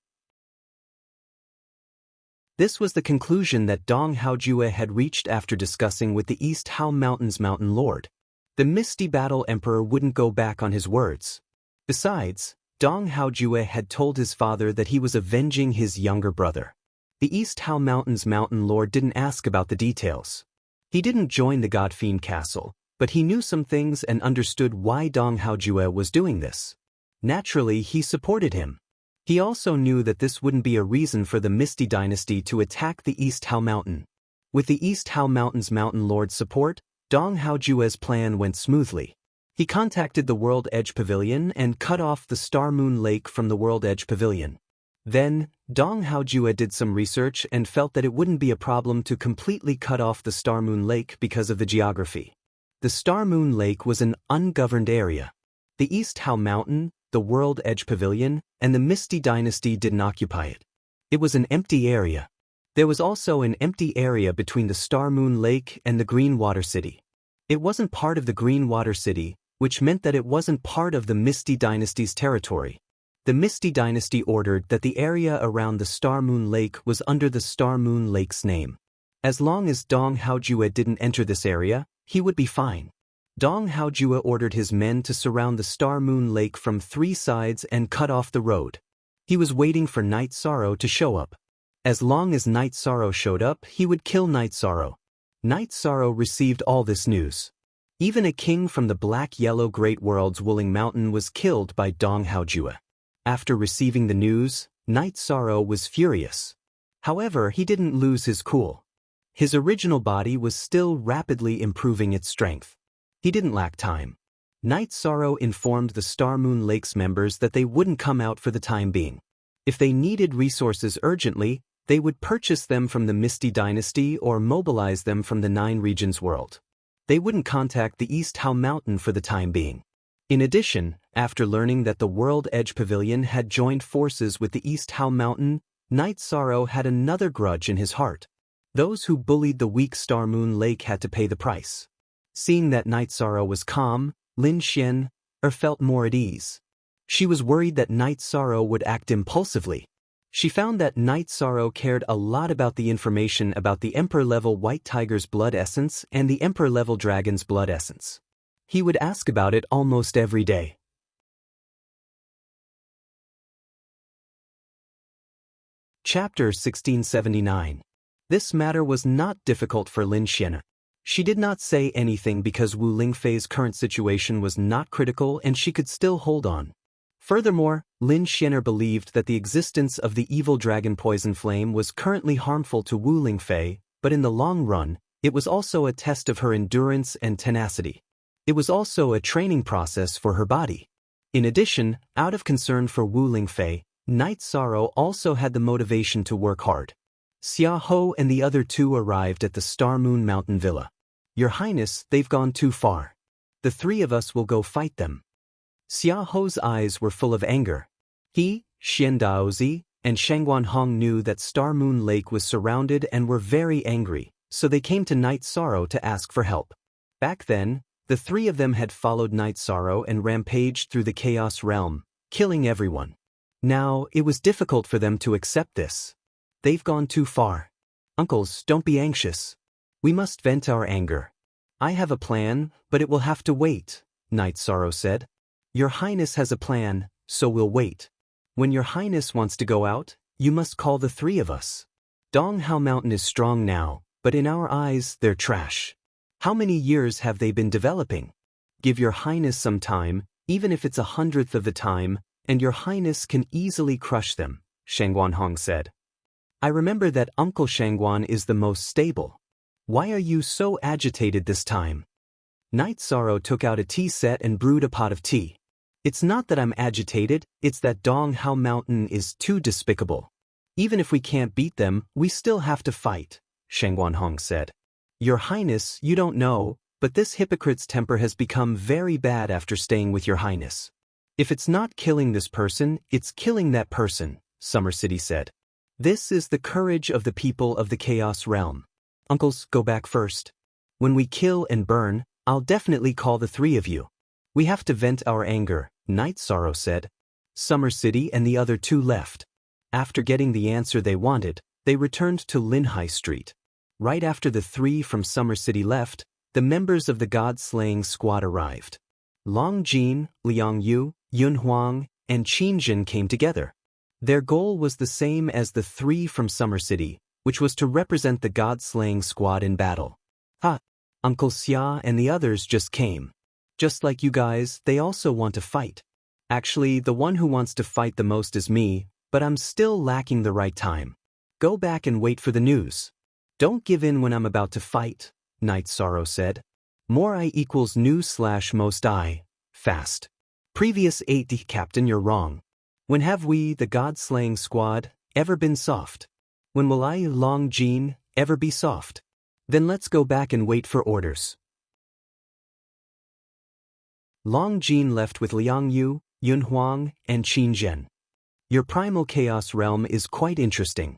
This was the conclusion that Dong Haojue had reached after discussing with the East Hao Mountain's Mountain Lord. The Misty Battle Emperor wouldn't go back on his words. Besides, Dong Haojue had told his father that he was avenging his younger brother. The East Hao Mountain's Mountain Lord didn't ask about the details. He didn't join the Godfiend Castle, but he knew some things and understood why Dong Haojue was doing this. Naturally, he supported him. He also knew that this wouldn't be a reason for the Misty Dynasty to attack the East Hao Mountain. With the East Hao Mountain's Mountain Lord's support, Dong Haojue's plan went smoothly. He contacted the World Edge Pavilion and cut off the Star Moon Lake from the World Edge Pavilion. Then, Dong Haojue did some research and felt that it wouldn't be a problem to completely cut off the Star Moon Lake because of the geography. The Star Moon Lake was an ungoverned area. The East Hao Mountain, the World Edge Pavilion, and the Misty Dynasty didn't occupy it. It was an empty area. There was also an empty area between the Star Moon Lake and the Green Water City. It wasn't part of the Green Water City, which meant that it wasn't part of the Misty Dynasty's territory. The Misty Dynasty ordered that the area around the Star Moon Lake was under the Star Moon Lake's name. As long as Dong Haojue didn't enter this area, he would be fine. Dong Haojue ordered his men to surround the Star Moon Lake from 3 sides and cut off the road. He was waiting for Night Sorrow to show up. As long as Night Sorrow showed up, he would kill Night Sorrow. Night Sorrow received all this news. Even a king from the Black-Yellow Great World's Wuling Mountain was killed by Dong Haojue. After receiving the news, Night Sorrow was furious. However, he didn't lose his cool. His original body was still rapidly improving its strength. He didn't lack time. Night Sorrow informed the Star Moon Lake's members that they wouldn't come out for the time being. If they needed resources urgently, they would purchase them from the Misty Dynasty or mobilize them from the 9 Regions world. They wouldn't contact the East Hao Mountain for the time being. In addition, after learning that the World Edge Pavilion had joined forces with the East Hao Mountain, Night Sorrow had another grudge in his heart. Those who bullied the weak Star Moon Lake had to pay the price. Seeing that Night Sorrow was calm, Lin Xian felt more at ease. She was worried that Night Sorrow would act impulsively. She found that Night Sorrow cared a lot about the information about the Emperor-level White Tiger's blood essence and the Emperor-level Dragon's blood essence. He would ask about it almost every day. Chapter 1679. This matter was not difficult for Lin Xian. She did not say anything because Wu Lingfei's current situation was not critical and she could still hold on. Furthermore, Lin Xian believed that the existence of the evil dragon poison flame was currently harmful to Wu Lingfei, but in the long run, it was also a test of her endurance and tenacity. It was also a training process for her body. In addition, out of concern for Wu Lingfei, Night Sorrow also had the motivation to work hard. Xia Ho and the other 2 arrived at the Star Moon Mountain Villa. Your Highness, they've gone too far. The 3 of us will go fight them. Xia Ho's eyes were full of anger. He, Xian Daozi, and Shangguan Hong knew that Star Moon Lake was surrounded and were very angry, so they came to Night Sorrow to ask for help. Back then, the 3 of them had followed Night Sorrow and rampaged through the Chaos Realm, killing everyone. Now, it was difficult for them to accept this. They've gone too far. Uncles, don't be anxious. We must vent our anger. I have a plan, but it will have to wait, Night Sorrow said. Your Highness has a plan, so we'll wait. When Your Highness wants to go out, you must call the 3 of us. Dong Hao Mountain is strong now, but in our eyes, they're trash. How many years have they been developing? Give Your Highness some time, even if it's 100th of the time, and Your Highness can easily crush them, Shangguan Hong said. I remember that Uncle Shangguan is the most stable. Why are you so agitated this time? Night Sorrow took out a tea set and brewed a pot of tea. It's not that I'm agitated, it's that Dong Hao Mountain is too despicable. Even if we can't beat them, we still have to fight, Shangguan Hong said. Your Highness, you don't know, but this hypocrite's temper has become very bad after staying with Your Highness. If it's not killing this person, it's killing that person, Summer City said. This is the courage of the people of the Chaos Realm. Uncles, go back first. When we kill and burn, I'll definitely call the 3 of you. We have to vent our anger, Night Sorrow said. Summer City and the other 2 left. After getting the answer they wanted, they returned to Lin High Street. Right after the three from Summer City left, the members of the God-slaying squad arrived. Long Jin, Liang Yu, Yun Huang, and Qin Jin came together. Their goal was the same as the three from Summer City, which was to represent the God-slaying squad in battle. Uncle Xia and the others just came. Just like you guys, they also want to fight. Actually, the one who wants to fight the most is me, but I'm still lacking the right time. Go back and wait for the news. Don't give in when I'm about to fight, Night Sorrow said. More I equals news/most I. Fast. Previous 8 Captain, you're wrong. When have we, the God-slaying squad, ever been soft? When will I, Long Jin, ever be soft? Then let's go back and wait for orders. Long Jin left with Liang Yu, Yun Huang, and Qin Zhen. Your primal chaos realm is quite interesting.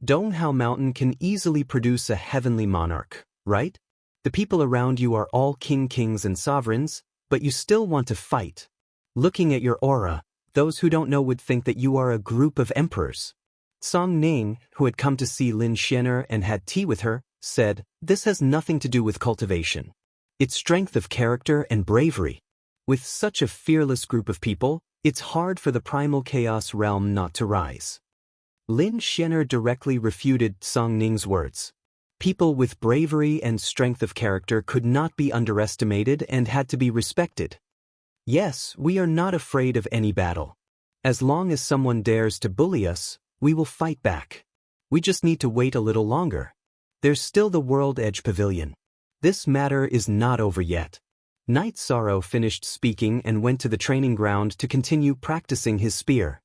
Donghao Mountain can easily produce a heavenly monarch, right? The people around you are all kings and sovereigns, but you still want to fight. Looking at your aura, those who don't know would think that you are a group of emperors. Song Ning, who had come to see Lin Xianer and had tea with her, said, "This has nothing to do with cultivation. It's strength of character and bravery. With such a fearless group of people, it's hard for the primal chaos realm not to rise." Lin Xianer directly refuted Song Ning's words. People with bravery and strength of character could not be underestimated and had to be respected. Yes, we are not afraid of any battle. As long as someone dares to bully us, we will fight back. We just need to wait a little longer. There's still the World Edge Pavilion. This matter is not over yet. Night Sorrow finished speaking and went to the training ground to continue practicing his spear.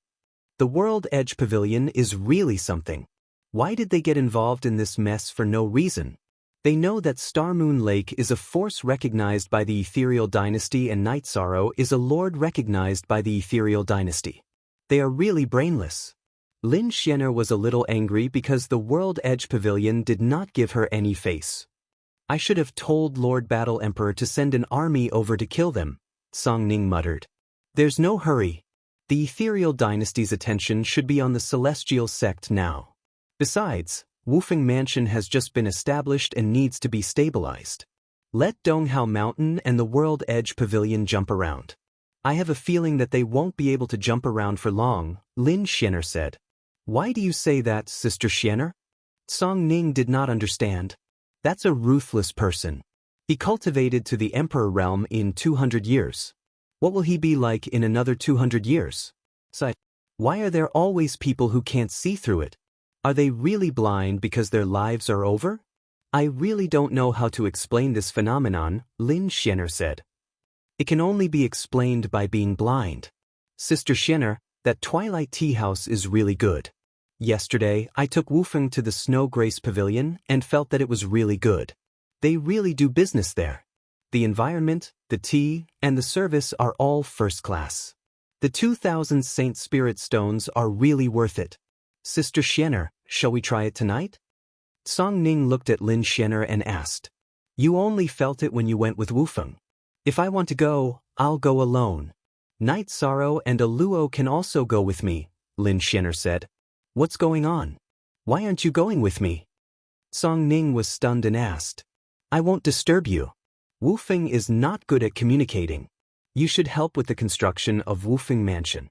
The World Edge Pavilion is really something. Why did they get involved in this mess for no reason? They know that Star Moon Lake is a force recognized by the Ethereal Dynasty and Night Sorrow is a lord recognized by the Ethereal Dynasty. They are really brainless. Lin Xianer was a little angry because the World Edge Pavilion did not give her any face. I should have told Lord Battle Emperor to send an army over to kill them, Song Ning muttered. There's no hurry. The Ethereal Dynasty's attention should be on the Celestial Sect now. Besides, Wufeng Mansion has just been established and needs to be stabilized. Let Donghao Mountain and the World Edge Pavilion jump around. I have a feeling that they won't be able to jump around for long, Lin Xianer said. Why do you say that, Sister Xianer? Song Ning did not understand. That's a ruthless person. He cultivated to the Emperor realm in 200 years. What will he be like in another 200 years? Why are there always people who can't see through it? Are they really blind because their lives are over? I really don't know how to explain this phenomenon, Lin Xianer said. It can only be explained by being blind. Sister Xianer, that Twilight Tea House is really good. Yesterday, I took Wufeng to the Snow Grace Pavilion and felt that it was really good. They really do business there. The environment, the tea, and the service are all first class. The 2,000 Saint Spirit Stones are really worth it. Sister Xianer, shall we try it tonight? Song Ning looked at Lin Xianer and asked. You only felt it when you went with Wufeng. If I want to go, I'll go alone. Night Sorrow and Aluo can also go with me, Lin Xianer said. What's going on? Why aren't you going with me? Song Ning was stunned and asked. I won't disturb you. Wufeng is not good at communicating. You should help with the construction of Wufeng Mansion.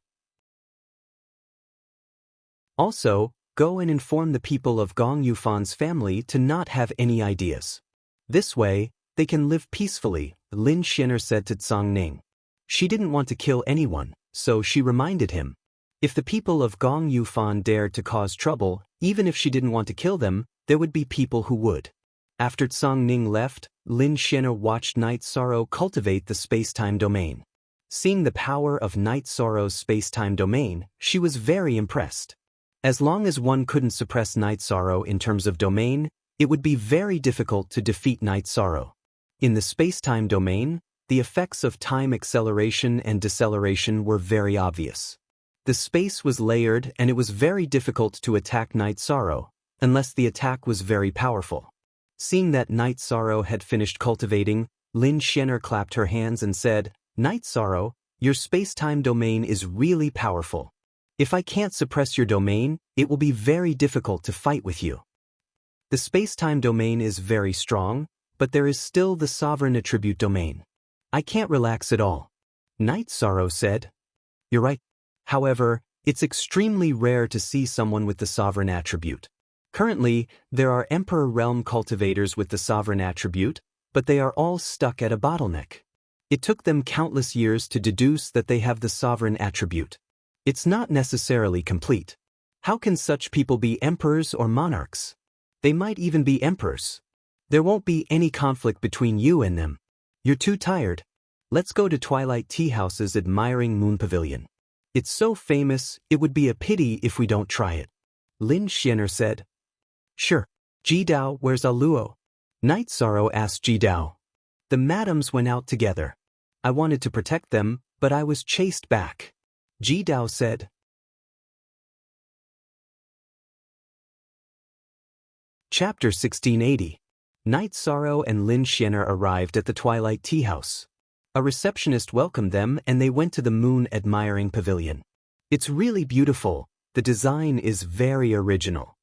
Also, go and inform the people of Gong Yufan's family to not have any ideas. This way, they can live peacefully, Lin Xianer said to Song Ning. She didn't want to kill anyone, so she reminded him. If the people of Gong Yufan dared to cause trouble, even if she didn't want to kill them, there would be people who would. After Song Ning left, Lin Xianer watched Night Sorrow cultivate the space-time domain. Seeing the power of Night Sorrow's space-time domain, she was very impressed. As long as one couldn't suppress Night Sorrow in terms of domain, it would be very difficult to defeat Night Sorrow. In the space-time domain, the effects of time acceleration and deceleration were very obvious. The space was layered and it was very difficult to attack Night Sorrow, unless the attack was very powerful. Seeing that Night Sorrow had finished cultivating, Lin Xianer clapped her hands and said, Night Sorrow, your space-time domain is really powerful. If I can't suppress your domain, it will be very difficult to fight with you. The space-time domain is very strong, but there is still the sovereign attribute domain. I can't relax at all. Night Sorrow said. You're right. However, it's extremely rare to see someone with the sovereign attribute. Currently, there are Emperor Realm cultivators with the sovereign attribute, but they are all stuck at a bottleneck. It took them countless years to deduce that they have the sovereign attribute. It's not necessarily complete. How can such people be emperors or monarchs? They might even be emperors. There won't be any conflict between you and them. You're too tired. Let's go to Twilight Tea House's admiring moon pavilion. It's so famous, it would be a pity if we don't try it. Lin Xianer said. Sure. Jidao, where's Aluo? Night Sorrow asked Jidao. The madams went out together. I wanted to protect them, but I was chased back. Jidao said. Chapter 1680. Night Sorrow and Lin Xianer arrived at the Twilight Tea House. A receptionist welcomed them and they went to the moon admiring pavilion. It's really beautiful. The design is very original.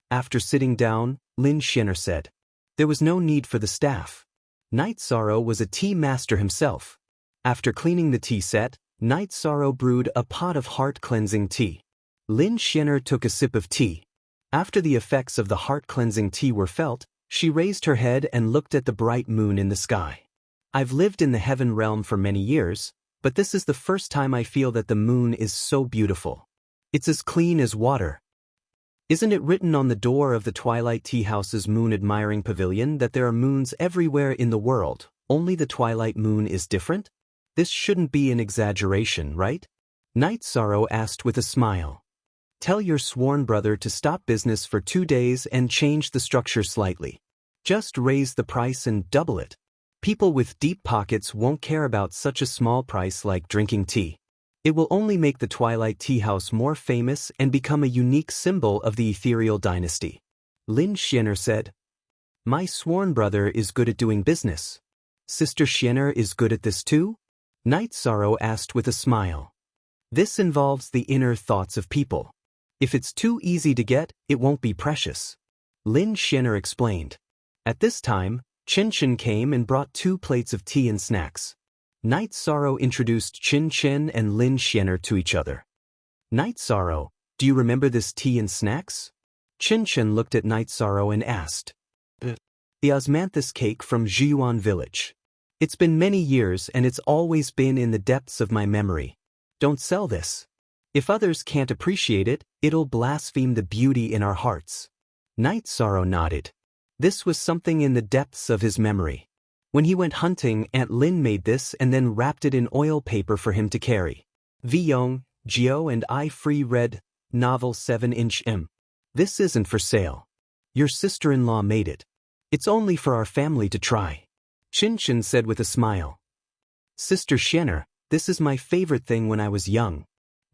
After sitting down, Lin Xianer said. There was no need for the staff. Night Sorrow was a tea master himself. After cleaning the tea set, Night Sorrow brewed a pot of heart-cleansing tea. Lin Xianer took a sip of tea. After the effects of the heart-cleansing tea were felt, she raised her head and looked at the bright moon in the sky. I've lived in the heaven realm for many years, but this is the first time I feel that the moon is so beautiful. It's as clean as water. Isn't it written on the door of the Twilight Tea House's moon admiring pavilion that there are moons everywhere in the world, only the twilight moon is different? This shouldn't be an exaggeration, right? Night Sorrow asked with a smile. Tell your sworn brother to stop business for 2 days and change the structure slightly. Just raise the price and double it. People with deep pockets won't care about such a small price like drinking tea. It will only make the Twilight Tea House more famous and become a unique symbol of the ethereal dynasty. Lin Xianer said. My sworn brother is good at doing business. Sister Xianer is good at this too? Night Sorrow asked with a smile. This involves the inner thoughts of people. If it's too easy to get, it won't be precious. Lin Xianer explained. At this time, Chin Chin came and brought 2 plates of tea and snacks. Night Sorrow introduced Chin Chin and Lin Xianer to each other. Night Sorrow, do you remember this tea and snacks? Chin Chin looked at Night Sorrow and asked. The osmanthus cake from Zhiyuan village. It's been many years and it's always been in the depths of my memory. Don't sell this. If others can't appreciate it, it'll blaspheme the beauty in our hearts. Night Sorrow nodded. This was something in the depths of his memory. When he went hunting, Aunt Lin made this and then wrapped it in oil paper for him to carry. Vyong, Geo and I Free read, novel 7-inch M. This isn't for sale. Your sister-in-law made it. It's only for our family to try. Chin Chin said with a smile. Sister Xianer, this is my favorite thing when I was young.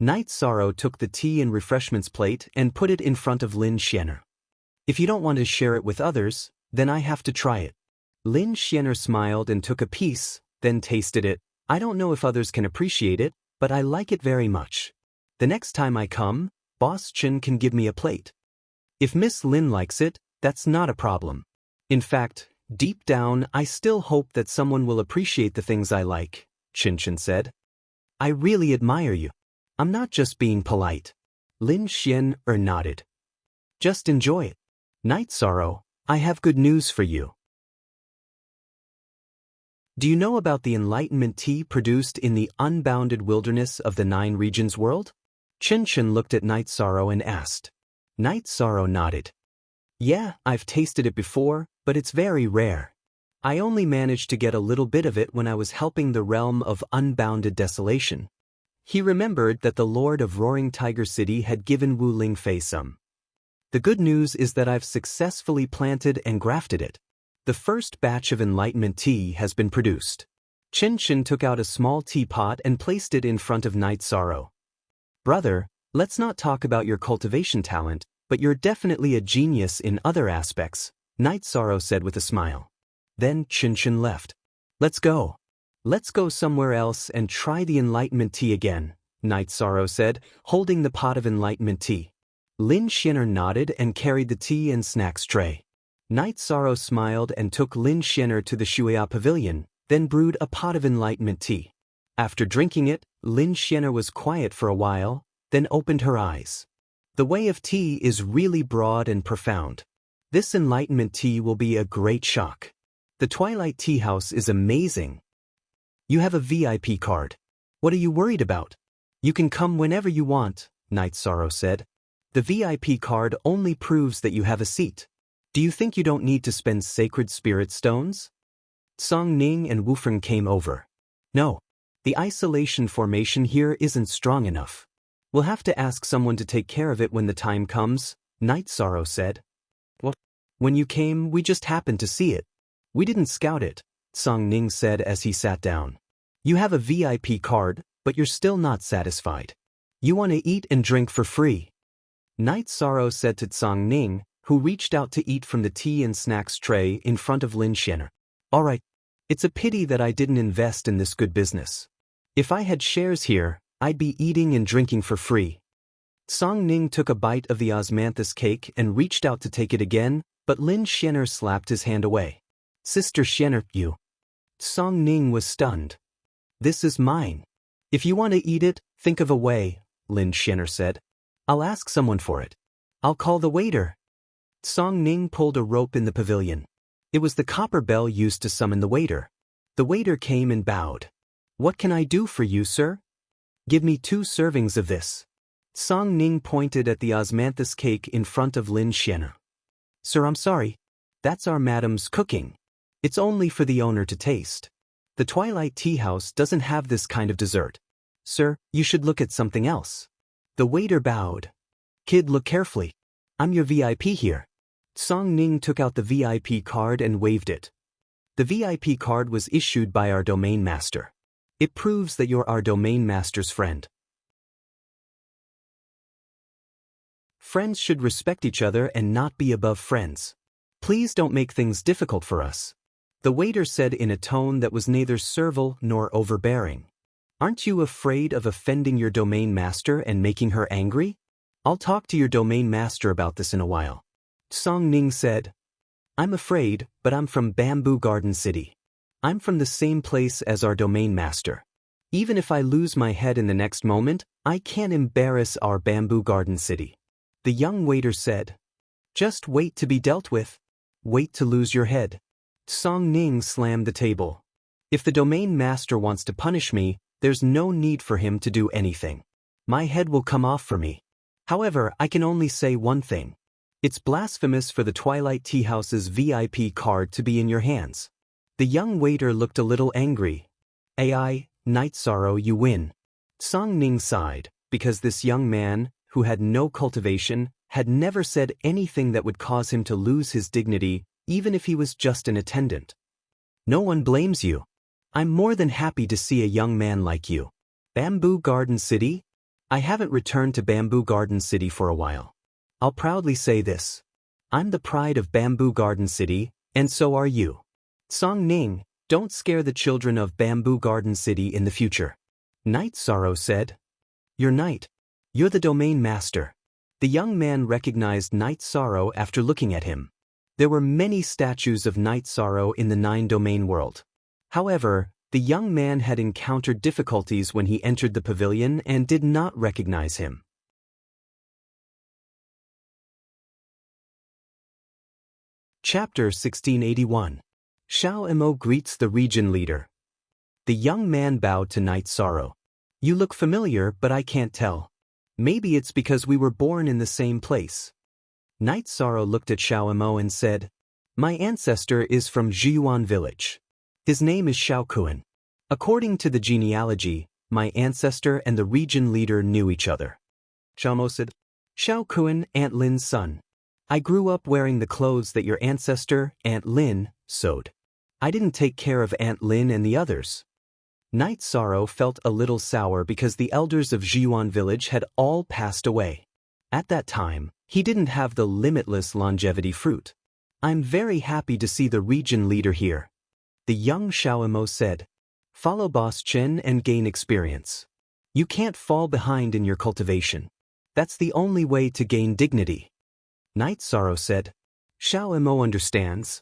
Night Sorrow took the tea and refreshments plate and put it in front of Lin Xianer. If you don't want to share it with others, then I have to try it. Lin Xianer smiled and took a piece, then tasted it. I don't know if others can appreciate it, but I like it very much. The next time I come, Boss Chin can give me a plate. If Miss Lin likes it, that's not a problem. In fact, deep down, I still hope that someone will appreciate the things I like, Chin Chin said. I really admire you. I'm not just being polite. Lin Xianer nodded. Just enjoy it. Night Sorrow, I have good news for you. Do you know about the enlightenment tea produced in the unbounded wilderness of the 9 regions world? Chin Chin looked at Night Sorrow and asked. Night Sorrow nodded. Yeah, I've tasted it before, but it's very rare. I only managed to get a little bit of it when I was helping the realm of unbounded desolation. He remembered that the Lord of Roaring Tiger City had given Wu Lingfei some. The good news is that I've successfully planted and grafted it. The first batch of enlightenment tea has been produced. Chin Chin took out a small teapot and placed it in front of Night Sorrow. Brother, let's not talk about your cultivation talent, but you're definitely a genius in other aspects, Night Sorrow said with a smile. Then Chin Chin left. Let's go. Let's go somewhere else and try the enlightenment tea again, Night Sorrow said, holding the pot of enlightenment tea. Lin Shinner nodded and carried the tea and snacks tray. Night Sorrow smiled and took Lin Shinner to the Shuya Pavilion, then brewed a pot of enlightenment tea. After drinking it, Lin Shinner was quiet for a while, then opened her eyes. The way of tea is really broad and profound. This enlightenment tea will be a great shock. The Twilight Tea House is amazing. You have a VIP card. What are you worried about? You can come whenever you want, Night Sorrow said. The VIP card only proves that you have a seat. Do you think you don't need to spend sacred spirit stones? Song Ning and Wufeng came over. No. The isolation formation here isn't strong enough. We'll have to ask someone to take care of it when the time comes, Night Sorrow said. What? When you came, we just happened to see it. We didn't scout it, Song Ning said as he sat down. You have a VIP card, but you're still not satisfied. You want to eat and drink for free. Night Sorrow said to Song Ning, who reached out to eat from the tea and snacks tray in front of Lin Shinner. All right. It's a pity that I didn't invest in this good business. If I had shares here, I'd be eating and drinking for free. Song Ning took a bite of the osmanthus cake and reached out to take it again, but Lin Shinner slapped his hand away. Sister Shinner, you. Song Ning was stunned. This is mine. If you want to eat it, think of a way, Lin Shinner said. I'll ask someone for it. I'll call the waiter. Song Ning pulled a rope in the pavilion. It was the copper bell used to summon the waiter. The waiter came and bowed. What can I do for you, sir? Give me 2 servings of this. Song Ning pointed at the osmanthus cake in front of Lin Shinner. Sir, I'm sorry. That's our madam's cooking. It's only for the owner to taste. The Twilight Tea House doesn't have this kind of dessert. Sir, you should look at something else. The waiter bowed. Kid, look carefully. I'm your VIP here. Song Ning took out the VIP card and waved it. The VIP card was issued by our domain master. It proves that you're our domain master's friend. Friends should respect each other and not be above friends. Please don't make things difficult for us. The waiter said in a tone that was neither servile nor overbearing. Aren't you afraid of offending your domain master and making her angry? I'll talk to your domain master about this in a while. Song Ning said. I'm afraid, but I'm from Bamboo Garden City. I'm from the same place as our domain master. Even if I lose my head in the next moment, I can't embarrass our Bamboo Garden City. The young waiter said. Just wait to be dealt with. Wait to lose your head. Song Ning slammed the table. If the domain master wants to punish me, there's no need for him to do anything. My head will come off for me. However, I can only say one thing. It's blasphemous for the Twilight Tea House's VIP card to be in your hands. The young waiter looked a little angry. AI, Night Sorrow, you win. Song Ning sighed, because this young man, who had no cultivation, had never said anything that would cause him to lose his dignity, even if he was just an attendant. No one blames you. I'm more than happy to see a young man like you. Bamboo Garden City? I haven't returned to Bamboo Garden City for a while. I'll proudly say this. I'm the pride of Bamboo Garden City, and so are you. Song Ning, don't scare the children of Bamboo Garden City in the future. Night Sorrow said. You're Night. You're the domain master. The young man recognized Night Sorrow after looking at him. There were many statues of Night Sorrow in the 9-domain world. However, the young man had encountered difficulties when he entered the pavilion and did not recognize him. Chapter 1681. Xiao Emo greets the region leader. The young man bowed to Night Sorrow. You look familiar, but I can't tell. Maybe it's because we were born in the same place. Night Sorrow looked at Xiao Emo and said, My ancestor is from Zhiyuan village. His name is Xiao Kuan. According to the genealogy, my ancestor and the region leader knew each other. Xiao Emo said, Xiao Kuan, Aunt Lin's son. I grew up wearing the clothes that your ancestor, Aunt Lin, sewed. I didn't take care of Aunt Lin and the others. Night Sorrow felt a little sour because the elders of Zhiyuan village had all passed away. At that time, he didn't have the limitless longevity fruit. I'm very happy to see the region leader here. The young Xiao Emo said, Follow Boss Chen and gain experience. You can't fall behind in your cultivation. That's the only way to gain dignity. Night Sorrow said. Xiao Emo understands.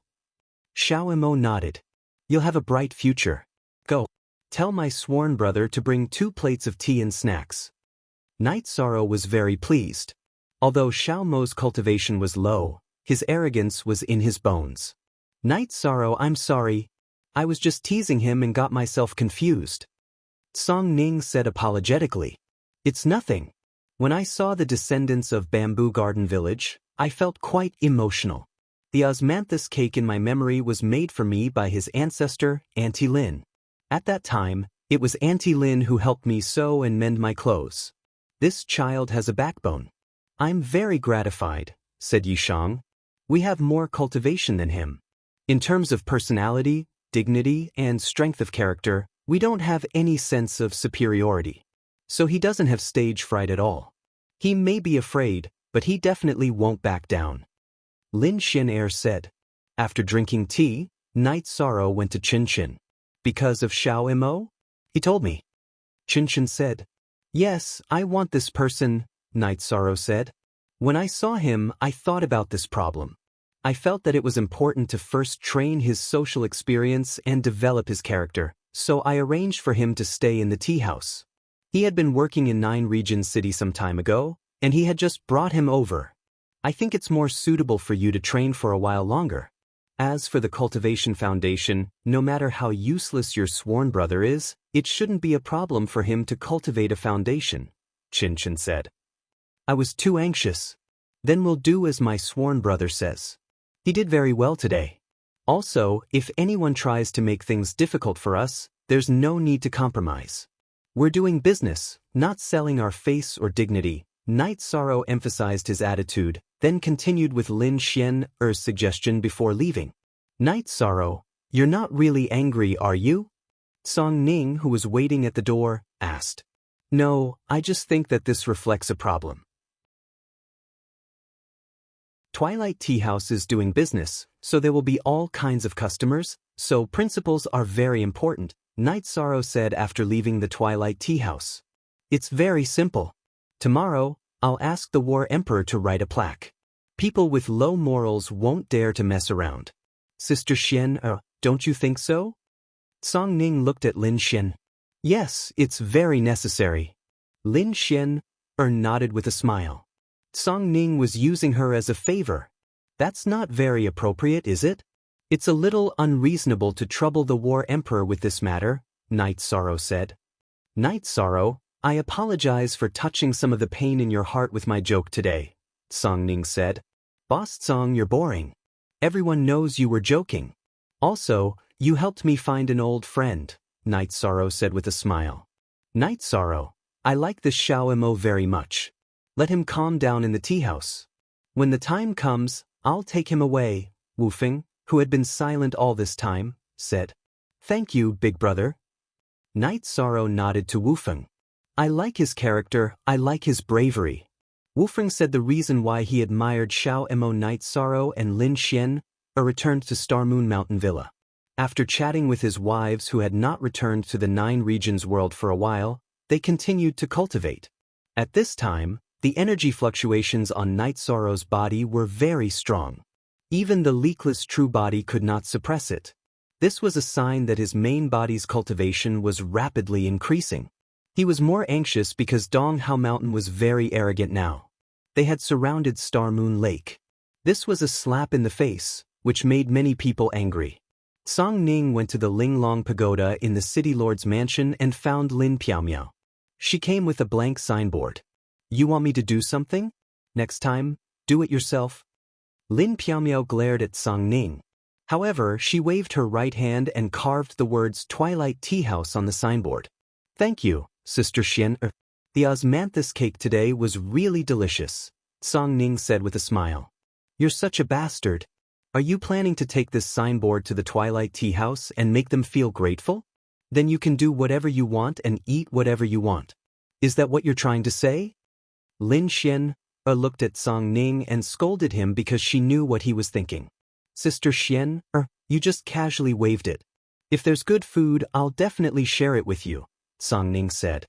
Xiao Emo nodded. You'll have a bright future. Go. Tell my sworn brother to bring 2 plates of tea and snacks. Night Sorrow was very pleased. Although Xiao Mo's cultivation was low, his arrogance was in his bones. Night Sorrow, I'm sorry. I was just teasing him and got myself confused. Song Ning said apologetically. It's nothing. When I saw the descendants of Bamboo Garden Village, I felt quite emotional. The osmanthus cake in my memory was made for me by his ancestor, Auntie Lin. At that time, it was Auntie Lin who helped me sew and mend my clothes. This child has a backbone. I'm very gratified, said Yishang. We have more cultivation than him. In terms of personality, dignity, and strength of character, we don't have any sense of superiority. So he doesn't have stage fright at all. He may be afraid, but he definitely won't back down. Lin Xian said. After drinking tea, Night Sorrow went to Chin Chin. Because of Xiao Emo? He told me. Chin Chin said. Yes, I want this person, Night Sorrow said. When I saw him, I thought about this problem. I felt that it was important to first train his social experience and develop his character, so I arranged for him to stay in the tea house. He had been working in 9 Regions City some time ago, and he had just brought him over. I think it's more suitable for you to train for a while longer. As for the Cultivation Foundation, no matter how useless your sworn brother is, it shouldn't be a problem for him to cultivate a foundation, Chin Chin said. I was too anxious. Then we'll do as my sworn brother says. He did very well today. Also, if anyone tries to make things difficult for us, there's no need to compromise. We're doing business, not selling our face or dignity. Night Sorrow emphasized his attitude, then continued with Lin Xian's suggestion before leaving. Night Sorrow, you're not really angry, are you? Song Ning, who was waiting at the door, asked. No, I just think that this reflects a problem. Twilight Tea House is doing business, so there will be all kinds of customers, so principles are very important, Night Sorrow said after leaving the Twilight Tea House. It's very simple. Tomorrow, I'll ask the War Emperor to write a plaque. People with low morals won't dare to mess around. Sister Xian, don't you think so? Song Ning looked at Lin Xian. Yes, it's very necessary. Lin Xian nodded with a smile. Song Ning was using her as a favor. That's not very appropriate, is it? It's a little unreasonable to trouble the War Emperor with this matter, Night Sorrow said. Night Sorrow, I apologize for touching some of the pain in your heart with my joke today, Song Ning said. Boss Song, you're boring. Everyone knows you were joking. Also, you helped me find an old friend, Night Sorrow said with a smile. Night Sorrow, I like this Xiao Emo very much. Let him calm down in the tea house. When the time comes, I'll take him away, Wu Feng, who had been silent all this time, said. Thank you, big brother. Night Sorrow nodded to Wu Feng. I like his character, I like his bravery. Wu Feng said the reason why he admired Xiao Emo. Night Sorrow and Lin Xian returned to Star Moon Mountain Villa. After chatting with his wives who had not returned to the 9 Regions world for a while, they continued to cultivate. At this time, the energy fluctuations on Night Sorrow's body were very strong. Even the leakless true body could not suppress it. This was a sign that his main body's cultivation was rapidly increasing. He was more anxious because Donghao Mountain was very arrogant now. They had surrounded Star Moon Lake. This was a slap in the face, which made many people angry. Song Ning went to the Linglong Pagoda in the City Lord's mansion and found Lin Piaomiao. She came with a blank signboard. You want me to do something? Next time, do it yourself. Lin Piaomiao glared at Song Ning. However, she waved her right hand and carved the words Twilight Tea House on the signboard. Thank you, Sister Xian. The osmanthus cake today was really delicious, Song Ning said with a smile. You're such a bastard. Are you planning to take this signboard to the Twilight Tea House and make them feel grateful? Then you can do whatever you want and eat whatever you want. Is that what you're trying to say? Lin Xian looked at Song Ning and scolded him because she knew what he was thinking. Sister Xian, you just casually waved it. If there's good food, I'll definitely share it with you, Song Ning said.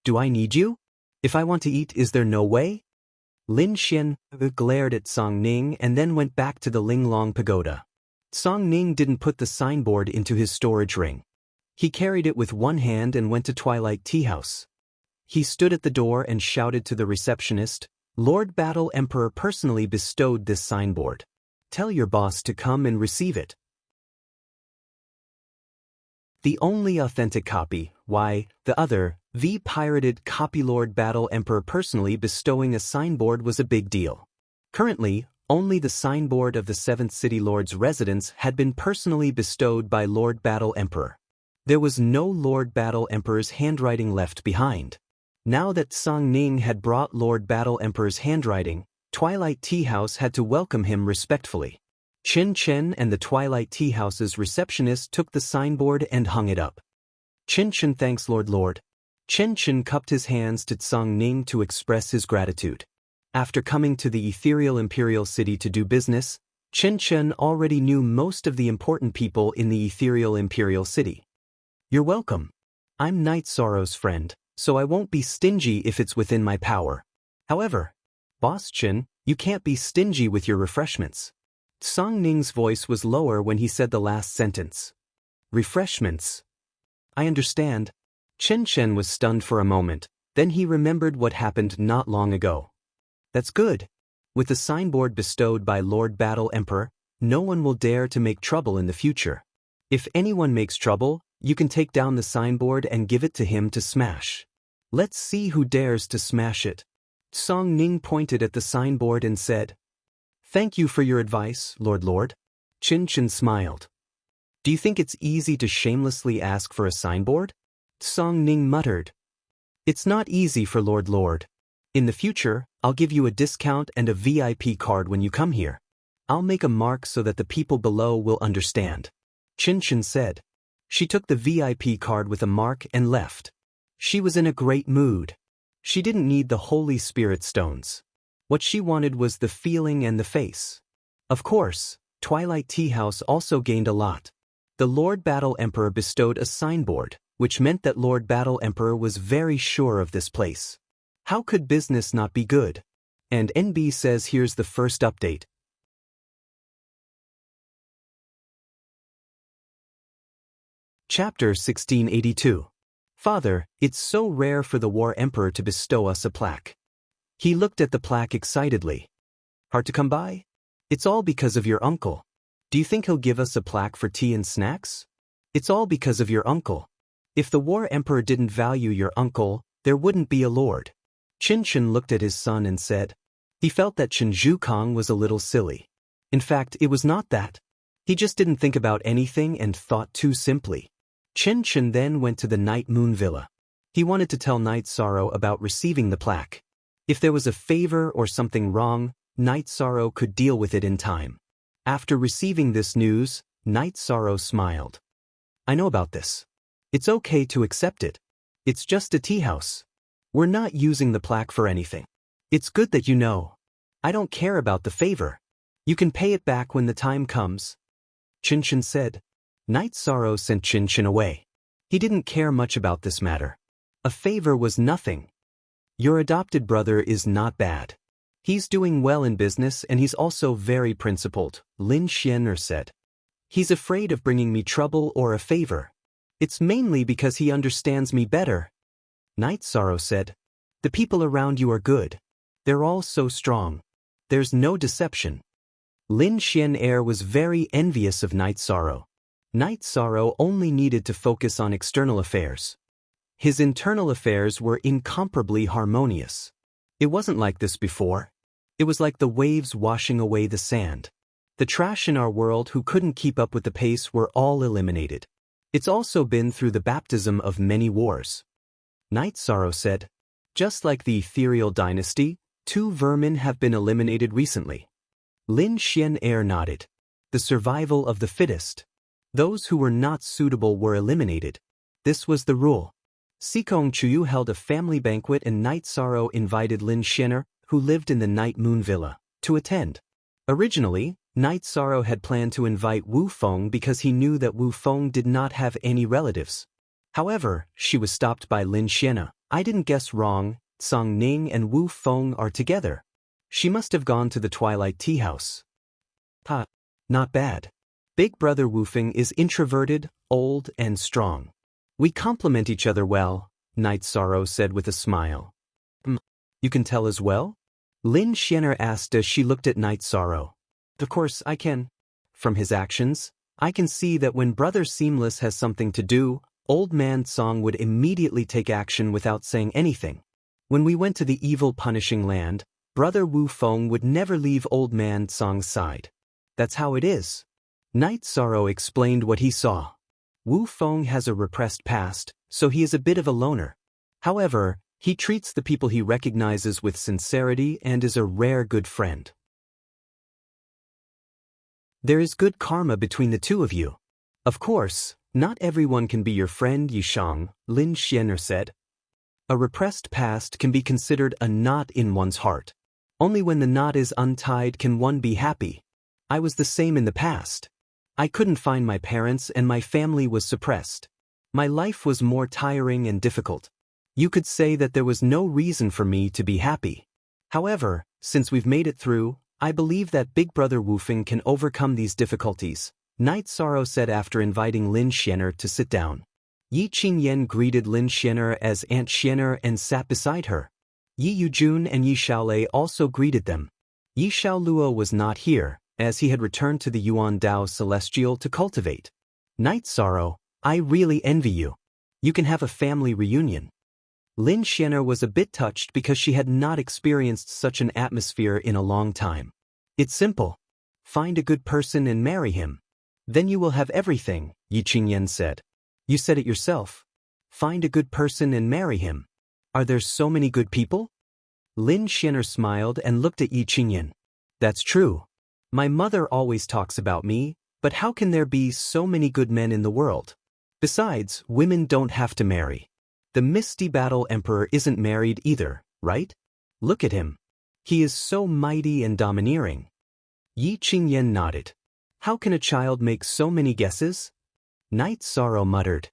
Do I need you? If I want to eat, is there no way? Lin Xian glared at Song Ning and then went back to the Linglong Pagoda. Song Ning didn't put the signboard into his storage ring. He carried it with one hand and went to Twilight Tea House. He stood at the door and shouted to the receptionist, "Lord Battle Emperor personally bestowed this signboard. Tell your boss to come and receive it." The only authentic copy, why, the other, the pirated copy Lord Battle Emperor personally bestowing a signboard was a big deal. Currently, only the signboard of the 7th City Lord's residence had been personally bestowed by Lord Battle Emperor. There was no Lord Battle Emperor's handwriting left behind. Now that Song Ning had brought Lord Battle Emperor's handwriting, Twilight Tea House had to welcome him respectfully. Chen Chen and the Twilight Tea House's receptionist took the signboard and hung it up. Chen Chen thanks Lord. Chen Chen cupped his hands to Song Ning to express his gratitude. After coming to the ethereal imperial city to do business, Chen Chen already knew most of the important people in the ethereal imperial city. You're welcome. I'm Night Sorrow's friend, so I won't be stingy if it's within my power. However, Boss Chen, you can't be stingy with your refreshments. Song Ning's voice was lower when he said the last sentence. Refreshments. I understand. Chen Chen was stunned for a moment, then he remembered what happened not long ago. That's good. With the signboard bestowed by Lord Battle Emperor, no one will dare to make trouble in the future. If anyone makes trouble, you can take down the signboard and give it to him to smash. Let's see who dares to smash it. Song Ning pointed at the signboard and said, Thank you for your advice, Lord. Chen Chen smiled. Do you think it's easy to shamelessly ask for a signboard? Song Ning muttered. It's not easy for Lord. In the future, I'll give you a discount and a VIP card when you come here. I'll make a mark so that the people below will understand. Chen Chen said. She took the VIP card with a mark and left. She was in a great mood. She didn't need the Holy Spirit stones. What she wanted was the feeling and the face. Of course, Twilight Tea House also gained a lot. The Lord Battle Emperor bestowed a signboard, which meant that Lord Battle Emperor was very sure of this place. How could business not be good? And NB says here's the first update. Chapter 1682. Father, it's so rare for the War Emperor to bestow us a plaque. He looked at the plaque excitedly. Hard to come by? It's all because of your uncle. Do you think he'll give us a plaque for tea and snacks? It's all because of your uncle. If the War Emperor didn't value your uncle, there wouldn't be a lord. Chen Chen looked at his son and said. He felt that Chen Zhukong was a little silly. In fact, it was not that. He just didn't think about anything and thought too simply. Chen Chen then went to the Night Moon Villa. He wanted to tell Night Sorrow about receiving the plaque. If there was a favor or something wrong, Night Sorrow could deal with it in time. After receiving this news, Night Sorrow smiled. I know about this. It's okay to accept it. It's just a tea house. We're not using the plaque for anything. It's good that you know. I don't care about the favor. You can pay it back when the time comes. Chen Chen said. Night Sorrow sent Chen Chen away. He didn't care much about this matter. A favor was nothing. Your adopted brother is not bad. He's doing well in business and he's also very principled, Lin Xianer said. He's afraid of bringing me trouble or a favor. It's mainly because he understands me better. Night Sorrow said. The people around you are good. They're all so strong. There's no deception. Lin Xianer was very envious of Night Sorrow. Night Sorrow only needed to focus on external affairs. His internal affairs were incomparably harmonious. It wasn't like this before. It was like the waves washing away the sand. The trash in our world who couldn't keep up with the pace were all eliminated. It's also been through the baptism of many wars. Night Sorrow said. Just like the ethereal dynasty, 2 vermin have been eliminated recently. Lin Xianer nodded. The survival of the fittest. Those who were not suitable were eliminated. This was the rule. Sikong Chuyu held a family banquet and Night Sorrow invited Lin Xianer, who lived in the Night Moon Villa, to attend. Originally, Night Sorrow had planned to invite Wu Feng because he knew that Wu Feng did not have any relatives. However, she was stopped by Lin Xian'er. I didn't guess wrong, Song Ning and Wu Feng are together. She must have gone to the Twilight Tea House. Ha, not bad. Big brother Wu Feng is introverted, old, and strong. We complement each other well, Night Sorrow said with a smile. You can tell as well? Lin Xian'er asked as she looked at Night Sorrow. Of course I can. From his actions, I can see that when Brother Seamless has something to do, Old Man Song would immediately take action without saying anything. When we went to the evil punishing land, Brother Wu Feng would never leave Old Man Song's side. That's how it is. Night Sorrow explained what he saw. Wu Feng has a repressed past, so he is a bit of a loner. However, he treats the people he recognizes with sincerity and is a rare good friend. There is good karma between the two of you. Of course, not everyone can be your friend, Yishang, Lin Xian'er said. A repressed past can be considered a knot in one's heart. Only when the knot is untied can one be happy. I was the same in the past. I couldn't find my parents and my family was suppressed. My life was more tiring and difficult. You could say that there was no reason for me to be happy. However, since we've made it through, I believe that Big Brother Wu Feng can overcome these difficulties, Night Sorrow said after inviting Lin Xian'er to sit down. Yi Qingyan greeted Lin Xian'er as Aunt Xian'er and sat beside her. Yi Yujun and Yi Xiaolei also greeted them. Yi Xiaoluo was not here, as he had returned to the Yuan Dao Celestial to cultivate. Night Sorrow, I really envy you. You can have a family reunion. Lin Xian'er was a bit touched because she had not experienced such an atmosphere in a long time. It's simple. Find a good person and marry him. Then you will have everything, Yi Qingyan said. You said it yourself. Find a good person and marry him. Are there so many good people? Lin Xian'er smiled and looked at Yi Qingyan. That's true. My mother always talks about me, but how can there be so many good men in the world? Besides, women don't have to marry. The Misty Battle Emperor isn't married either, right? Look at him. He is so mighty and domineering. Yi Qingyan nodded. How can a child make so many guesses? Night Sorrow muttered.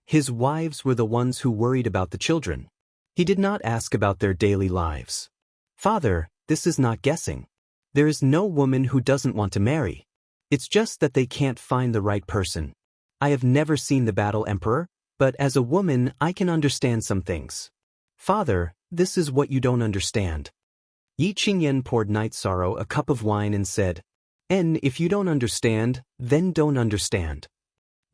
His wives were the ones who worried about the children. He did not ask about their daily lives. Father, this is not guessing. There is no woman who doesn't want to marry. It's just that they can't find the right person. I have never seen the Battle Emperor, but as a woman I can understand some things. Father, this is what you don't understand. Yi Qingyan poured Night Sorrow a cup of wine and said, "And if you don't understand, then don't understand."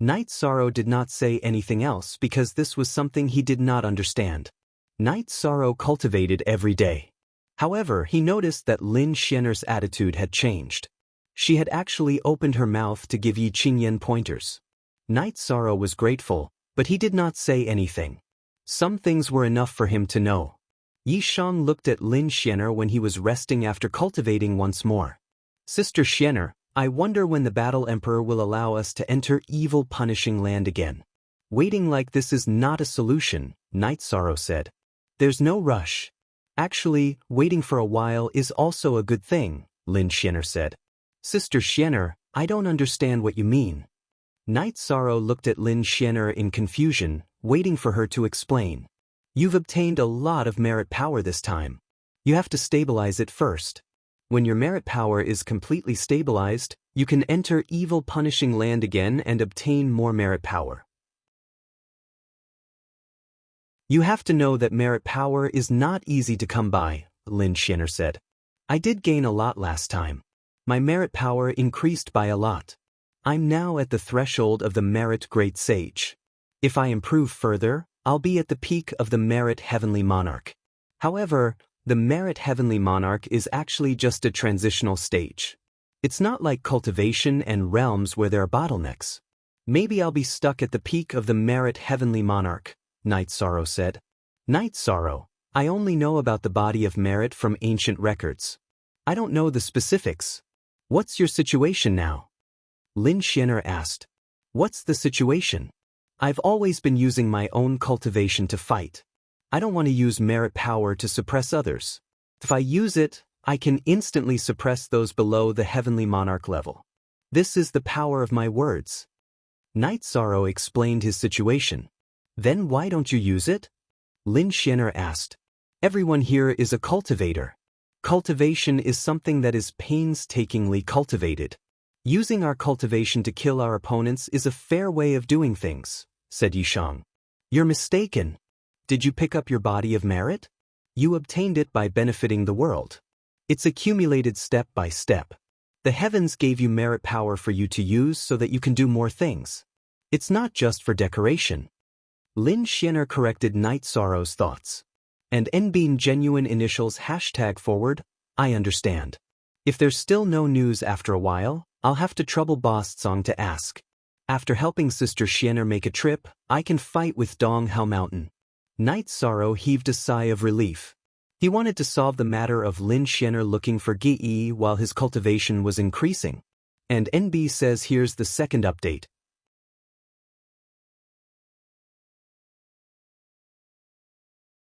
Night Sorrow did not say anything else because this was something he did not understand. Night Sorrow cultivated every day. However, he noticed that Lin Xian'er's attitude had changed. She had actually opened her mouth to give Yi Qingyan pointers. Night Sorrow was grateful, but he did not say anything. Some things were enough for him to know. Yi Shang looked at Lin Xian'er when he was resting after cultivating once more. Sister Xian'er, I wonder when the Battle Emperor will allow us to enter evil punishing land again. Waiting like this is not a solution, Night Sorrow said. There's no rush. Actually, waiting for a while is also a good thing, Lin Xian'er said. Sister Xian'er, I don't understand what you mean. Night Sorrow looked at Lin Xian'er in confusion, waiting for her to explain. You've obtained a lot of merit power this time. You have to stabilize it first. When your merit power is completely stabilized, you can enter evil punishing land again and obtain more merit power. You have to know that merit power is not easy to come by, Lin Xian'er said. I did gain a lot last time. My merit power increased by a lot. I'm now at the threshold of the Merit Great Sage. If I improve further, I'll be at the peak of the Merit Heavenly Monarch. However, the Merit Heavenly Monarch is actually just a transitional stage. It's not like cultivation and realms where there are bottlenecks. Maybe I'll be stuck at the peak of the Merit Heavenly Monarch, Night Sorrow said. Night Sorrow, I only know about the body of merit from ancient records. I don't know the specifics. What's your situation now? Lin Xian'er asked. What's the situation? I've always been using my own cultivation to fight. I don't want to use merit power to suppress others. If I use it, I can instantly suppress those below the Heavenly Monarch level. This is the power of my words. Night Sorrow explained his situation. Then why don't you use it? Lin Xianer asked. Everyone here is a cultivator. Cultivation is something that is painstakingly cultivated. Using our cultivation to kill our opponents is a fair way of doing things, said Yishang. You're mistaken. Did you pick up your body of merit? You obtained it by benefiting the world. It's accumulated step by step. The heavens gave you merit power for you to use so that you can do more things. It's not just for decoration. Lin Xianer corrected Night Sorrow's thoughts. And NBean genuine initials #forward, I understand. If there's still no news after a while, I'll have to trouble Boss Tsong to ask. After helping Sister Xianer make a trip, I can fight with Dong Hao Mountain. Night Sorrow heaved a sigh of relief. He wanted to solve the matter of Lin Xianer looking for Gi while his cultivation was increasing. And NB says here's the second update.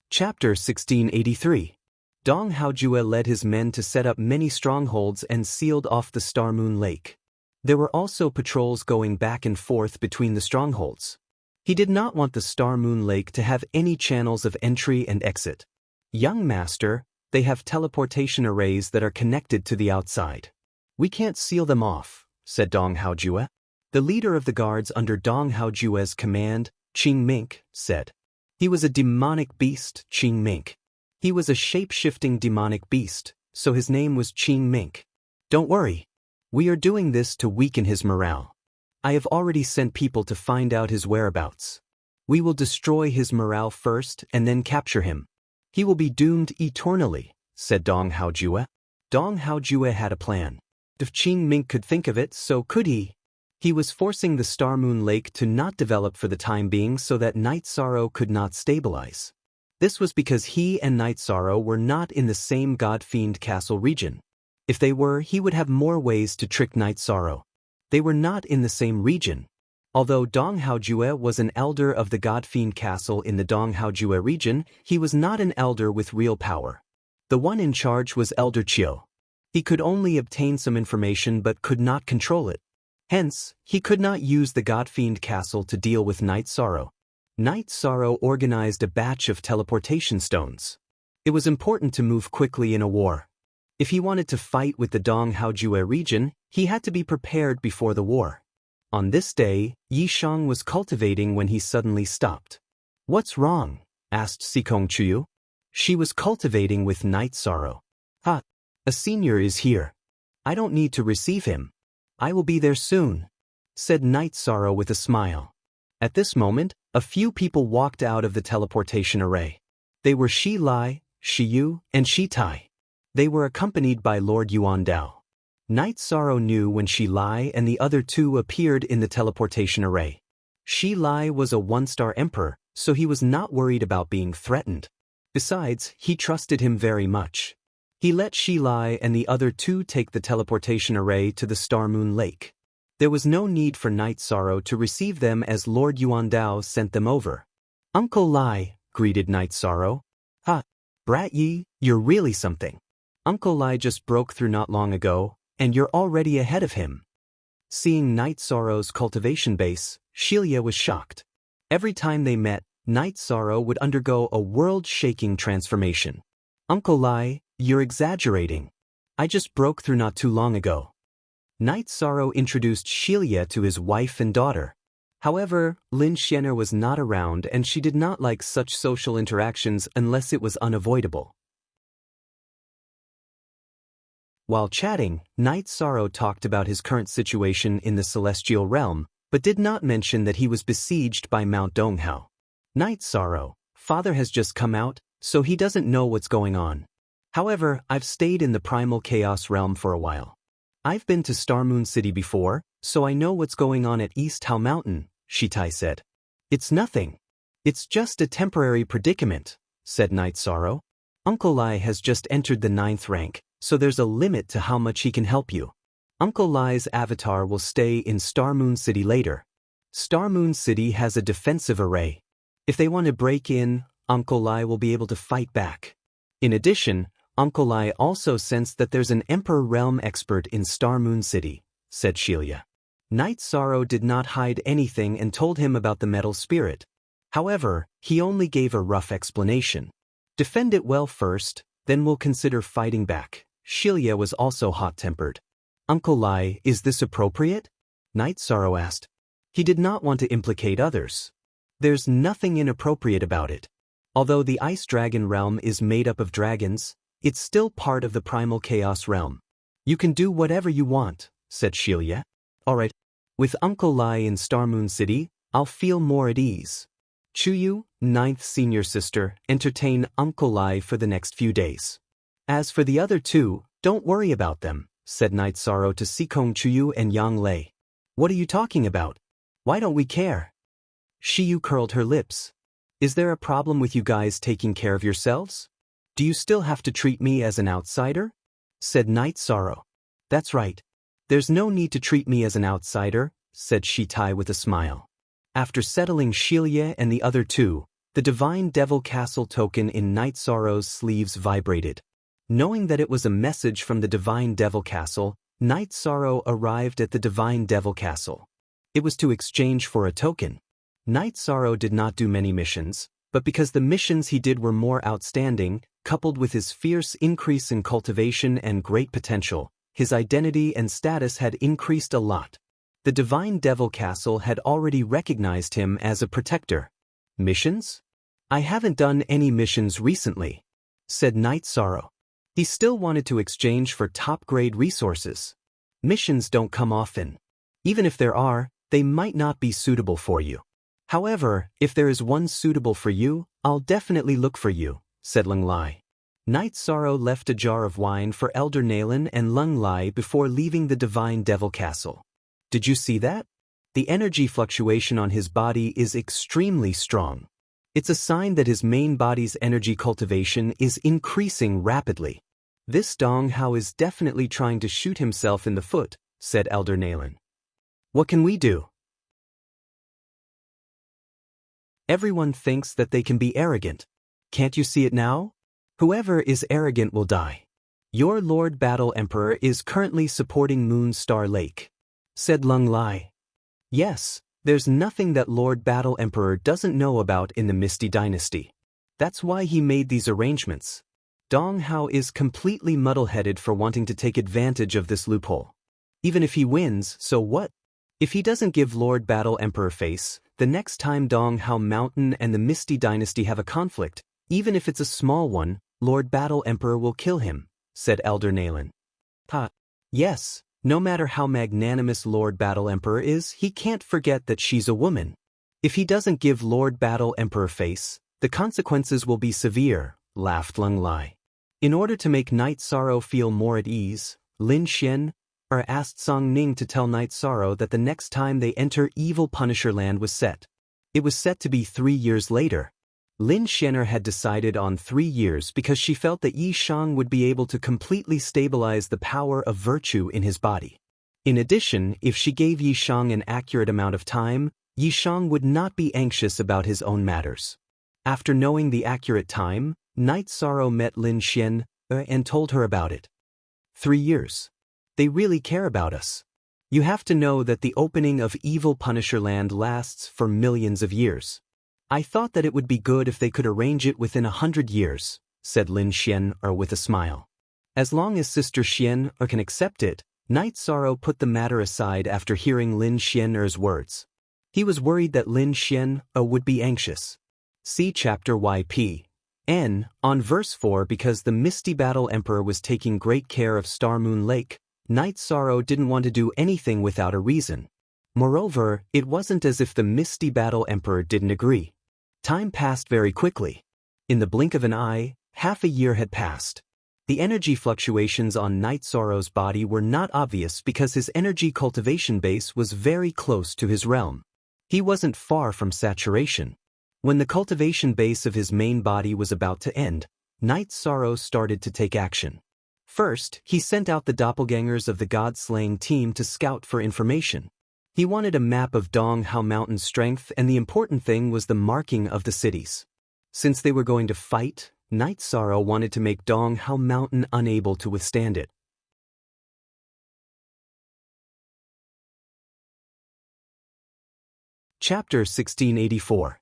Chapter 1683. Dong Haojue led his men to set up many strongholds and sealed off the Star Moon Lake. There were also patrols going back and forth between the strongholds. He did not want the Star Moon Lake to have any channels of entry and exit. Young Master, they have teleportation arrays that are connected to the outside. We can't seal them off, said Dong Haojue. The leader of the guards under Dong Haojue's command, Qing Mink, said. He was a demonic beast, Qing Mink. He was a shape-shifting demonic beast, so his name was Qing Mink. Don't worry. We are doing this to weaken his morale. I have already sent people to find out his whereabouts. We will destroy his morale first and then capture him. He will be doomed eternally, said Dong Haojue. Dong Haojue had a plan. If Qing Mink could think of it, so could he. He was forcing the Star Moon Lake to not develop for the time being so that Night Sorrow could not stabilize. This was because he and Night Sorrow were not in the same God-Fiend Castle region. If they were, he would have more ways to trick Night Sorrow. They were not in the same region. Although Dong Haojue was an elder of the God-Fiend Castle in the Dong Haojue region, he was not an elder with real power. The one in charge was Elder Chiu. He could only obtain some information but could not control it. Hence, he could not use the God-Fiend Castle to deal with Night Sorrow. Night Sorrow organized a batch of teleportation stones. It was important to move quickly in a war. If he wanted to fight with the Dong Haojue region, he had to be prepared before the war. On this day, Yishang was cultivating when he suddenly stopped. What's wrong? Asked Sikong Chuyu. She was cultivating with Night Sorrow. Ha! A senior is here. I don't need to receive him. I will be there soon, said Night Sorrow with a smile. At this moment, a few people walked out of the teleportation array. They were Shi Lai, Shi Yu, and Shi Tai. They were accompanied by Lord Yuan Dao. Night Sorrow knew when Shi Lai and the other two appeared in the teleportation array. Shi Lai was a one-star emperor, so he was not worried about being threatened. Besides, he trusted him very much. He let Shi Lai and the other two take the teleportation array to the Star Moon Lake. There was no need for Night Sorrow to receive them as Lord Yuan Dao sent them over. Uncle Lai, greeted Night Sorrow. Ha! Brat Yi, you're really something. Uncle Lai just broke through not long ago, and you're already ahead of him. Seeing Night Sorrow's cultivation base, Shilia was shocked. Every time they met, Night Sorrow would undergo a world-shaking transformation. Uncle Lai, you're exaggerating. I just broke through not too long ago. Night Sorrow introduced Shilia to his wife and daughter. However, Lin Xianer was not around and she did not like such social interactions unless it was unavoidable. While chatting, Night Sorrow talked about his current situation in the Celestial Realm, but did not mention that he was besieged by Mount Donghao. Night Sorrow, father has just come out, so he doesn't know what's going on. However, I've stayed in the Primal Chaos Realm for a while. I've been to Star Moon City before, so I know what's going on at East Hao Mountain, Shitai said. It's nothing. It's just a temporary predicament, said Night Sorrow. Uncle Lai has just entered the 9th rank, so there's a limit to how much he can help you. Uncle Lai's avatar will stay in Star Moon City later. Star Moon City has a defensive array. If they want to break in, Uncle Lai will be able to fight back. In addition, Uncle Lai also sensed that there's an Emperor Realm expert in Star Moon City, said Shilia. Night Sorrow did not hide anything and told him about the metal spirit. However, he only gave a rough explanation. Defend it well first, then we'll consider fighting back. Shilia was also hot-tempered. Uncle Lai, is this appropriate? Night Sorrow asked. He did not want to implicate others. There's nothing inappropriate about it. Although the Ice Dragon realm is made up of dragons, it's still part of the Primal Chaos realm. You can do whatever you want, said Shilia. Alright. With Uncle Lai in Star Moon City, I'll feel more at ease. Chuyu, 9th senior sister, entertain Uncle Lai for the next few days. As for the other two, don't worry about them, said Night Sorrow to Sikong Chuyu and Yang Lei. What are you talking about? Why don't we care? Shiyu curled her lips. Is there a problem with you guys taking care of yourselves? Do you still have to treat me as an outsider? Said Night Sorrow. That's right. There's no need to treat me as an outsider, said Shitai with a smile. After settling Shilia and the other two, the Divine Devil Castle token in Night Sorrow's sleeves vibrated. Knowing that it was a message from the Divine Devil Castle, Night Sorrow arrived at the Divine Devil Castle. It was to exchange for a token. Night Sorrow did not do many missions, but because the missions he did were more outstanding, coupled with his fierce increase in cultivation and great potential, his identity and status had increased a lot. The Divine Devil Castle had already recognized him as a protector. Missions? I haven't done any missions recently, said Night Sorrow. He still wanted to exchange for top-grade resources. Missions don't come often. Even if there are, they might not be suitable for you. However, if there is one suitable for you, I'll definitely look for you, said Lung Lai. Night Sorrow left a jar of wine for Elder Nalen and Lung Lai before leaving the Divine Devil Castle. Did you see that? The energy fluctuation on his body is extremely strong. It's a sign that his main body's energy cultivation is increasing rapidly. This Dong Hao is definitely trying to shoot himself in the foot, said Elder Nalen. What can we do? Everyone thinks that they can be arrogant. Can't you see it now? Whoever is arrogant will die. Your Lord Battle Emperor is currently supporting Moon Star Lake, said Lung Lai. Yes, there's nothing that Lord Battle Emperor doesn't know about in the Misty Dynasty. That's why he made these arrangements. Dong Hao is completely muddle-headed for wanting to take advantage of this loophole. Even if he wins, so what? If he doesn't give Lord Battle Emperor face, the next time Dong Hao Mountain and the Misty Dynasty have a conflict, even if it's a small one, Lord Battle Emperor will kill him, said Elder Nalen. Yes. No matter how magnanimous Lord Battle Emperor is, he can't forget that she's a woman. If he doesn't give Lord Battle Emperor face, the consequences will be severe, laughed Lung Lai. In order to make Night Sorrow feel more at ease, Lin Xian asked Song Ning to tell Night Sorrow that the next time they enter Evil Punisher Land was set. It was set to be 3 years later. Lin Xianer had decided on 3 years because she felt that Yi Shang would be able to completely stabilize the power of virtue in his body. In addition, if she gave Yi Shang an accurate amount of time, Yi Shang would not be anxious about his own matters. After knowing the accurate time, Night Sorrow met Lin Xian and told her about it. 3 years. They really care about us. You have to know that the opening of Evil Punisher Land lasts for millions of years. I thought that it would be good if they could arrange it within 100 years, said Lin Xian with a smile. As long as Sister Xian can accept it, Night Sorrow put the matter aside after hearing Lin Xian's words. He was worried that Lin Xian would be anxious. See chapter YP. N. On verse 4. Because the Misty Battle Emperor was taking great care of Star Moon Lake, Night Sorrow didn't want to do anything without a reason. Moreover, it wasn't as if the Misty Battle Emperor didn't agree. Time passed very quickly. In the blink of an eye, half a year had passed. The energy fluctuations on Night Sorrow's body were not obvious because his energy cultivation base was very close to his realm. He wasn't far from saturation. When the cultivation base of his main body was about to end, Night Sorrow started to take action. First, he sent out the doppelgangers of the God-slaying team to scout for information. He wanted a map of Dong Hao Mountain's strength, and the important thing was the marking of the cities. Since they were going to fight, Night Sorrow wanted to make Dong Hao Mountain unable to withstand it. Chapter 1684.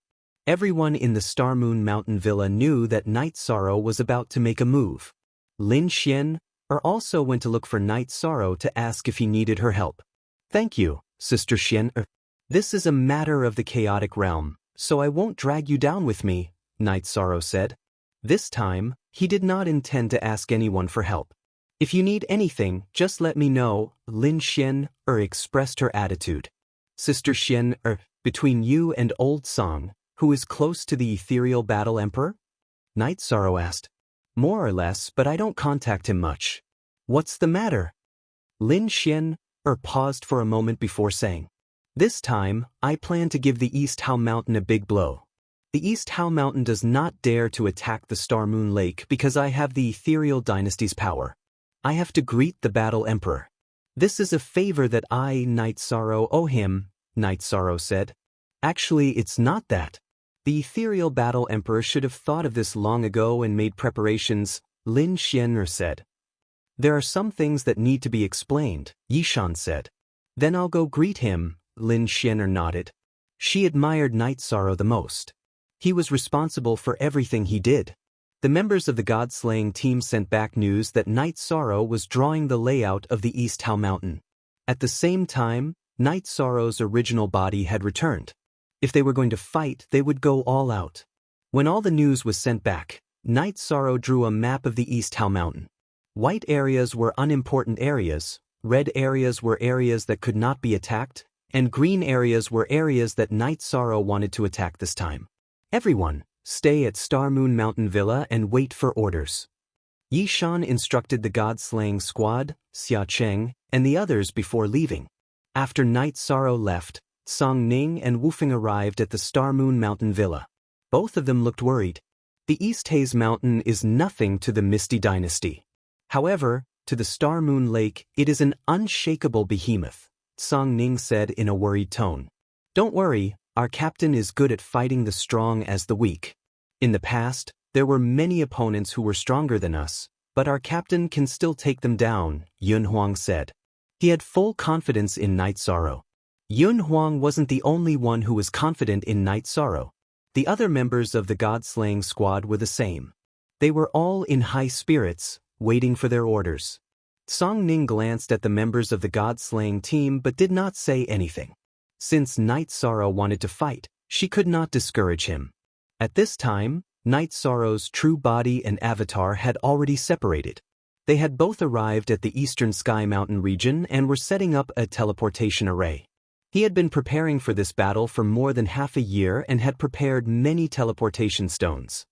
Everyone in the Star Moon Mountain Villa knew that Night Sorrow was about to make a move. Lin Xian also went to look for Night Sorrow to ask if he needed her help. Thank you, Sister Xian. This is a matter of the chaotic realm, so I won't drag you down with me, Night Sorrow said. This time, he did not intend to ask anyone for help. If you need anything, just let me know, Lin Xian expressed her attitude. Sister Xian, between you and Old Song, who is close to the ethereal battle emperor? Night Sorrow asked. More or less, but I don't contact him much. What's the matter? Lin Xian paused for a moment before saying. This time, I plan to give the East Hao Mountain a big blow. The East Hao Mountain does not dare to attack the Star Moon Lake because I have the ethereal dynasty's power. I have to greet the battle emperor. This is a favor that I, Night Sorrow, owe him, Night Sorrow said. Actually, it's not that. The ethereal battle emperor should have thought of this long ago and made preparations, Lin Xian said. There are some things that need to be explained, Yishan said. Then I'll go greet him, Lin Xian nodded. She admired Night Sorrow the most. He was responsible for everything he did. The members of the God-slaying team sent back news that Night Sorrow was drawing the layout of the East Hao Mountain. At the same time, Night Sorrow's original body had returned. If they were going to fight, they would go all out. When all the news was sent back, Night Sorrow drew a map of the East Hao Mountain. White areas were unimportant areas, red areas were areas that could not be attacked, and green areas were areas that Night Sorrow wanted to attack this time. Everyone, stay at Star Moon Mountain Villa and wait for orders. Yishan instructed the God-slaying squad, Xia Cheng, and the others before leaving. After Night Sorrow left, Song Ning and Wufeng arrived at the Star Moon Mountain Villa. Both of them looked worried. The East Haze Mountain is nothing to the Misty Dynasty. However, to the Star Moon Lake, it is an unshakable behemoth, Song Ning said in a worried tone. Don't worry, our captain is good at fighting the strong as the weak. In the past, there were many opponents who were stronger than us, but our captain can still take them down, Yun Huang said. He had full confidence in Night Sorrow. Yun Huang wasn't the only one who was confident in Night Sorrow. The other members of the God-slaying squad were the same. They were all in high spirits, waiting for their orders. Song Ning glanced at the members of the God-slaying team but did not say anything. Since Night Sorrow wanted to fight, she could not discourage him. At this time, Night Sorrow's true body and avatar had already separated. They had both arrived at the Eastern Sky Mountain region and were setting up a teleportation array. He had been preparing for this battle for more than half a year and had prepared many teleportation stones.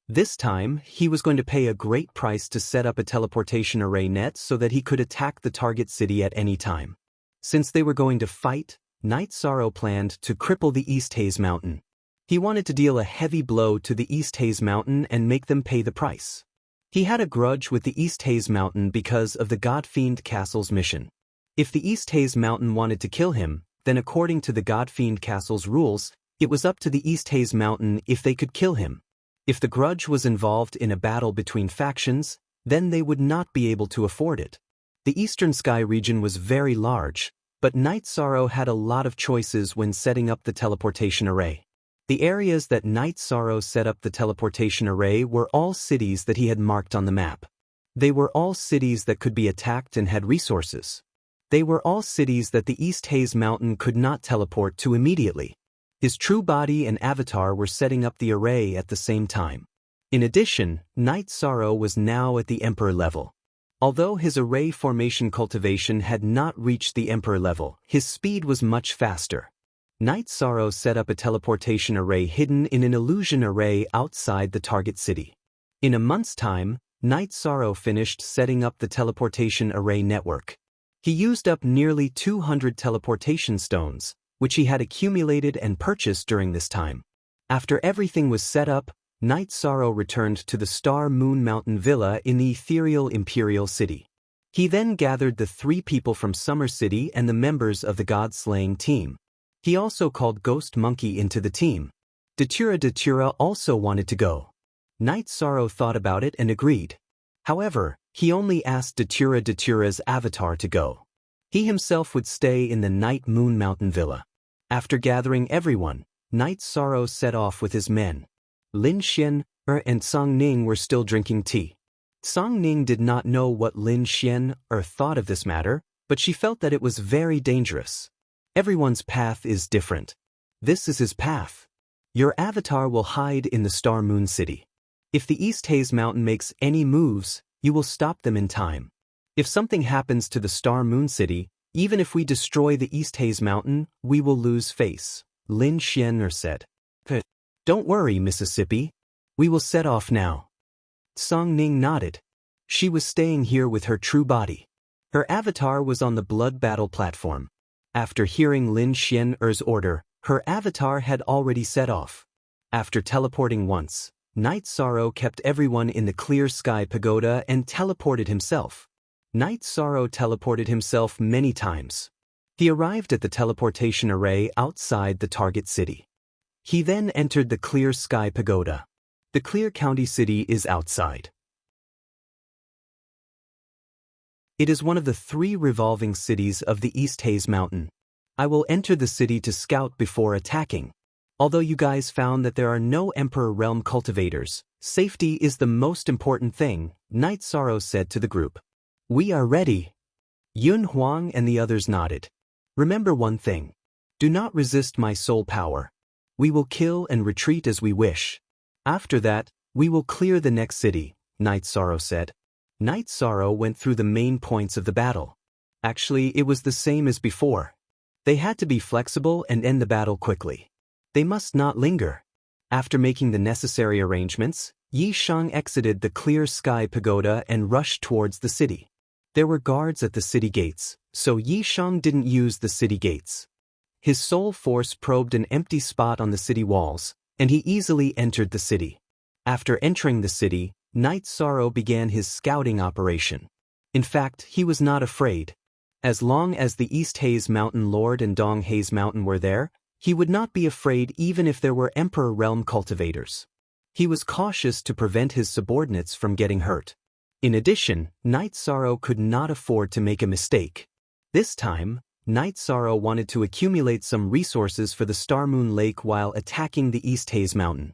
This time, he was going to pay a great price to set up a teleportation array net so that he could attack the target city at any time. Since they were going to fight, Night Sorrow planned to cripple the East Haze Mountain. He wanted to deal a heavy blow to the East Haze Mountain and make them pay the price. He had a grudge with the East Haze Mountain because of the God-Fiend Castle's mission. If the East Haze Mountain wanted to kill him, then according to the God-Fiend Castle's rules, it was up to the East Haze Mountain if they could kill him. If the grudge was involved in a battle between factions, then they would not be able to afford it. The Eastern Sky region was very large, but Night Sorrow had a lot of choices when setting up the teleportation array. The areas that Night Sorrow set up the teleportation array were all cities that he had marked on the map. They were all cities that could be attacked and had resources. They were all cities that the East Haze Mountain could not teleport to immediately. His true body and avatar were setting up the array at the same time. In addition, Night Sorrow was now at the Emperor level. Although his array formation cultivation had not reached the Emperor level, his speed was much faster. Night Sorrow set up a teleportation array hidden in an illusion array outside the target city. In a month's time, Night Sorrow finished setting up the teleportation array network. He used up nearly 200 teleportation stones, which he had accumulated and purchased during this time. After everything was set up, Night Sorrow returned to the Star Moon Mountain Villa in the ethereal Imperial City. He then gathered the 3 people from Summer City and the members of the God-slaying team. He also called Ghost Monkey into the team. Datura also wanted to go. Night Sorrow thought about it and agreed. However, he only asked Datura's avatar to go. He himself would stay in the Night Moon Mountain Villa. After gathering everyone, Night Sorrow set off with his men. Lin Xian, and Song Ning were still drinking tea. Song Ning did not know what Lin Xian thought of this matter, but she felt that it was very dangerous. Everyone's path is different. This is his path. Your avatar will hide in the Star Moon City. If the East Haze Mountain makes any moves, you will stop them in time. If something happens to the Star Moon City, even if we destroy the East Haze Mountain, we will lose face, Lin Xian said. Don't worry, Mississippi. We will set off now. Song Ning nodded. She was staying here with her true body. Her avatar was on the blood battle platform. After hearing Lin Xian's order, her avatar had already set off. After teleporting once, Night Sorrow kept everyone in the Clear Sky Pagoda and teleported himself. Night Sorrow teleported himself many times. He arrived at the teleportation array outside the target city. He then entered the Clear Sky Pagoda. The Clear County City is outside. It is one of the 3 revolving cities of the East Haze Mountain. I will enter the city to scout before attacking. Although you guys found that there are no Emperor Realm cultivators, safety is the most important thing, Night Sorrow said to the group. We are ready. Yun Huang and the others nodded. Remember one thing. Do not resist my soul power. We will kill and retreat as we wish. After that, we will clear the next city, Night Sorrow said. Night Sorrow went through the main points of the battle. Actually, it was the same as before. They had to be flexible and end the battle quickly. They must not linger. After making the necessary arrangements, Yi Shang exited the Clear Sky Pagoda and rushed towards the city. There were guards at the city gates, so Yi Shang didn't use the city gates. His soul force probed an empty spot on the city walls, and he easily entered the city. After entering the city, Night Sorrow began his scouting operation. In fact, he was not afraid. As long as the East Haze Mountain Lord and Dong Haze Mountain were there, he would not be afraid even if there were Emperor Realm cultivators. He was cautious to prevent his subordinates from getting hurt. In addition, Night Sorrow could not afford to make a mistake. This time, Night Sorrow wanted to accumulate some resources for the Star Moon Lake while attacking the East Haze Mountain.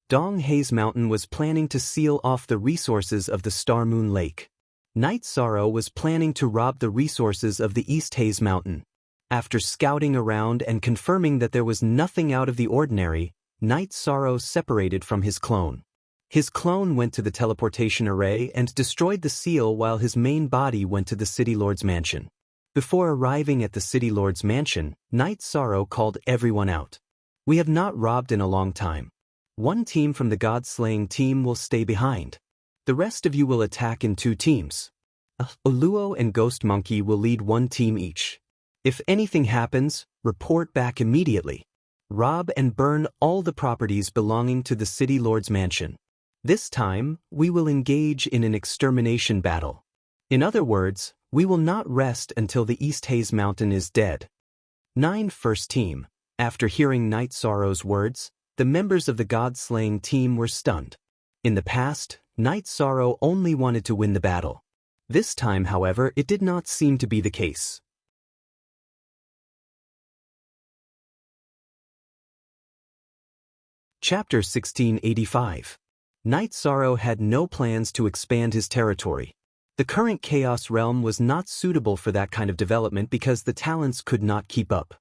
Dong Haze Mountain was planning to seal off the resources of the Star Moon Lake. Night Sorrow was planning to rob the resources of the East Haze Mountain. After scouting around and confirming that there was nothing out of the ordinary, Night Sorrow separated from his clone. His clone went to the teleportation array and destroyed the seal while his main body went to the City Lord's mansion. Before arriving at the City Lord's mansion, Night Sorrow called everyone out. We have not robbed in a long time. One team from the God-slaying team will stay behind. The rest of you will attack in 2 teams. Oluo and Ghost Monkey will lead 1 team each. If anything happens, report back immediately. Rob and burn all the properties belonging to the City Lord's mansion. This time, we will engage in an extermination battle. In other words, we will not rest until the East Haze Mountain is dead. 9 First Team. After hearing Night Sorrow's words, the members of the God-slaying team were stunned. In the past, Night Sorrow only wanted to win the battle. This time, however, it did not seem to be the case. Chapter 1685. Night Sorrow had no plans to expand his territory. The current Chaos Realm was not suitable for that kind of development because the talents could not keep up.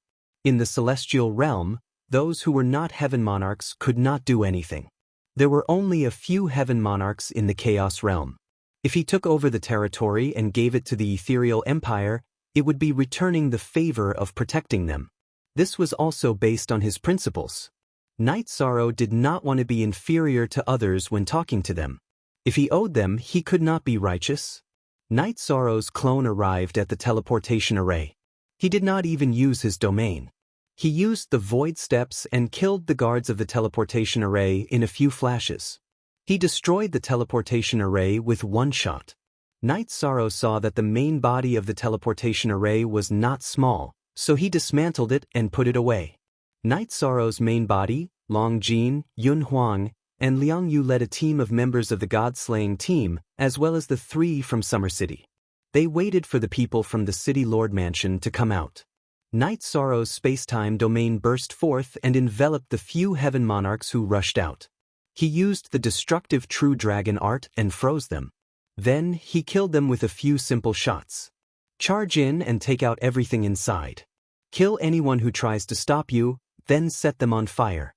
In the Celestial Realm, those who were not Heaven Monarchs could not do anything. There were only a few Heaven Monarchs in the Chaos Realm. If he took over the territory and gave it to the Ethereal Empire, it would be returning the favor of protecting them. This was also based on his principles. Night Sorrow did not want to be inferior to others when talking to them. If he owed them, he could not be righteous. Night Sorrow's clone arrived at the teleportation array. He did not even use his domain. He used the void steps and killed the guards of the teleportation array in a few flashes. He destroyed the teleportation array with 1 shot. Night Sorrow saw that the main body of the teleportation array was not small, so he dismantled it and put it away. Night Sorrow's main body, Long Jin, Yun Huang, and Liang Yu led a team of members of the God-slaying team, as well as the 3 from Summer City. They waited for the people from the City Lord Mansion to come out. Night Sorrow's space-time domain burst forth and enveloped the few heaven monarchs who rushed out. He used the destructive true dragon art and froze them. Then, he killed them with a few simple shots. Charge in and take out everything inside. Kill anyone who tries to stop you, then set them on fire.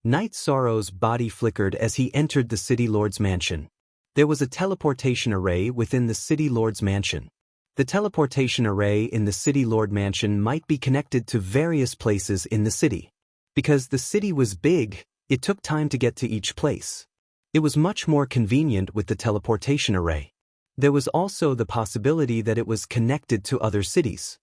Night Sorrow's body flickered as he entered the City Lord's mansion. There was a teleportation array within the City Lord's mansion. The teleportation array in the City Lord mansion might be connected to various places in the city. Because the city was big, it took time to get to each place. It was much more convenient with the teleportation array. There was also the possibility that it was connected to other cities.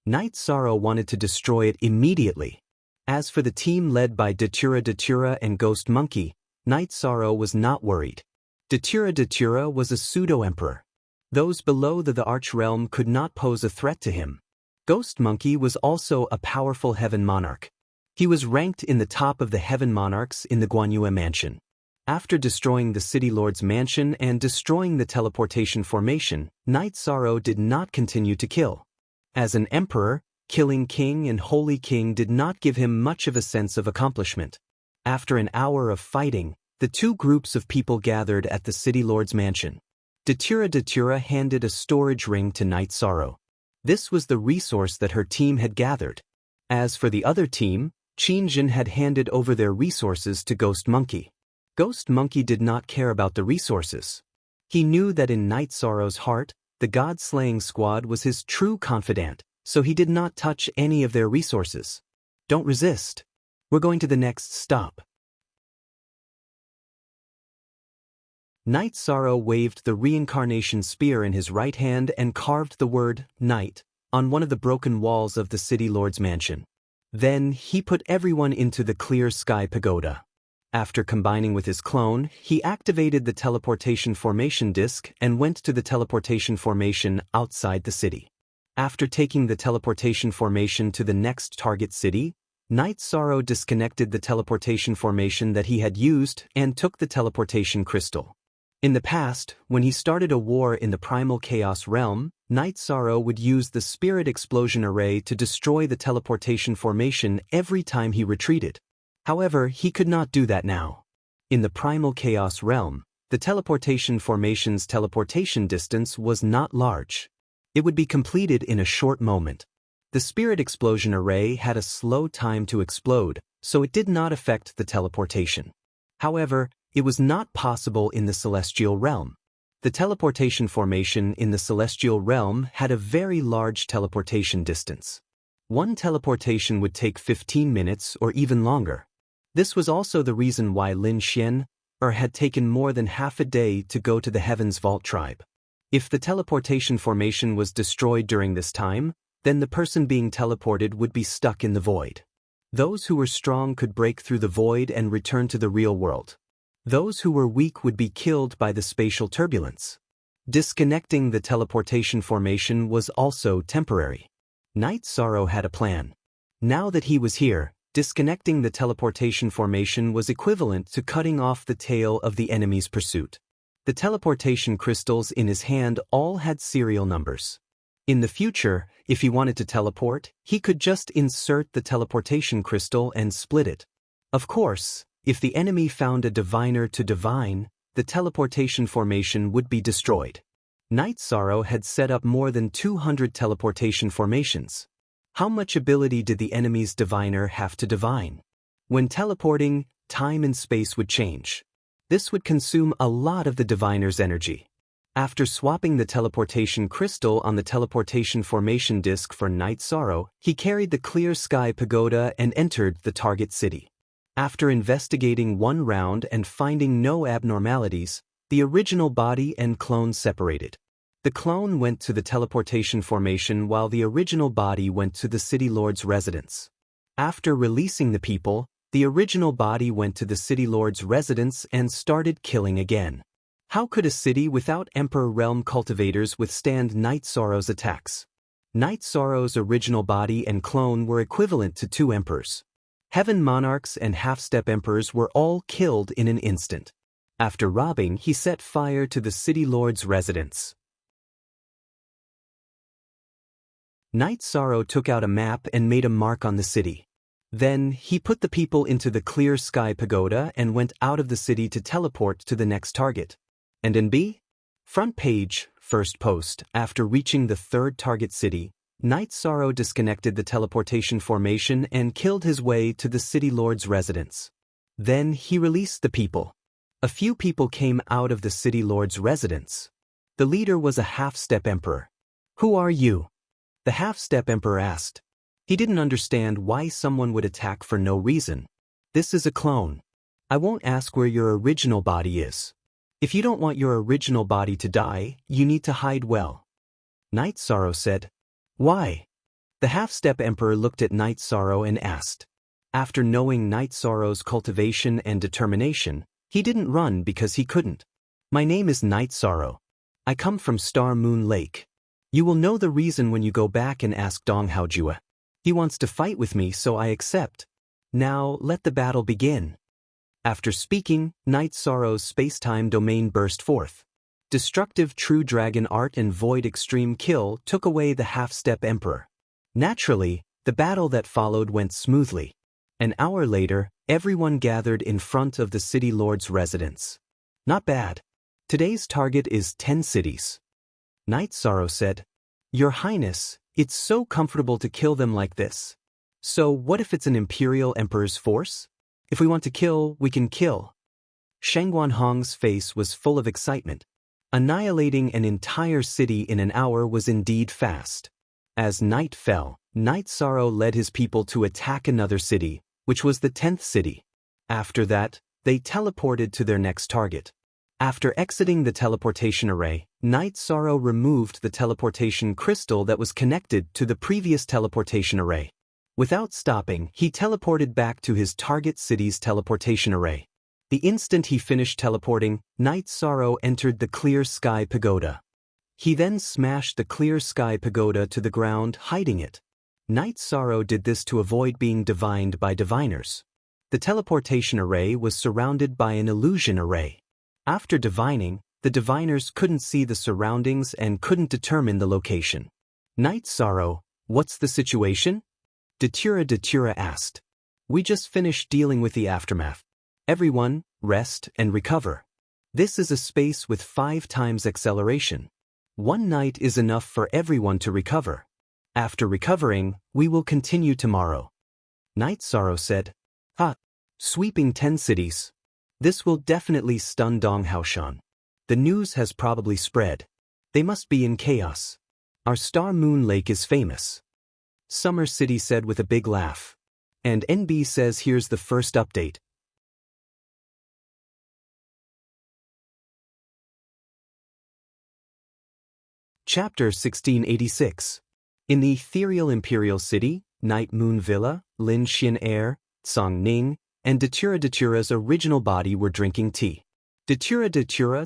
Night Sorrow wanted to destroy it immediately. As for the team led by Datura and Ghost Monkey, Night Sorrow was not worried. Datura was a pseudo-emperor. Those below the Arch-Realm could not pose a threat to him. Ghost Monkey was also a powerful heaven monarch. He was ranked in the top of the heaven monarchs in the Guanyue mansion. After destroying the City Lord's mansion and destroying the teleportation formation, Night Sorrow did not continue to kill. As an emperor, killing King and Holy King did not give him much of a sense of accomplishment. After an hour of fighting, the two groups of people gathered at the City Lord's mansion. Datura handed a storage ring to Night Sorrow. This was the resource that her team had gathered. As for the other team, Qinjin had handed over their resources to Ghost Monkey. Ghost Monkey did not care about the resources. He knew that in Night Sorrow's heart, the God-slaying squad was his true confidant, so he did not touch any of their resources. Don't resist. We're going to the next stop. Night Sorrow waved the reincarnation spear in his right hand and carved the word, Night, on one of the broken walls of the City Lord's mansion. Then, he put everyone into the clear sky pagoda. After combining with his clone, he activated the teleportation formation disk and went to the teleportation formation outside the city. After taking the teleportation formation to the next target city, Night Sorrow disconnected the teleportation formation that he had used and took the teleportation crystal. In the past, when he started a war in the Primal Chaos realm, Night Sorrow would use the Spirit Explosion Array to destroy the teleportation formation every time he retreated. However, he could not do that now. In the Primal Chaos realm, the teleportation formation's teleportation distance was not large. It would be completed in a short moment. The Spirit Explosion Array had a slow time to explode, so it did not affect the teleportation. However, it was not possible in the Celestial realm. The teleportation formation in the Celestial realm had a very large teleportation distance. One teleportation would take 15 minutes or even longer. This was also the reason why Lin Xian had taken more than half a day to go to the Heaven's Vault tribe. If the teleportation formation was destroyed during this time, then the person being teleported would be stuck in the void. Those who were strong could break through the void and return to the real world. Those who were weak would be killed by the spatial turbulence. Disconnecting the teleportation formation was also temporary. Night Sorrow had a plan. Now that he was here, disconnecting the teleportation formation was equivalent to cutting off the tail of the enemy's pursuit. The teleportation crystals in his hand all had serial numbers. In the future, if he wanted to teleport, he could just insert the teleportation crystal and split it. Of course, if the enemy found a diviner to divine, the teleportation formation would be destroyed. Night Sorrow had set up more than 200 teleportation formations. How much ability did the enemy's diviner have to divine? When teleporting, time and space would change. This would consume a lot of the diviner's energy. After swapping the teleportation crystal on the teleportation formation disk for Night Sorrow, he carried the clear sky pagoda and entered the target city. After investigating one round and finding no abnormalities, the original body and clone separated. The clone went to the teleportation formation while the original body went to the City Lord's residence. After releasing the people, the original body went to the City Lord's residence and started killing again. How could a city without Emperor Realm cultivators withstand Night Sorrow's attacks? Night Sorrow's original body and clone were equivalent to 2 emperors. Heaven monarchs and half-step emperors were all killed in an instant. After robbing, he set fire to the City Lord's residence. Night Sorrow took out a map and made a mark on the city. Then, he put the people into the clear sky pagoda and went out of the city to teleport to the next target. And in B? Front page, first post. After reaching the third target city, Night Sorrow disconnected the teleportation formation and killed his way to the city lord's residence. Then he released the people. A few people came out of the city lord's residence. The leader was a half-step emperor. "Who are you?" the half-step emperor asked. He didn't understand why someone would attack for no reason. "This is a clone. I won't ask where your original body is. If you don't want your original body to die, you need to hide well." Night Sorrow said. "Why?" The half-step emperor looked at Night Sorrow and asked. After knowing Night Sorrow's cultivation and determination, he didn't run because he couldn't. "My name is Night Sorrow. I come from Star Moon Lake. You will know the reason when you go back and ask Dong Haojua. He wants to fight with me, so I accept. Now let the battle begin." After speaking, Night Sorrow's space-time domain burst forth. Destructive True Dragon Art and Void Extreme Kill took away the half-step emperor. Naturally, the battle that followed went smoothly. An hour later, everyone gathered in front of the city lord's residence. "Not bad. Today's target is 10 cities. Night Sorrow said. "Your Highness, it's so comfortable to kill them like this. So what if it's an Imperial Emperor's force? If we want to kill, we can kill." Shangguan Hong's face was full of excitement. Annihilating an entire city in an hour was indeed fast. As night fell, Night Sorrow led his people to attack another city, which was the 10th city. After that, they teleported to their next target. After exiting the teleportation array, Night Sorrow removed the teleportation crystal that was connected to the previous teleportation array. Without stopping, he teleported back to his target city's teleportation array. The instant he finished teleporting, Night Sorrow entered the Clear Sky Pagoda. He then smashed the Clear Sky Pagoda to the ground, hiding it. Night Sorrow did this to avoid being divined by diviners. The teleportation array was surrounded by an illusion array. After divining, the diviners couldn't see the surroundings and couldn't determine the location. "Night Sorrow, what's the situation?" Datura asked. "We just finished dealing with the aftermath. Everyone, rest and recover. This is a space with 5 times acceleration. 1 night is enough for everyone to recover. After recovering, we will continue tomorrow." Night Sorrow said. Sweeping 10 cities. This will definitely stun Dong Haoshan. The news has probably spread. They must be in chaos. Our Star Moon Lake is famous. Summer City said with a big laugh. And NB says here's the first update. Chapter 1686. In the ethereal Imperial City, Night Moon Villa, Lin Xian Air, Song Ning, and Datura's original body were drinking tea. Datura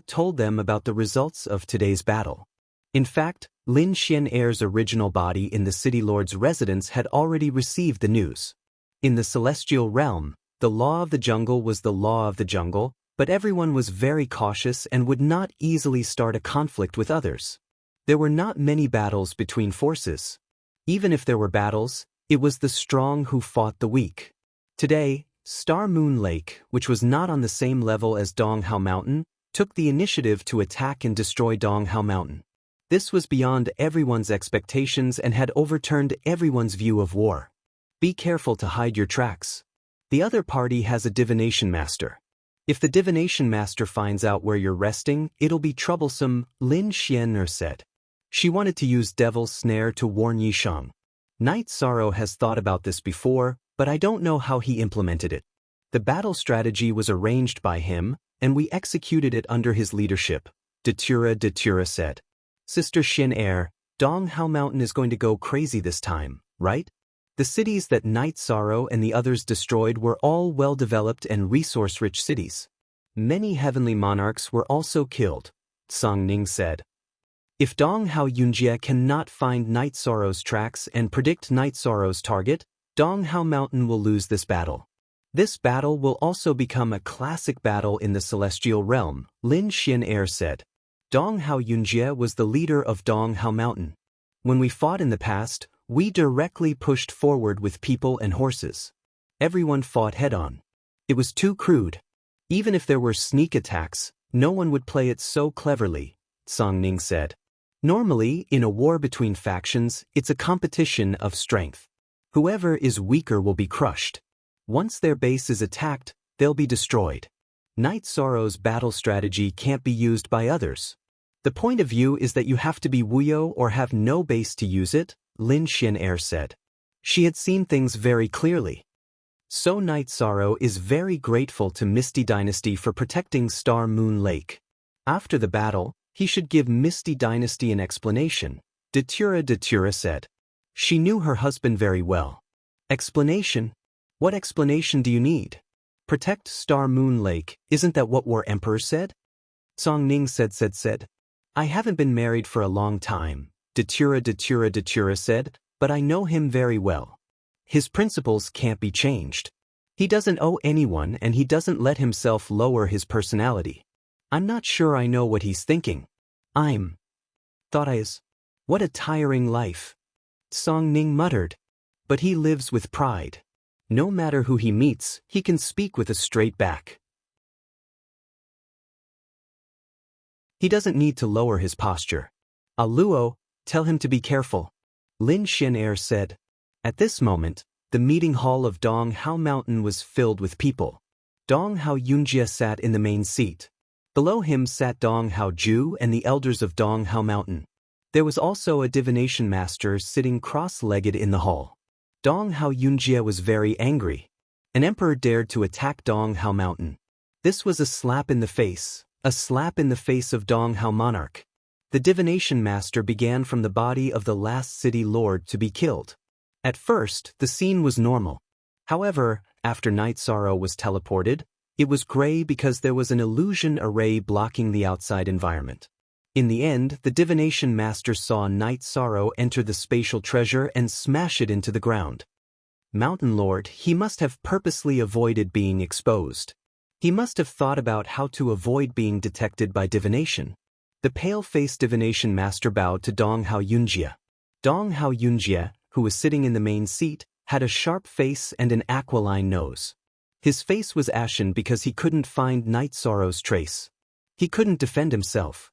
told them about the results of today's battle. In fact, Lin Xian Air's original body in the City Lord's residence had already received the news. In the celestial realm, the law of the jungle was the law of the jungle, but everyone was very cautious and would not easily start a conflict with others. There were not many battles between forces. Even if there were battles, it was the strong who fought the weak. Today, Star Moon Lake, which was not on the same level as Dong Hao Mountain, took the initiative to attack and destroy Dong Hao Mountain. This was beyond everyone's expectations and had overturned everyone's view of war. Be careful to hide your tracks. The other party has a divination master. If the divination master finds out where you're resting, it'll be troublesome, Lin Xian'er said. She wanted to use Devil's Snare to warn Yishang. Night Sorrow has thought about this before, but I don't know how he implemented it. The battle strategy was arranged by him, and we executed it under his leadership, Datura said. Sister Xin Air, Dong Hao Mountain is going to go crazy this time, right? The cities that Night Sorrow and the others destroyed were all well-developed and resource-rich cities. Many heavenly monarchs were also killed, Song Ning said. If Dong Hao Yunjie cannot find Night Sorrow's tracks and predict Night Sorrow's target, Dong Hao Mountain will lose this battle. This battle will also become a classic battle in the celestial realm, Lin Xian Air said. Dong Hao Yunjie was the leader of Dong Hao Mountain. When we fought in the past, We directly pushed forward with people and horses. Everyone fought head-on. It was too crude. Even if there were sneak attacks, no one would play it so cleverly, Song Ning said. Normally, in a war between factions, it's a competition of strength. Whoever is weaker will be crushed. Once their base is attacked, they'll be destroyed. Night Sorrow's battle strategy can't be used by others. The point of view is that you have to be Wuyo or have no base to use it, Lin Xianair said. She had seen things very clearly. So Night Sorrow is very grateful to Misty Dynasty for protecting Star Moon Lake. After the battle, he should give Misty Dynasty an explanation, Datura said. She knew her husband very well. Explanation? What explanation do you need? Protect Star Moon Lake, isn't that what War Emperor said? Song Ning said. I haven't been married for a long time, Datura said, but I know him very well. His principles can't be changed. He doesn't owe anyone and he doesn't let himself lower his personality. I'm not sure I know what he's thinking. What a tiring life. Song Ning muttered. But he lives with pride. No matter who he meets, he can speak with a straight back. He doesn't need to lower his posture. Aluo, tell him to be careful. Lin Xianair said. At this moment, the meeting hall of Dong Hao Mountain was filled with people. Dong Hao Yunjie sat in the main seat. Below him sat Dong Hao Ju and the elders of Dong Hao Mountain. There was also a divination master sitting cross-legged in the hall. Dong Hao Yunjie was very angry. An emperor dared to attack Dong Hao Mountain. This was a slap in the face of Dong Hao monarch. The divination master began from the body of the last city lord to be killed. At first, the scene was normal. However, after Night Sorrow was teleported, it was gray because there was an illusion array blocking the outside environment. In the end, the divination master saw Night Sorrow enter the spatial treasure and smash it into the ground. Mountain Lord, he must have purposely avoided being exposed. He must have thought about how to avoid being detected by divination. The pale-faced divination master bowed to Dong Hao Yunjie. Dong Hao Yunjie, who was sitting in the main seat, had a sharp face and an aquiline nose. His face was ashen because he couldn't find Night Sorrow's trace. He couldn't defend himself.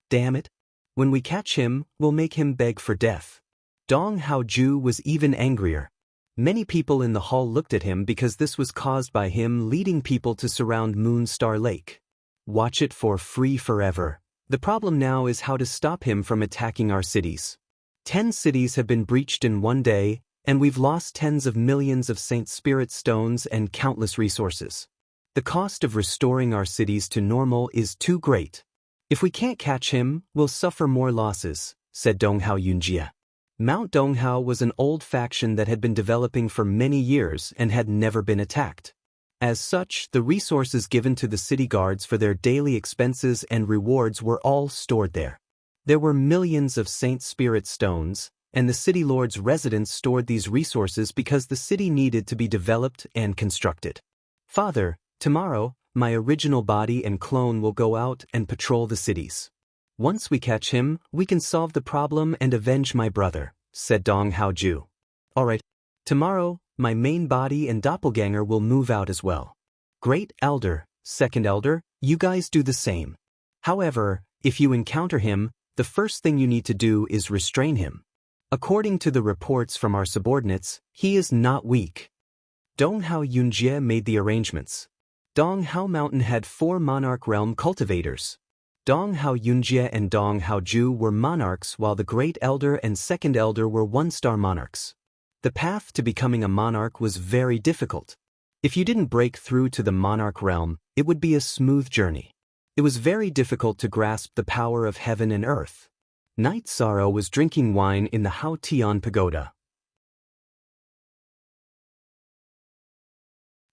Damn it. When we catch him, we'll make him beg for death. Dong Hao Ju was even angrier. Many people in the hall looked at him because this was caused by him leading people to surround Moonstar Lake. Watch it for free forever. The problem now is how to stop him from attacking our cities. 10 cities have been breached in one day, and we've lost tens of millions of Saint Spirit stones and countless resources. The cost of restoring our cities to normal is too great. If we can't catch him, we'll suffer more losses, said Dong Hao Yunjie. Mount Donghao was an old faction that had been developing for many years and had never been attacked. As such, the resources given to the city guards for their daily expenses and rewards were all stored there. There were millions of Saint Spirit stones, and the city lord's residents stored these resources because the city needed to be developed and constructed. Father, tomorrow, my original body and clone will go out and patrol the cities. Once we catch him, we can solve the problem and avenge my brother, said Dong Hao Ju. Alright, tomorrow, my main body and doppelganger will move out as well. Great Elder, Second Elder, you guys do the same. However, if you encounter him, the first thing you need to do is restrain him. According to the reports from our subordinates, he is not weak. Dong Hao Yunjie made the arrangements. Dong Hao Mountain had 4 monarch realm cultivators. Dong Hao Yunjie and Dong Hao Ju were monarchs while the Great Elder and Second Elder were 1-star monarchs. The path to becoming a monarch was very difficult. If you didn't break through to the monarch realm, it would be a smooth journey. It was very difficult to grasp the power of heaven and earth. Night Sorrow was drinking wine in the Hao Tian Pagoda.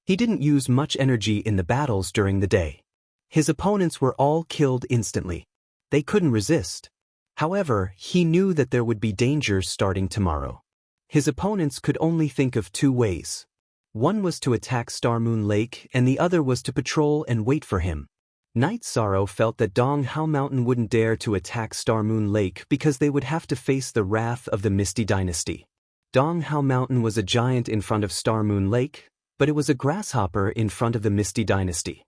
He didn't use much energy in the battles during the day. His opponents were all killed instantly. They couldn't resist. However, he knew that there would be danger starting tomorrow. His opponents could only think of 2 ways. One was to attack Star Moon Lake and the other was to patrol and wait for him. Night Sorrow felt that Dong Hao Mountain wouldn't dare to attack Star Moon Lake because they would have to face the wrath of the Misty Dynasty. Dong Hao Mountain was a giant in front of Star Moon Lake, but it was a grasshopper in front of the Misty Dynasty.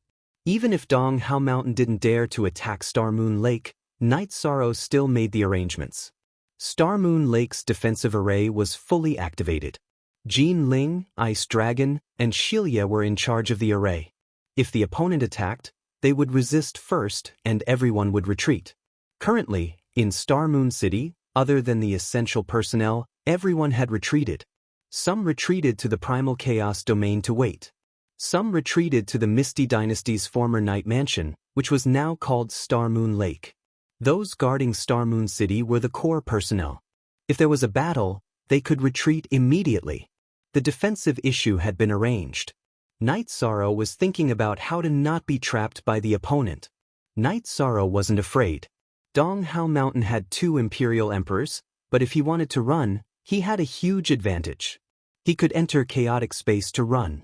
Even if Dong Hao Mountain didn't dare to attack Star Moon Lake, Night Sorrow still made the arrangements. Star Moon Lake's defensive array was fully activated. Jean Ling, Ice Dragon, and Shilia were in charge of the array. If the opponent attacked, they would resist first and everyone would retreat. Currently, in Star Moon City, other than the essential personnel, everyone had retreated. Some retreated to the Primal Chaos Domain to wait. Some retreated to the Misty Dynasty's former Night Mansion, which was now called Star Moon Lake. Those guarding Star Moon City were the core personnel. If there was a battle, they could retreat immediately. The defensive issue had been arranged. Night Sorrow was thinking about how to not be trapped by the opponent. Night Sorrow wasn't afraid. Dong Hao Mountain had 2 Imperial Emperors, but if he wanted to run, he had a huge advantage. He could enter chaotic space to run.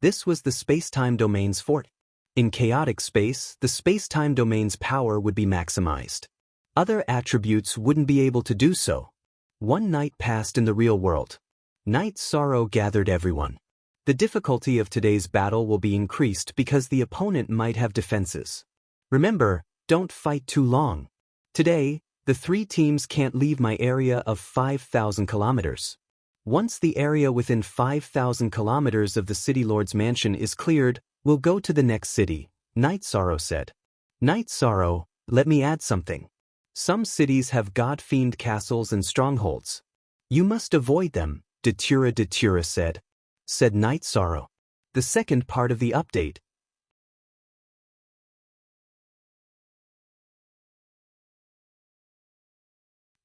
This was the space-time domain's fort. In chaotic space, the space-time domain's power would be maximized. Other attributes wouldn't be able to do so. One night passed in the real world. Night Sorrow gathered everyone. The difficulty of today's battle will be increased because the opponent might have defenses. Remember, don't fight too long. Today, the 3 teams can't leave my area of 5,000 kilometers. Once the area within 5,000 kilometers of the City Lord's mansion is cleared, we'll go to the next city, Night Sorrow said. Night Sorrow, let me add something. Some cities have god-fiend castles and strongholds. You must avoid them, Datura said Night Sorrow. The second part of the update.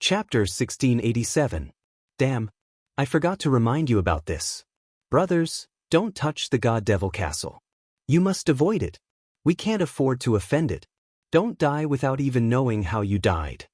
Chapter 1687. Damn, I forgot to remind you about this. Brothers, don't touch the God Devil Castle. You must avoid it. We can't afford to offend it. Don't die without even knowing how you died.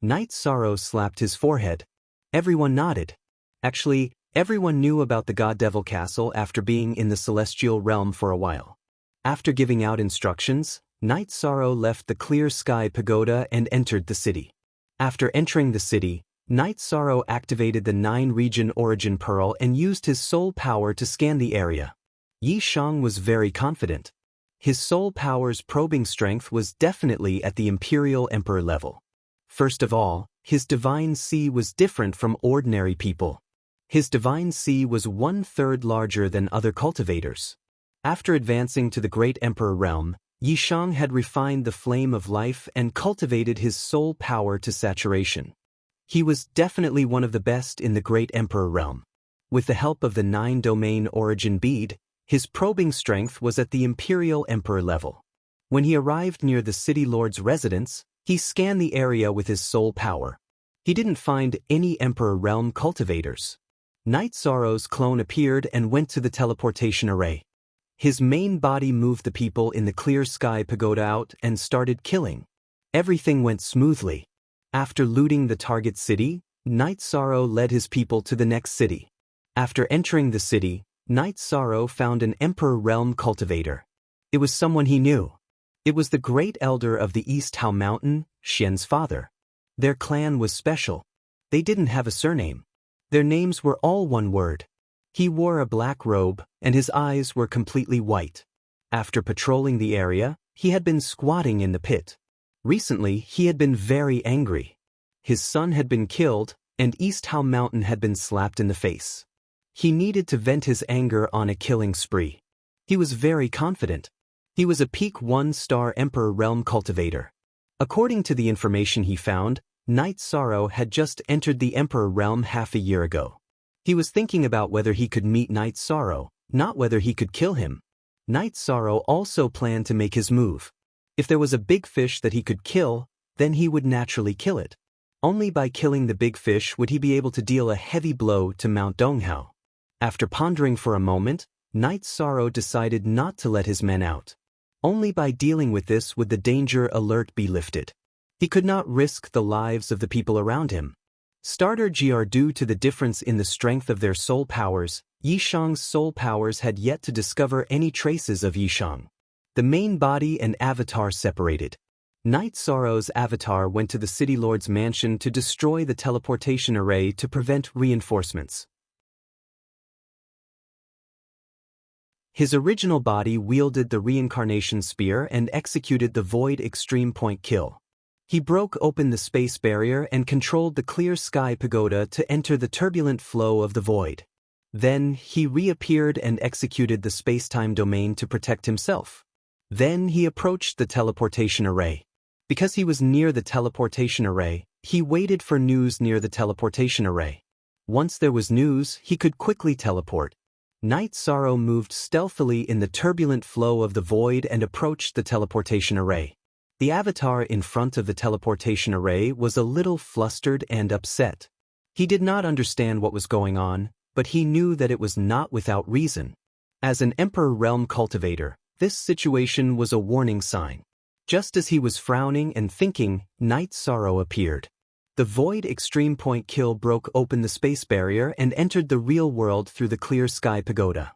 Night Sorrow slapped his forehead. Everyone nodded. Actually, everyone knew about the God Devil Castle after being in the celestial realm for a while. After giving out instructions, Night Sorrow left the Clear Sky Pagoda and entered the city. After entering the city, Night Sorrow activated the 9-region Origin Pearl and used his soul power to scan the area. Yi Shang was very confident. His soul power's probing strength was definitely at the Imperial Emperor level. First of all, his Divine Sea was different from ordinary people. His Divine Sea was 1/3 larger than other cultivators. After advancing to the Great Emperor realm, Yi Shang had refined the flame of life and cultivated his soul power to saturation. He was definitely one of the best in the Great Emperor realm. With the help of the 9-domain origin bead, his probing strength was at the Imperial Emperor level. When he arrived near the City Lord's residence, he scanned the area with his soul power. He didn't find any Emperor realm cultivators. Night Sorrow's clone appeared and went to the teleportation array. His main body moved the people in the Clear Sky Pagoda out and started killing. Everything went smoothly. After looting the target city, Night Sorrow led his people to the next city. After entering the city, Night Sorrow found an Emperor Realm cultivator. It was someone he knew. It was the Great Elder of the East Hao Mountain, Xian's father. Their clan was special. They didn't have a surname. Their names were all one word. He wore a black robe, and his eyes were completely white. After patrolling the area, he had been squatting in the pit. Recently, he had been very angry. His son had been killed, and East Hao Mountain had been slapped in the face. He needed to vent his anger on a killing spree. He was very confident. He was a peak 1-star Emperor Realm cultivator. According to the information he found, Night Sorrow had just entered the Emperor Realm half a year ago. He was thinking about whether he could meet Night Sorrow, not whether he could kill him. Night Sorrow also planned to make his move. If there was a big fish that he could kill, then he would naturally kill it. Only by killing the big fish would he be able to deal a heavy blow to Mount Donghao. After pondering for a moment, Night Sorrow decided not to let his men out. Only by dealing with this would the danger alert be lifted. He could not risk the lives of the people around him. Starter GR due to the difference in the strength of their soul powers, Yi Shang's soul powers had yet to discover any traces of Yi Shang. The main body and avatar separated. Night Sorrow's avatar went to the City Lord's mansion to destroy the teleportation array to prevent reinforcements. His original body wielded the reincarnation spear and executed the Void Extreme Point kill. He broke open the space barrier and controlled the clear sky pagoda to enter the turbulent flow of the void. Then, he reappeared and executed the space-time domain to protect himself. Then he approached the teleportation array. Because he was near the teleportation array, he waited for news near the teleportation array. Once there was news, he could quickly teleport. Night Sorrow moved stealthily in the turbulent flow of the void and approached the teleportation array. The avatar in front of the teleportation array was a little flustered and upset. He did not understand what was going on, but he knew that it was not without reason. As an Emperor Realm cultivator, this situation was a warning sign. Just as he was frowning and thinking, Night Sorrow appeared. The Void Extreme Point kill broke open the space barrier and entered the real world through the clear sky pagoda.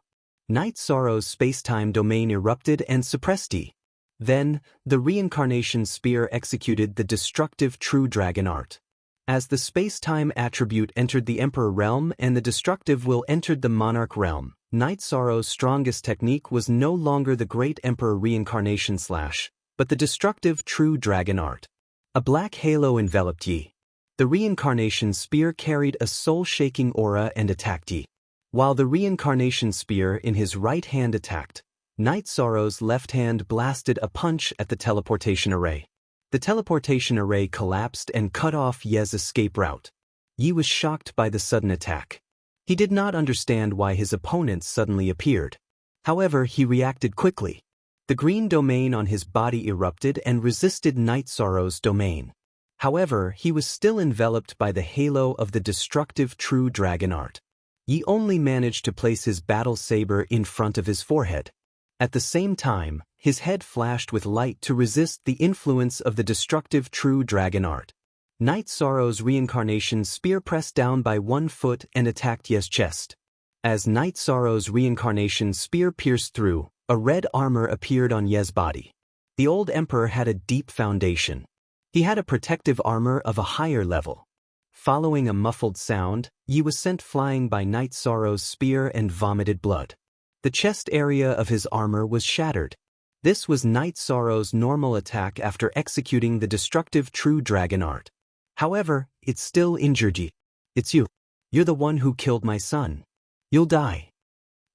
Night Sorrow's space-time domain erupted and suppressed Yi. Then, the reincarnation spear executed the destructive True Dragon art. As the space-time attribute entered the Emperor Realm and the destructive will entered the Monarch Realm, Night Sorrow's strongest technique was no longer the Great Emperor reincarnation slash, but the destructive True Dragon art. A black halo enveloped Yi. The reincarnation spear carried a soul-shaking aura and attacked Yi. While the reincarnation spear in his right hand attacked, Night Sorrow's left hand blasted a punch at the teleportation array. The teleportation array collapsed and cut off Ye's escape route. Yi was shocked by the sudden attack. He did not understand why his opponents suddenly appeared. However, he reacted quickly. The green domain on his body erupted and resisted Night Sorrow's domain. However, he was still enveloped by the halo of the destructive True Dragon art. Yi only managed to place his battle saber in front of his forehead. At the same time, his head flashed with light to resist the influence of the destructive True Dragon art. Night Sorrow's reincarnation spear pressed down by 1 foot and attacked Ye's chest. As Night Sorrow's reincarnation spear pierced through, a red armor appeared on Ye's body. The old emperor had a deep foundation. He had a protective armor of a higher level. Following a muffled sound, Yi was sent flying by Night Sorrow's spear and vomited blood. The chest area of his armor was shattered. This was Night Sorrow's normal attack after executing the destructive True Dragon art. However, it still injured Yi. It's you. You're the one who killed my son. You'll die.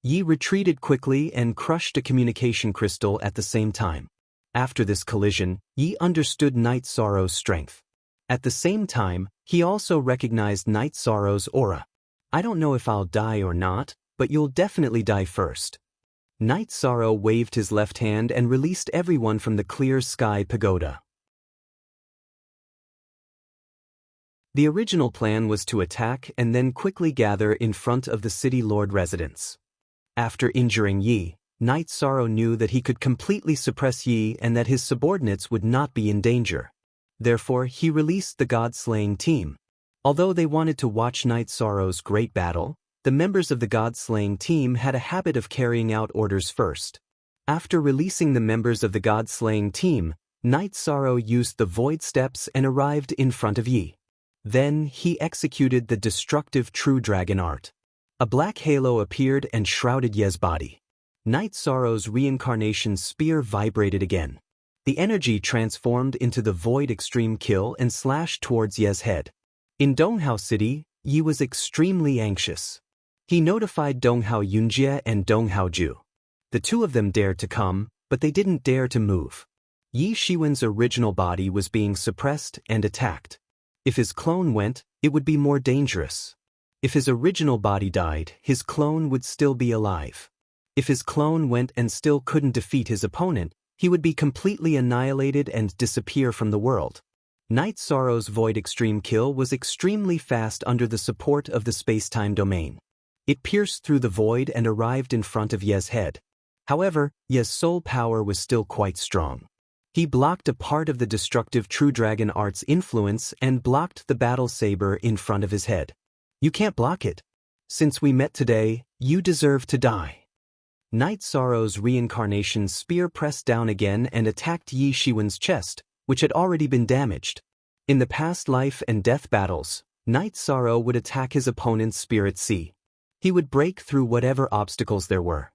Yi retreated quickly and crushed a communication crystal at the same time. After this collision, Yi understood Night Sorrow's strength. At the same time, he also recognized Night Sorrow's aura. I don't know if I'll die or not, but you'll definitely die first. Night Sorrow waved his left hand and released everyone from the clear sky pagoda. The original plan was to attack and then quickly gather in front of the City Lord residence. After injuring Yi, Night Sorrow knew that he could completely suppress Yi and that his subordinates would not be in danger. Therefore, he released the God-slaying team. Although they wanted to watch Night Sorrow's great battle, the members of the God-slaying team had a habit of carrying out orders first. After releasing the members of the God-slaying team, Night Sorrow used the Void Steps and arrived in front of Yi. Then, he executed the destructive True Dragon art. A black halo appeared and shrouded Ye's body. Night Sorrow's reincarnation spear vibrated again. The energy transformed into the Void Extreme Kill and slashed towards Ye's head. In Donghao City, Yi was extremely anxious. He notified Donghao Yunjie and Donghao Ju. The two of them dared to come, but they didn't dare to move. Yi Shiwen's original body was being suppressed and attacked. If his clone went, it would be more dangerous. If his original body died, his clone would still be alive. If his clone went and still couldn't defeat his opponent, he would be completely annihilated and disappear from the world. Night Sorrow's Void Extreme Kill was extremely fast under the support of the space-time domain. It pierced through the void and arrived in front of Ye's head. However, Ye's soul power was still quite strong. He blocked a part of the destructive True Dragon art's influence and blocked the battle saber in front of his head. You can't block it. Since we met today, you deserve to die. Night Sorrow's reincarnation spear pressed down again and attacked Yi Shiwen's chest, which had already been damaged. In the past life and death battles, Night Sorrow would attack his opponent's spirit sea. He would break through whatever obstacles there were.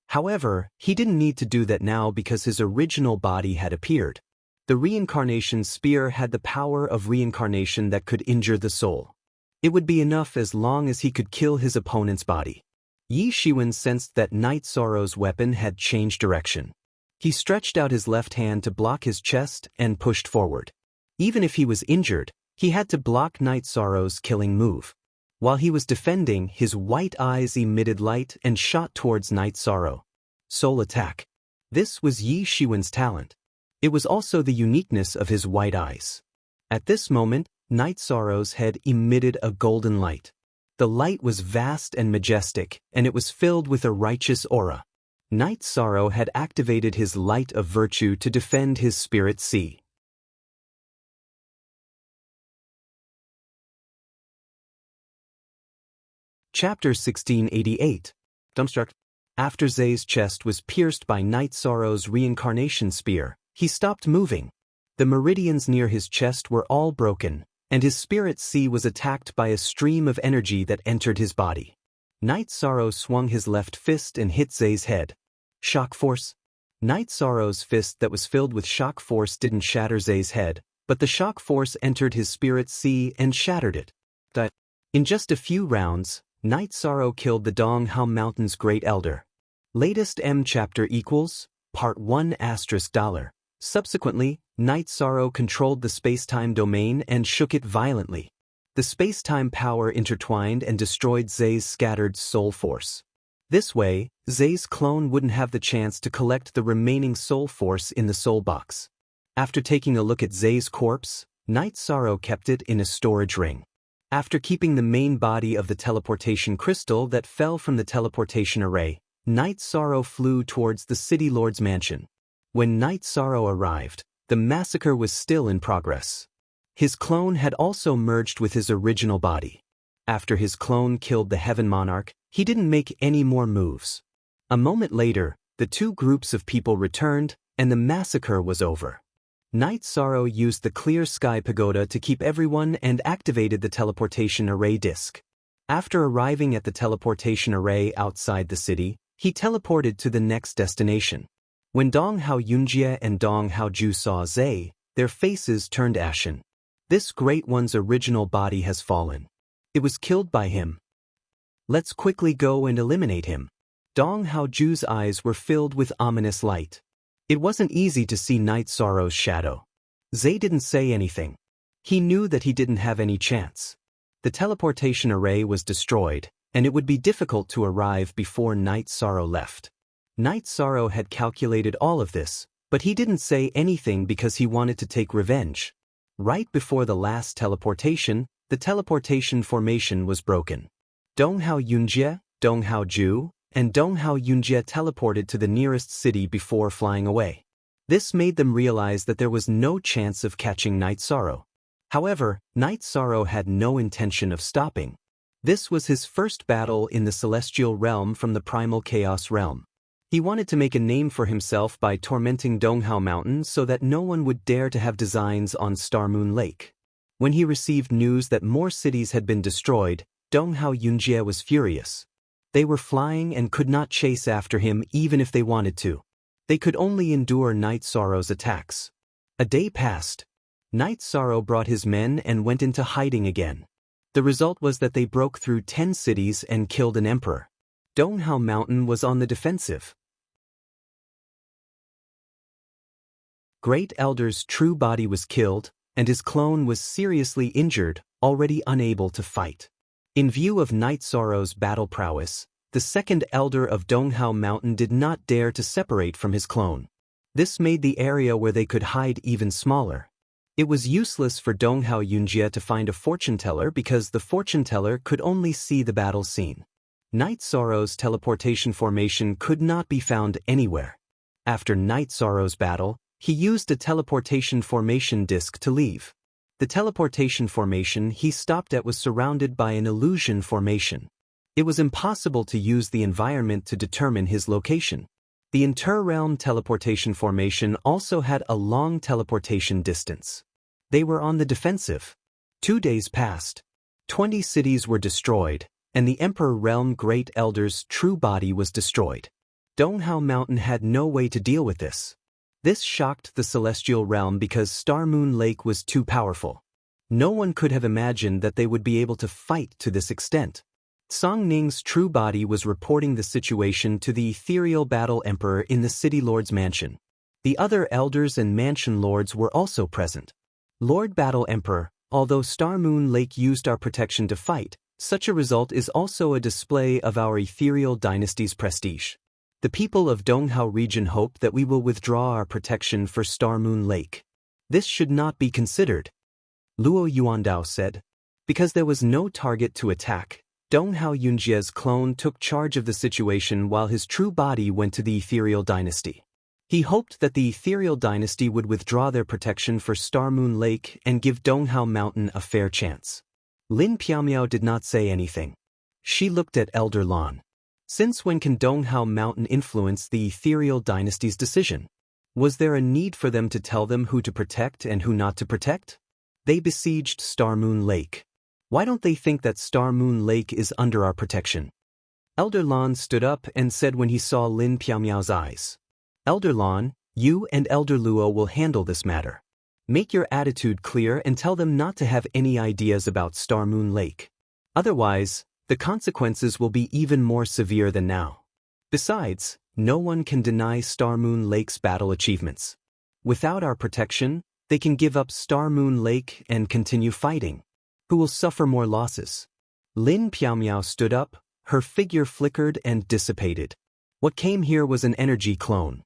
However, he didn't need to do that now because his original body had appeared. The reincarnation spear had the power of reincarnation that could injure the soul. It would be enough as long as he could kill his opponent's body. Yi Shiwen sensed that Night Sorrow's weapon had changed direction. He stretched out his left hand to block his chest and pushed forward. Even if he was injured, he had to block Night Sorrow's killing move. While he was defending, his white eyes emitted light and shot towards Night Sorrow. Soul attack. This was Yi Shiwen's talent. It was also the uniqueness of his white eyes. At this moment, Night Sorrow's head emitted a golden light. The light was vast and majestic, and it was filled with a righteous aura. Night Sorrow had activated his light of virtue to defend his spirit sea. Chapter 1688. Dumbstruck. After Zay's chest was pierced by Night Sorrow's reincarnation spear, he stopped moving. The meridians near his chest were all broken, and his spirit sea was attacked by a stream of energy that entered his body. Night Sorrow swung his left fist and hit Zay's head. Shock force. Night Sorrow's fist that was filled with shock force didn't shatter Zay's head, but the shock force entered his spirit sea and shattered it. In just a few rounds, Night Sorrow killed the Donghao Mountain's Great Elder. Latest M chapter equals Part 1 $. Subsequently, Night Sorrow controlled the space-time domain and shook it violently. The space-time power intertwined and destroyed Zay's scattered soul force. This way, Zay's clone wouldn't have the chance to collect the remaining soul force in the soul box. After taking a look at Zay's corpse, Night Sorrow kept it in a storage ring. After keeping the main body of the teleportation crystal that fell from the teleportation array, Night Sorrow flew towards the City Lord's mansion. When Night Sorrow arrived, the massacre was still in progress. His clone had also merged with his original body. After his clone killed the Heaven Monarch, he didn't make any more moves. A moment later, the two groups of people returned, and the massacre was over. Night Sorrow used the Clear Sky Pagoda to keep everyone and activated the teleportation array disk. After arriving at the teleportation array outside the city, he teleported to the next destination. When Donghao Yunjie and Donghao Ju saw Zay, their faces turned ashen. This Great One's original body has fallen. It was killed by him. Let's quickly go and eliminate him. Donghao Ju's eyes were filled with ominous light. It wasn't easy to see Night Sorrow's shadow. Zay didn't say anything. He knew that he didn't have any chance. The teleportation array was destroyed, and it would be difficult to arrive before Night Sorrow left. Night Sorrow had calculated all of this, but he didn't say anything because he wanted to take revenge. Right before the last teleportation, the teleportation formation was broken. Donghao Yunjie, Donghao Ju, and Donghao Yunjie teleported to the nearest city before flying away. This made them realize that there was no chance of catching Night Sorrow. However, Night Sorrow had no intention of stopping. This was his first battle in the celestial realm from the primal chaos realm. He wanted to make a name for himself by tormenting Donghao Mountain so that no one would dare to have designs on Star Moon Lake. When he received news that more cities had been destroyed, Donghao Yunjie was furious. They were flying and could not chase after him even if they wanted to. They could only endure Night Sorrow's attacks. A day passed. Night Sorrow brought his men and went into hiding again. The result was that they broke through 10 cities and killed an emperor. Donghao Mountain was on the defensive. Great Elder's true body was killed, and his clone was seriously injured, already unable to fight. In view of Night Sorrow's battle prowess, the second Elder of Donghao Mountain did not dare to separate from his clone. This made the area where they could hide even smaller. It was useless for Donghao Yunjie to find a fortune teller because the fortune teller could only see the battle scene. Night Sorrow's teleportation formation could not be found anywhere. After Night Sorrow's battle, he used a teleportation formation disk to leave. The teleportation formation he stopped at was surrounded by an illusion formation. It was impossible to use the environment to determine his location. The inter-realm teleportation formation also had a long teleportation distance. They were on the defensive. 2 days passed. 20 cities were destroyed, and the Emperor Realm Great Elder's true body was destroyed. Donghao Mountain had no way to deal with this. This shocked the Celestial Realm because Star Moon Lake was too powerful. No one could have imagined that they would be able to fight to this extent. Song Ning's true body was reporting the situation to the Ethereal Battle Emperor in the City Lord's mansion. The other elders and mansion lords were also present. Lord Battle Emperor, although Star Moon Lake used our protection to fight, such a result is also a display of our Ethereal Dynasty's prestige. The people of Donghao region hope that we will withdraw our protection for Star Moon Lake. This should not be considered, Luo Yuandao said. Because there was no target to attack, Donghao Yunjie's clone took charge of the situation while his true body went to the Ethereal Dynasty. He hoped that the Ethereal Dynasty would withdraw their protection for Star Moon Lake and give Donghao Mountain a fair chance. Lin Piaomiao did not say anything. She looked at Elder Lan. Since when can Donghao Mountain influence the Ethereal Dynasty's decision? Was there a need for them to tell them who to protect and who not to protect? They besieged Star Moon Lake. Why don't they think that Star Moon Lake is under our protection? Elder Lan stood up and said when he saw Lin Piaomiao's eyes. Elder Lan, you and Elder Luo will handle this matter. Make your attitude clear and tell them not to have any ideas about Star Moon Lake. Otherwise, the consequences will be even more severe than now. Besides, no one can deny Star Moon Lake's battle achievements. Without our protection, they can give up Star Moon Lake and continue fighting. Who will suffer more losses? Lin Piaomiao stood up, her figure flickered and dissipated. What came here was an energy clone.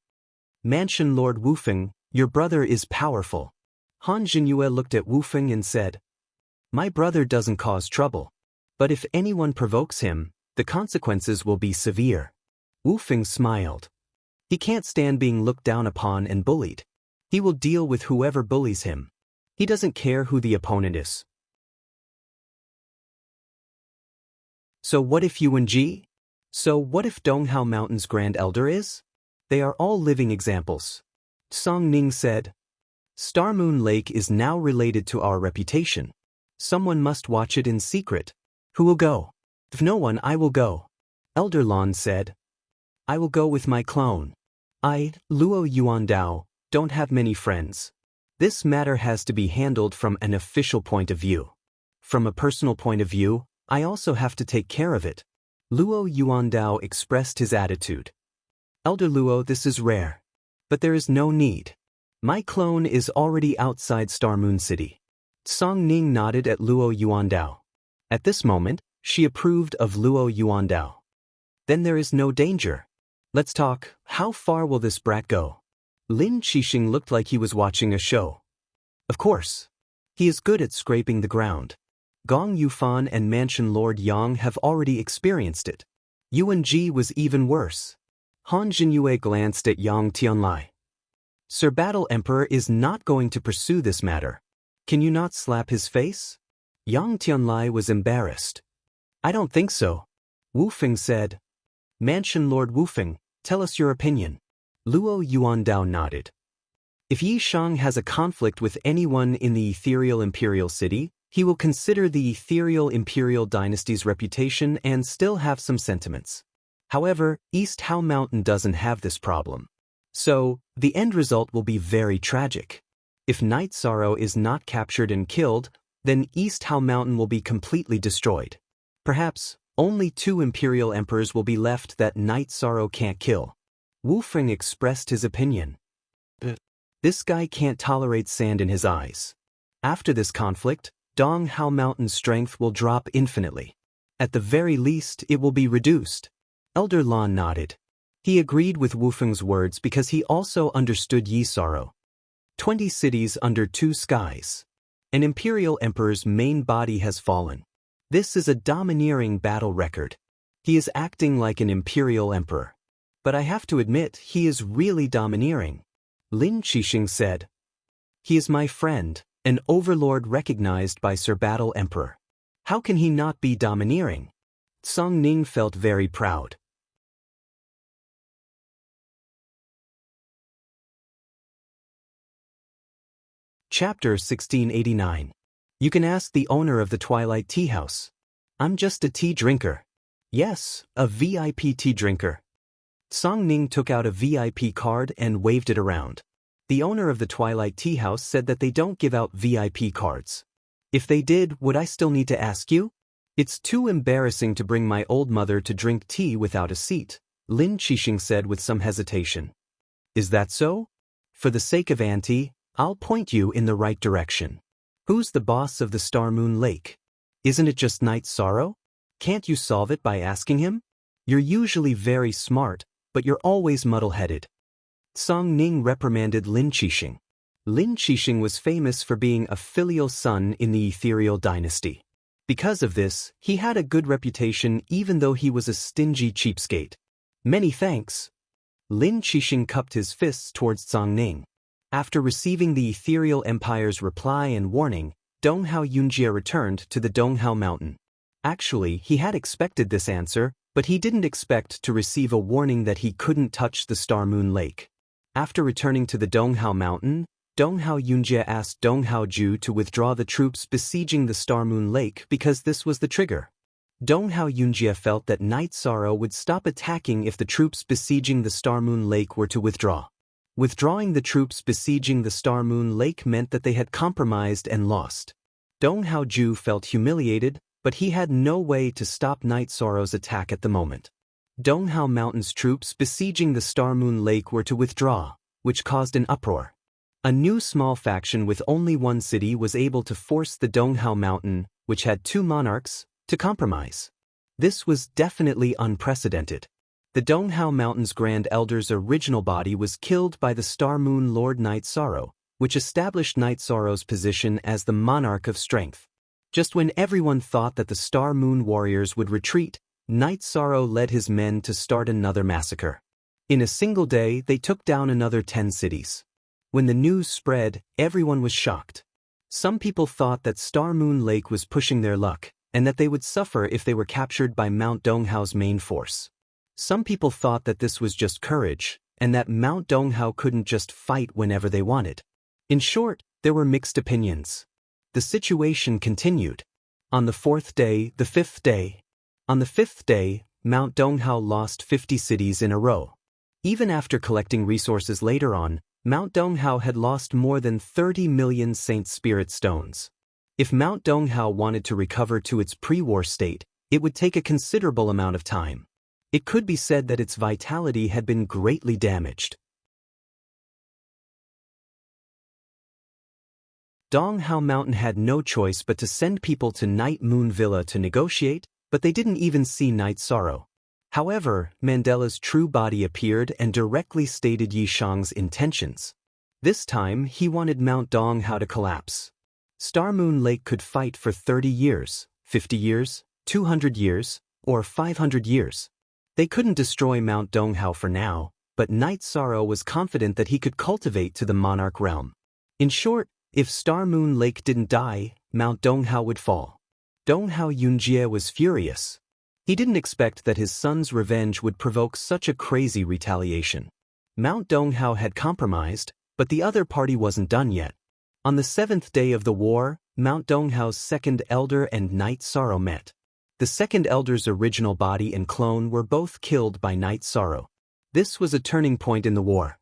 Mansion Lord Wufeng, your brother is powerful. Han Jinyue looked at Wufeng and said, My brother doesn't cause trouble. But if anyone provokes him, the consequences will be severe. Wufeng smiled. He can't stand being looked down upon and bullied. He will deal with whoever bullies him. He doesn't care who the opponent is. So what if Yuan Ji? So what if Donghao Mountain's Grand Elder is? They are all living examples. Song Ning said, Star Moon Lake is now related to our reputation. Someone must watch it in secret. Who will go? If no one, I will go. Elder Lan said, I will go with my clone. I, Luo Yuandao, don't have many friends. This matter has to be handled from an official point of view. From a personal point of view, I also have to take care of it. Luo Yuandao expressed his attitude. Elder Luo, this is rare. But there is no need. My clone is already outside Star Moon City. Song Ning nodded at Luo Yuandao. At this moment, she approved of Luo Yuandao. Then there is no danger. Let's talk. How far will this brat go? Lin Qixing looked like he was watching a show. Of course. He is good at scraping the ground. Gong Yufan and Mansion Lord Yang have already experienced it. Yuan Ji was even worse. Han Jinyue glanced at Yang Tianlai. Sir Battle Emperor is not going to pursue this matter. Can you not slap his face? Yang Tianlai was embarrassed. I don't think so. Wufeng said. Mansion Lord Wufeng, tell us your opinion. Luo Yuandao nodded. If Yi Shang has a conflict with anyone in the Ethereal Imperial City, he will consider the Ethereal Imperial Dynasty's reputation and still have some sentiments. However, East Hao Mountain doesn't have this problem. So, the end result will be very tragic. If Night Sorrow is not captured and killed, then East Hao Mountain will be completely destroyed. Perhaps, only 2 Imperial Emperors will be left that Night Sorrow can't kill. Wufeng expressed his opinion. This guy can't tolerate sand in his eyes. After this conflict, Donghao Mountain's strength will drop infinitely. At the very least, it will be reduced. Elder Lan nodded. He agreed with Wufeng's words because he also understood Yi Sorrow. 20 cities under 2 skies. An Imperial Emperor's main body has fallen. This is a domineering battle record. He is acting like an Imperial Emperor. But I have to admit, he is really domineering. Lin Qixing said. He is my friend, an overlord recognized by Sir Battle Emperor. How can he not be domineering? Song Ning felt very proud. Chapter 1689. You can ask the owner of the Twilight Tea House. I'm just a tea drinker. Yes, a VIP tea drinker. Song Ning took out a VIP card and waved it around. The owner of the Twilight Tea House said that they don't give out VIP cards. If they did, would I still need to ask you? It's too embarrassing to bring my old mother to drink tea without a seat, Lin Qixing said with some hesitation. Is that so? For the sake of Auntie, I'll point you in the right direction. Who's the boss of the Star Moon Lake? Isn't it just Night Sorrow? Can't you solve it by asking him? You're usually very smart, but you're always muddle-headed. Song Ning reprimanded Lin Qixing. Lin Qixing was famous for being a filial son in the Ethereal dynasty. Because of this, he had a good reputation even though he was a stingy cheapskate. Many thanks. Lin Qixing cupped his fists towards Song Ning. After receiving the Ethereal Empire's reply and warning, Donghao Yunjie returned to the Donghao Mountain. Actually, he had expected this answer, but he didn't expect to receive a warning that he couldn't touch the Star Moon Lake. After returning to the Donghao Mountain, Donghao Yunjie asked Donghao Ju to withdraw the troops besieging the Star Moon Lake because this was the trigger. Donghao Yunjie felt that Night Sorrow would stop attacking if the troops besieging the Star Moon Lake were to withdraw. Withdrawing the troops besieging the Star Moon Lake meant that they had compromised and lost. Donghao Ju felt humiliated, but he had no way to stop Night Sorrow's attack at the moment. Donghao Mountain's troops besieging the Star Moon Lake were to withdraw, which caused an uproar. A new small faction with only one city was able to force the Donghao Mountain, which had two monarchs, to compromise. This was definitely unprecedented. The Donghao Mountain's Grand Elder's original body was killed by the Star Moon Lord Night Sorrow, which established Night Sorrow's position as the monarch of strength. Just when everyone thought that the Star Moon warriors would retreat, Night Sorrow led his men to start another massacre. In a single day, they took down another 10 cities. When the news spread, everyone was shocked. Some people thought that Star Moon Lake was pushing their luck, and that they would suffer if they were captured by Mount Donghao's main force. Some people thought that this was just courage, and that Mount Donghao couldn't just fight whenever they wanted. In short, there were mixed opinions. The situation continued. On the 4th day, the 5th day. On the 5th day, Mount Donghao lost 50 cities in a row. Even after collecting resources later on, Mount Donghao had lost more than 30 million Saint Spirit stones. If Mount Donghao wanted to recover to its pre-war state, it would take a considerable amount of time. It could be said that its vitality had been greatly damaged. Donghao Mountain had no choice but to send people to Night Moon Villa to negotiate, but they didn't even see Night Sorrow. However, Mandela's true body appeared and directly stated Yi Shang's intentions. This time, he wanted Mount Donghao to collapse. Star Moon Lake could fight for 30 years, 50 years, 200 years, or 500 years. They couldn't destroy Mount Donghao for now, but Night Sorrow was confident that he could cultivate to the monarch realm. In short, if Star Moon Lake didn't die, Mount Donghao would fall. Donghao Yunjie was furious. He didn't expect that his son's revenge would provoke such a crazy retaliation. Mount Donghao had compromised, but the other party wasn't done yet. On the 7th day of the war, Mount Donghao's second elder and Night Sorrow met. The second elder's original body and clone were both killed by Night Sorrow. This was a turning point in the war.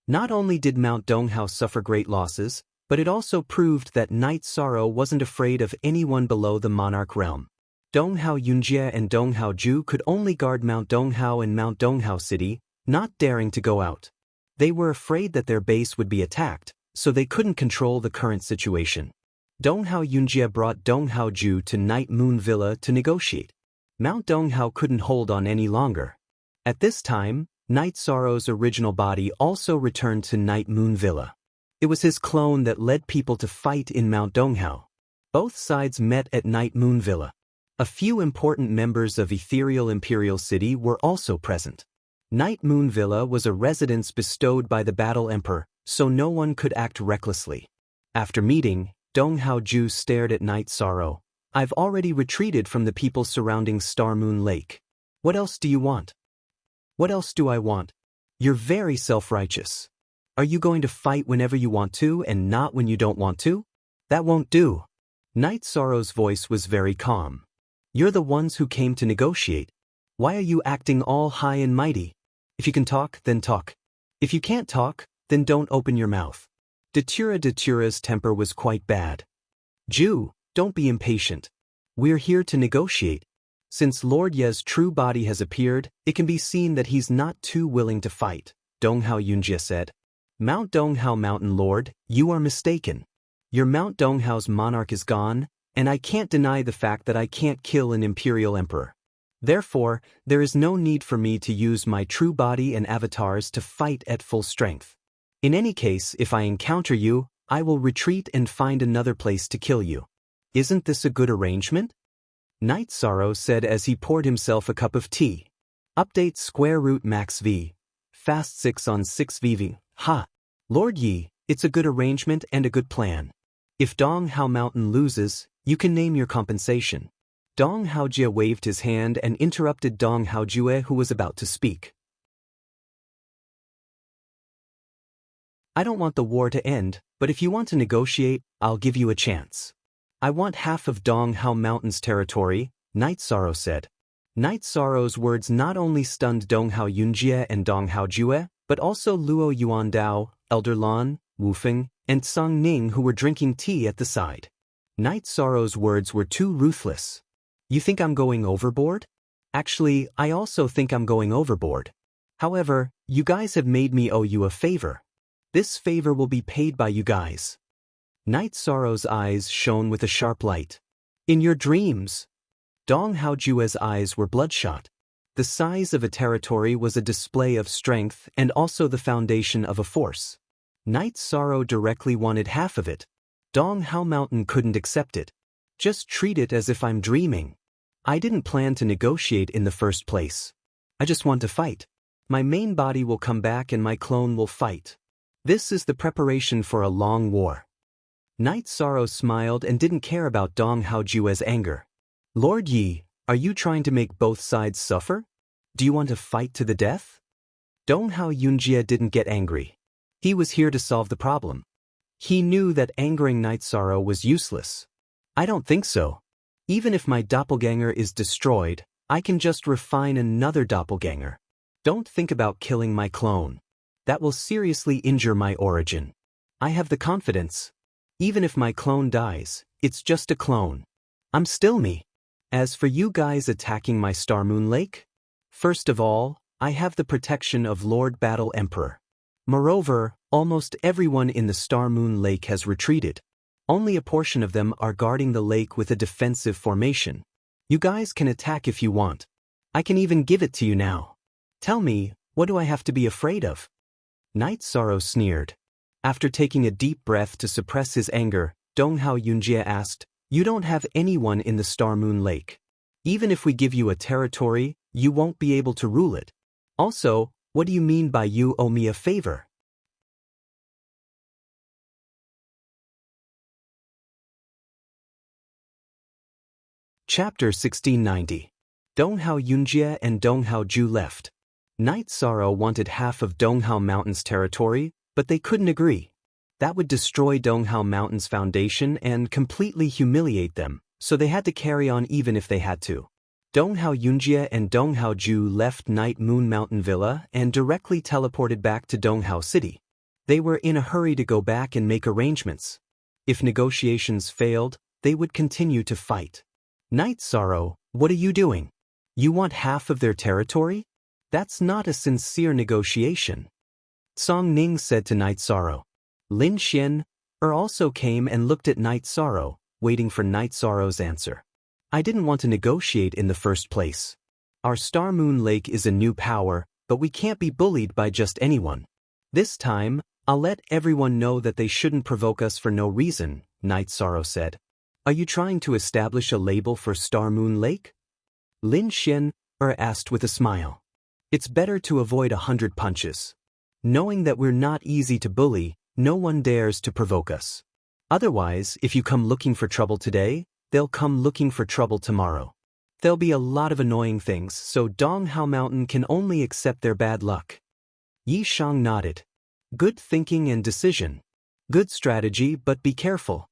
Not only did Mount Donghao suffer great losses, but it also proved that Night Sorrow wasn't afraid of anyone below the monarch realm. Donghao Yunjie and Donghao Ju could only guard Mount Donghao and Mount Donghao City, not daring to go out. They were afraid that their base would be attacked, so they couldn't control the current situation. Donghao Yunjie brought Donghao Ju to Night Moon Villa to negotiate. Mount Donghao couldn't hold on any longer. At this time, Night Sorrow's original body also returned to Night Moon Villa. It was his clone that led people to fight in Mount Donghao. Both sides met at Night Moon Villa. A few important members of Ethereal Imperial City were also present. Night Moon Villa was a residence bestowed by the Battle Emperor, so no one could act recklessly. After meeting, Donghao Ju stared at Night Sorrow. I've already retreated from the people surrounding Star Moon Lake. What else do you want? What else do I want? You're very self-righteous. Are you going to fight whenever you want to and not when you don't want to? That won't do. Night Sorrow's voice was very calm. You're the ones who came to negotiate. Why are you acting all high and mighty? If you can talk, then talk. If you can't talk, then don't open your mouth. Datura's temper was quite bad. Jew, don't be impatient. We're here to negotiate. Since Lord Ye's true body has appeared, it can be seen that he's not too willing to fight, Donghao Yunjie said. Mount Donghao Mountain Lord, you are mistaken. Your Mount Donghao's monarch is gone, and I can't deny the fact that I can't kill an imperial emperor. Therefore, there is no need for me to use my true body and avatars to fight at full strength. In any case, if I encounter you, I will retreat and find another place to kill you. Isn't this a good arrangement? Night Sorrow said as he poured himself a cup of tea. Update square root max v. Fast 6 on 6 vv. Ha! Lord Yi, it's a good arrangement and a good plan. If Donghao Mountain loses, you can name your compensation. Donghao Jie waved his hand and interrupted Donghao Jue, who was about to speak. I don't want the war to end, but if you want to negotiate, I'll give you a chance. I want half of Donghao Mountain's territory, Night Sorrow said. Night Sorrow's words not only stunned Donghao Yunjie and Donghao Jue, but also Luo Yuandao, Elder Lan, Wu Feng, and Song Ning, who were drinking tea at the side. Night Sorrow's words were too ruthless. You think I'm going overboard? Actually, I also think I'm going overboard. However, you guys have made me owe you a favor. This favor will be paid by you guys. Night Sorrow's eyes shone with a sharp light. In your dreams. Donghao Jue's eyes were bloodshot. The size of a territory was a display of strength and also the foundation of a force. Night Sorrow directly wanted half of it. Donghao Mountain couldn't accept it. Just treat it as if I'm dreaming. I didn't plan to negotiate in the first place. I just want to fight. My main body will come back and my clone will fight. This is the preparation for a long war. Night Sorrow smiled and didn't care about Donghao Jue's anger. Lord Yi, are you trying to make both sides suffer? Do you want to fight to the death? Donghao Yunjie didn't get angry. He was here to solve the problem. He knew that angering Night Sorrow was useless. I don't think so. Even if my doppelganger is destroyed, I can just refine another doppelganger. Don't think about killing my clone. That will seriously injure my origin. I have the confidence. Even if my clone dies, it's just a clone. I'm still me. As for you guys attacking my Star Moon Lake, first of all, I have the protection of Lord Battle Emperor. Moreover, almost everyone in the Star Moon Lake has retreated. Only a portion of them are guarding the lake with a defensive formation. You guys can attack if you want. I can even give it to you now. Tell me, what do I have to be afraid of? Night Sorrow sneered. After taking a deep breath to suppress his anger, Donghao Yunjie asked, You don't have anyone in the Star Moon Lake. Even if we give you a territory, you won't be able to rule it. Also, what do you mean by you owe me a favor? Chapter 1690. Donghao Yunjie and Donghao Ju left. Night Sorrow wanted half of Donghao Mountain's territory, but they couldn't agree. That would destroy Donghao Mountain's foundation and completely humiliate them, so they had to carry on even if they had to. Donghao Yunjie and Donghao Ju left Night Moon Mountain Villa and directly teleported back to Donghao City. They were in a hurry to go back and make arrangements. If negotiations failed, they would continue to fight. Night Sorrow, what are you doing? You want half of their territory? That's not a sincere negotiation. Song Ning said to Night Sorrow. Lin Xian also came and looked at Night Sorrow, waiting for Night Sorrow's answer. I didn't want to negotiate in the first place. Our Star Moon Lake is a new power, but we can't be bullied by just anyone. This time, I'll let everyone know that they shouldn't provoke us for no reason, Night Sorrow said. Are you trying to establish a label for Star Moon Lake? Lin Xian asked with a smile. It's better to avoid 100 punches. Knowing that we're not easy to bully, no one dares to provoke us. Otherwise, if you come looking for trouble today, they'll come looking for trouble tomorrow. There'll be a lot of annoying things, so Donghao Mountain can only accept their bad luck. Yi Shang nodded. Good thinking and decision. Good strategy, but be careful.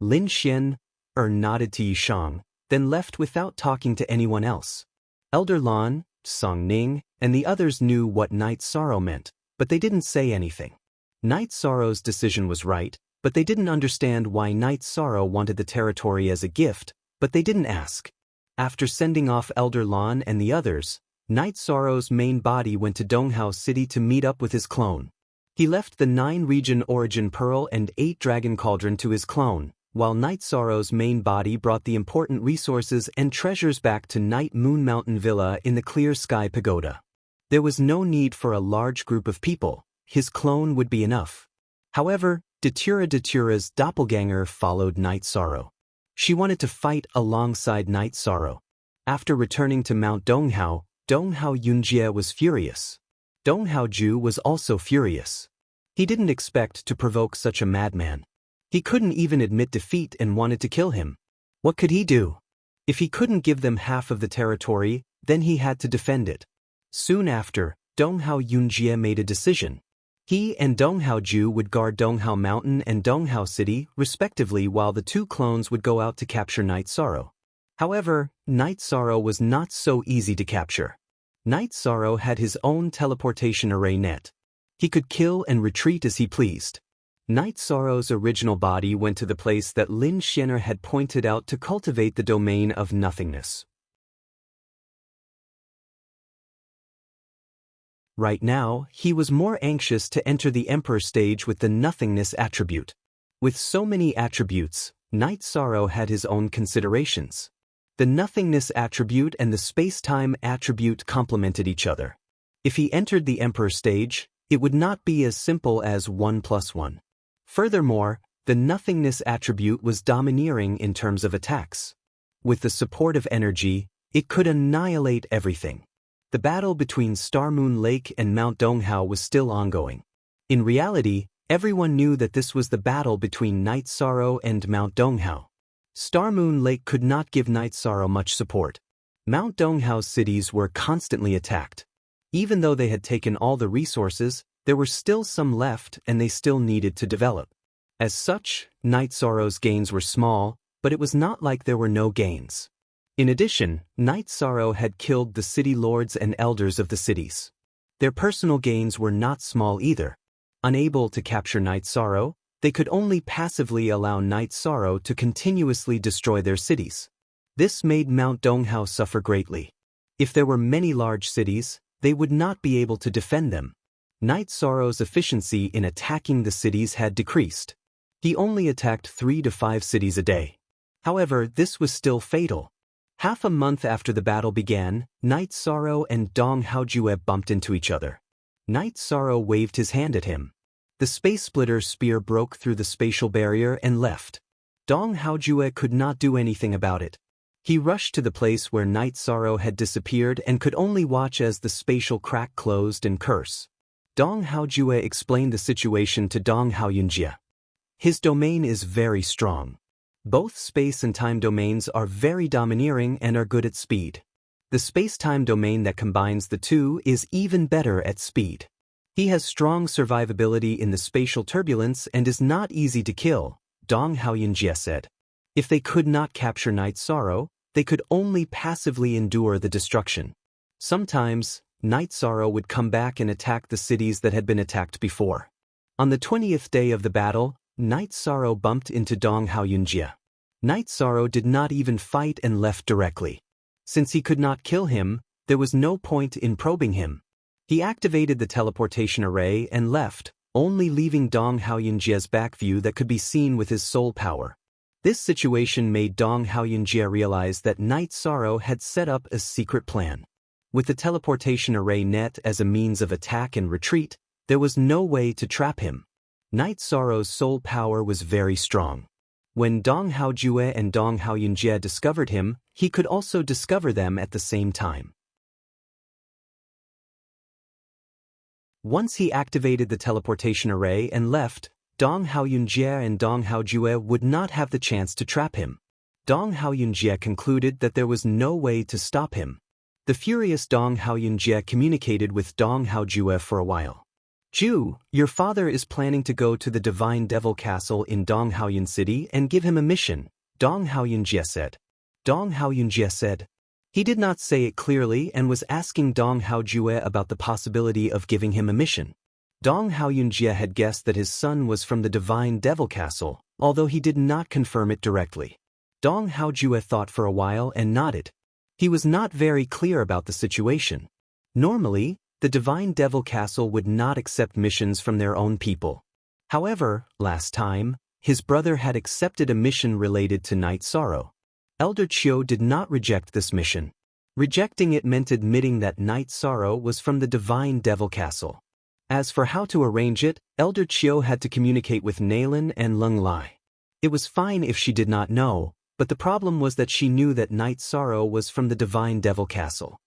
Lin Xian nodded to Yishang, then left without talking to anyone else. Elder Lan, Song Ning, and the others knew what Night Sorrow meant, but they didn't say anything. Night Sorrow's decision was right, but they didn't understand why Night Sorrow wanted the territory as a gift, but they didn't ask. After sending off Elder Lan and the others, Night Sorrow's main body went to Donghao City to meet up with his clone. He left the 9-region origin pearl and 8-dragon cauldron to his clone, while Night Sorrow's main body brought the important resources and treasures back to Night Moon Mountain Villa in the Clear Sky Pagoda. There was no need for a large group of people, his clone would be enough. However, Datura's doppelganger followed Night Sorrow. She wanted to fight alongside Night Sorrow. After returning to Mount Donghao Yunjie was furious. Donghao Ju was also furious. He didn't expect to provoke such a madman. He couldn't even admit defeat and wanted to kill him. What could he do? If he couldn't give them half of the territory, then he had to defend it. Soon after, Donghao Yunjie made a decision. He and Donghao Ju would guard Donghao Mountain and Donghao City, respectively, while the two clones would go out to capture Night Sorrow. However, Night Sorrow was not so easy to capture. Night Sorrow had his own teleportation array net. He could kill and retreat as he pleased. Night Sorrow's original body went to the place that Lin Xianer had pointed out to cultivate the domain of nothingness. Right now, he was more anxious to enter the Emperor stage with the nothingness attribute. With so many attributes, Night Sorrow had his own considerations. The nothingness attribute and the space-time attribute complemented each other. If he entered the Emperor stage, it would not be as simple as 1 + 1. Furthermore, the nothingness attribute was domineering in terms of attacks. With the support of energy, it could annihilate everything. The battle between Star Moon Lake and Mount Donghao was still ongoing. In reality, everyone knew that this was the battle between Night Sorrow and Mount Donghao. Star Moon Lake could not give Night Sorrow much support. Mount Donghao's cities were constantly attacked. Even though they had taken all the resources, there were still some left and they still needed to develop. As such, Night Sorrow's gains were small, but it was not like there were no gains. In addition, Night Sorrow had killed the city lords and elders of the cities. Their personal gains were not small either. Unable to capture Night Sorrow, they could only passively allow Night Sorrow to continuously destroy their cities. This made Mount Donghao suffer greatly. If there were many large cities, they would not be able to defend them. Night Sorrow's efficiency in attacking the cities had decreased. He only attacked 3 to 5 cities a day. However, this was still fatal. Half a month after the battle began, Night Sorrow and Dong Haojue bumped into each other. Night Sorrow waved his hand at him. The space splitter spear broke through the spatial barrier and left. Dong Haojue could not do anything about it. He rushed to the place where Night Sorrow had disappeared and could only watch as the spatial crack closed and curse. Dong Haojue explained the situation to Dong Haoyunjie. His domain is very strong. Both space and time domains are very domineering and are good at speed. The space-time domain that combines the two is even better at speed. He has strong survivability in the spatial turbulence and is not easy to kill, Dong Haoyunjie said. If they could not capture Night Sorrow, they could only passively endure the destruction. Sometimes, Night Sorrow would come back and attack the cities that had been attacked before. On the 20th day of the battle, Night Sorrow bumped into Dong Haoyunjie. Night Sorrow did not even fight and left directly. Since he could not kill him, there was no point in probing him. He activated the teleportation array and left, only leaving Dong Haoyunjie's back view that could be seen with his soul power. This situation made Dong Haoyunjie realize that Night Sorrow had set up a secret plan. With the teleportation array net as a means of attack and retreat, there was no way to trap him. Night Sorrow's soul power was very strong. When Dong Haojue and Dong Haoyunjie discovered him, he could also discover them at the same time. Once he activated the teleportation array and left, Dong Haoyunjie and Dong Haojue would not have the chance to trap him. Dong Haoyunjie concluded that there was no way to stop him. The furious Dong Haoyunjie communicated with Dong Haojue for a while. Ju, your father is planning to go to the Divine Devil Castle in Donghaoyun City and give him a mission, Dong Haoyunjie said. Dong Haoyunjie said. He did not say it clearly and was asking Dong Haojue about the possibility of giving him a mission. Dong Haoyunjie had guessed that his son was from the Divine Devil Castle, although he did not confirm it directly. Dong Haojue thought for a while and nodded. He was not very clear about the situation. Normally, the Divine Devil Castle would not accept missions from their own people. However, last time, his brother had accepted a mission related to Night Sorrow. Elder Chiu did not reject this mission. Rejecting it meant admitting that Night Sorrow was from the Divine Devil Castle. As for how to arrange it, Elder Chiu had to communicate with Nalan and Lung Lai. It was fine if she did not know, but the problem was that she knew that Night Sorrow was from the Divine Devil Castle.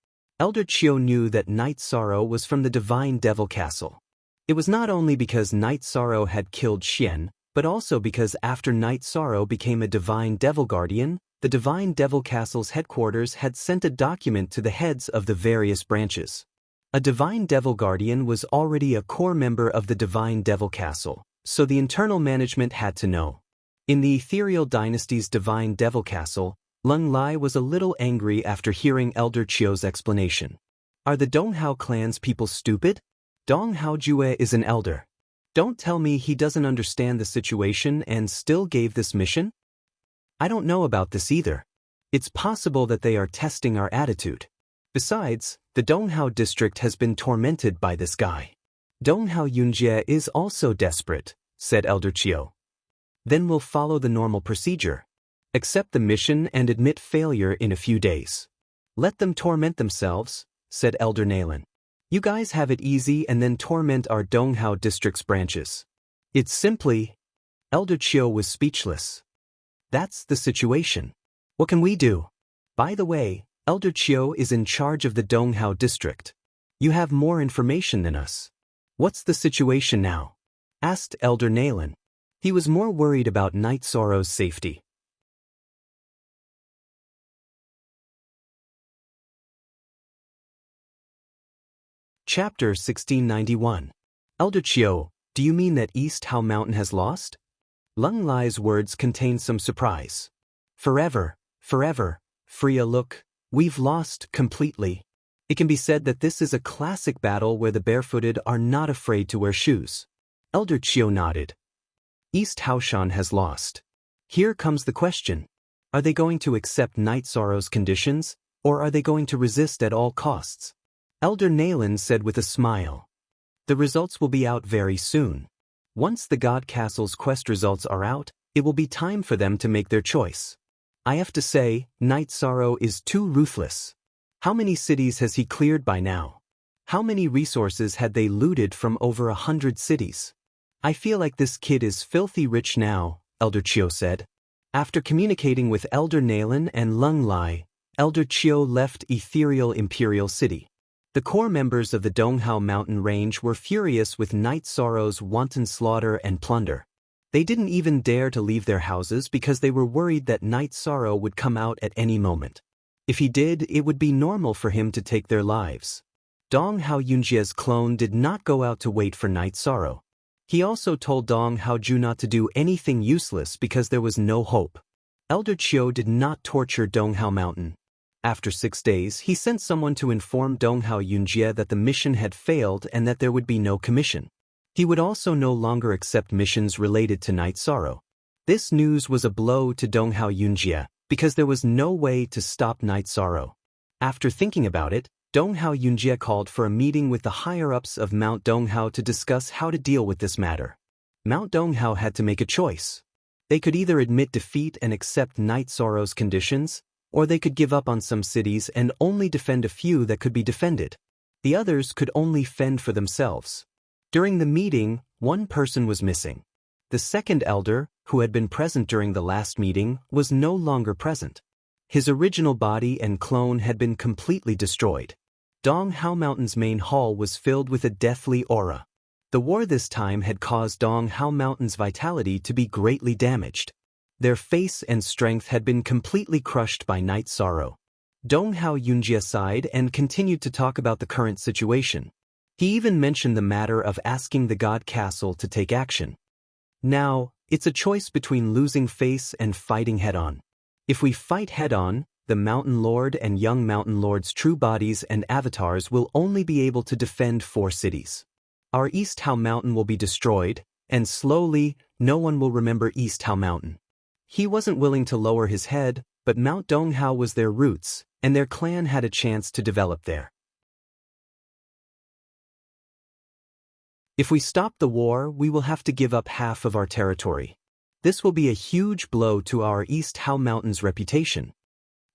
Elder Chiu knew that Night Sorrow was from the Divine Devil Castle. It was not only because Night Sorrow had killed Xian, but also because after Night Sorrow became a Divine Devil Guardian, the Divine Devil Castle's headquarters had sent a document to the heads of the various branches. A Divine Devil Guardian was already a core member of the Divine Devil Castle, so the internal management had to know. In the Ethereal Dynasty's Divine Devil Castle, Lung Lai was a little angry after hearing Elder Chiu's explanation. Are the Donghao clan's people stupid? Dong Haojue is an elder. Don't tell me he doesn't understand the situation and still gave this mission? I don't know about this either. It's possible that they are testing our attitude. Besides, the Donghao district has been tormented by this guy. Donghao Yunjie is also desperate, said Elder Chiu. Then we'll follow the normal procedure. Accept the mission and admit failure in a few days. Let them torment themselves, said Elder Nalan. You guys have it easy and then torment our Donghao district's branches. It's simply... Elder Chiu was speechless. That's the situation. What can we do? By the way, Elder Chiu is in charge of the Donghao district. You have more information than us. What's the situation now? Asked Elder Nalan. He was more worried about Night Sorrow's safety. Chapter 1691. Elder Chiu, do you mean that East Hao Mountain has lost? Lung Lai's words contained some surprise. Forever, Freya, look, we've lost completely. It can be said that this is a classic battle where the barefooted are not afraid to wear shoes. Elder Chiu nodded. East Haoshan has lost. Here comes the question. Are they going to accept Night Sorrow's conditions, or are they going to resist at all costs? Elder Nalan said with a smile. The results will be out very soon. Once the God Castle's quest results are out, it will be time for them to make their choice. I have to say, Night Sorrow is too ruthless. How many cities has he cleared by now? How many resources had they looted from over 100 cities? I feel like this kid is filthy rich now, Elder Chiu said. After communicating with Elder Nalan and Lung Lai, Elder Chiu left Ethereal Imperial City. The core members of the Donghao mountain range were furious with Night Sorrow's wanton slaughter and plunder. They didn't even dare to leave their houses because they were worried that Night Sorrow would come out at any moment. If he did, it would be normal for him to take their lives. Dong Haoyunjie's clone did not go out to wait for Night Sorrow. He also told Dong Haoju not to do anything useless because there was no hope. Elder Chiu did not torture Donghao Mountain. After 6 days, he sent someone to inform Donghao Yunjie that the mission had failed and that there would be no commission. He would also no longer accept missions related to Night Sorrow. This news was a blow to Donghao Yunjie, because there was no way to stop Night Sorrow. After thinking about it, Donghao Yunjie called for a meeting with the higher-ups of Mount Donghao to discuss how to deal with this matter. Mount Donghao had to make a choice. They could either admit defeat and accept Night Sorrow's conditions, or they could give up on some cities and only defend a few that could be defended. The others could only fend for themselves. During the meeting, one person was missing. The second elder, who had been present during the last meeting, was no longer present. His original body and clone had been completely destroyed. Donghao Mountain's main hall was filled with a deathly aura. The war this time had caused Donghao Mountain's vitality to be greatly damaged. Their face and strength had been completely crushed by Night Sorrow. Donghao Yunjie sighed and continued to talk about the current situation. He even mentioned the matter of asking the god castle to take action. Now, it's a choice between losing face and fighting head-on. If we fight head-on, the Mountain Lord and young Mountain Lord's true bodies and avatars will only be able to defend 4 cities. Our East Hao Mountain will be destroyed, and slowly, no one will remember East Hao Mountain. He wasn't willing to lower his head, but Mount Donghao was their roots, and their clan had a chance to develop there. If we stop the war, we will have to give up half of our territory. This will be a huge blow to our East Hao Mountain's reputation.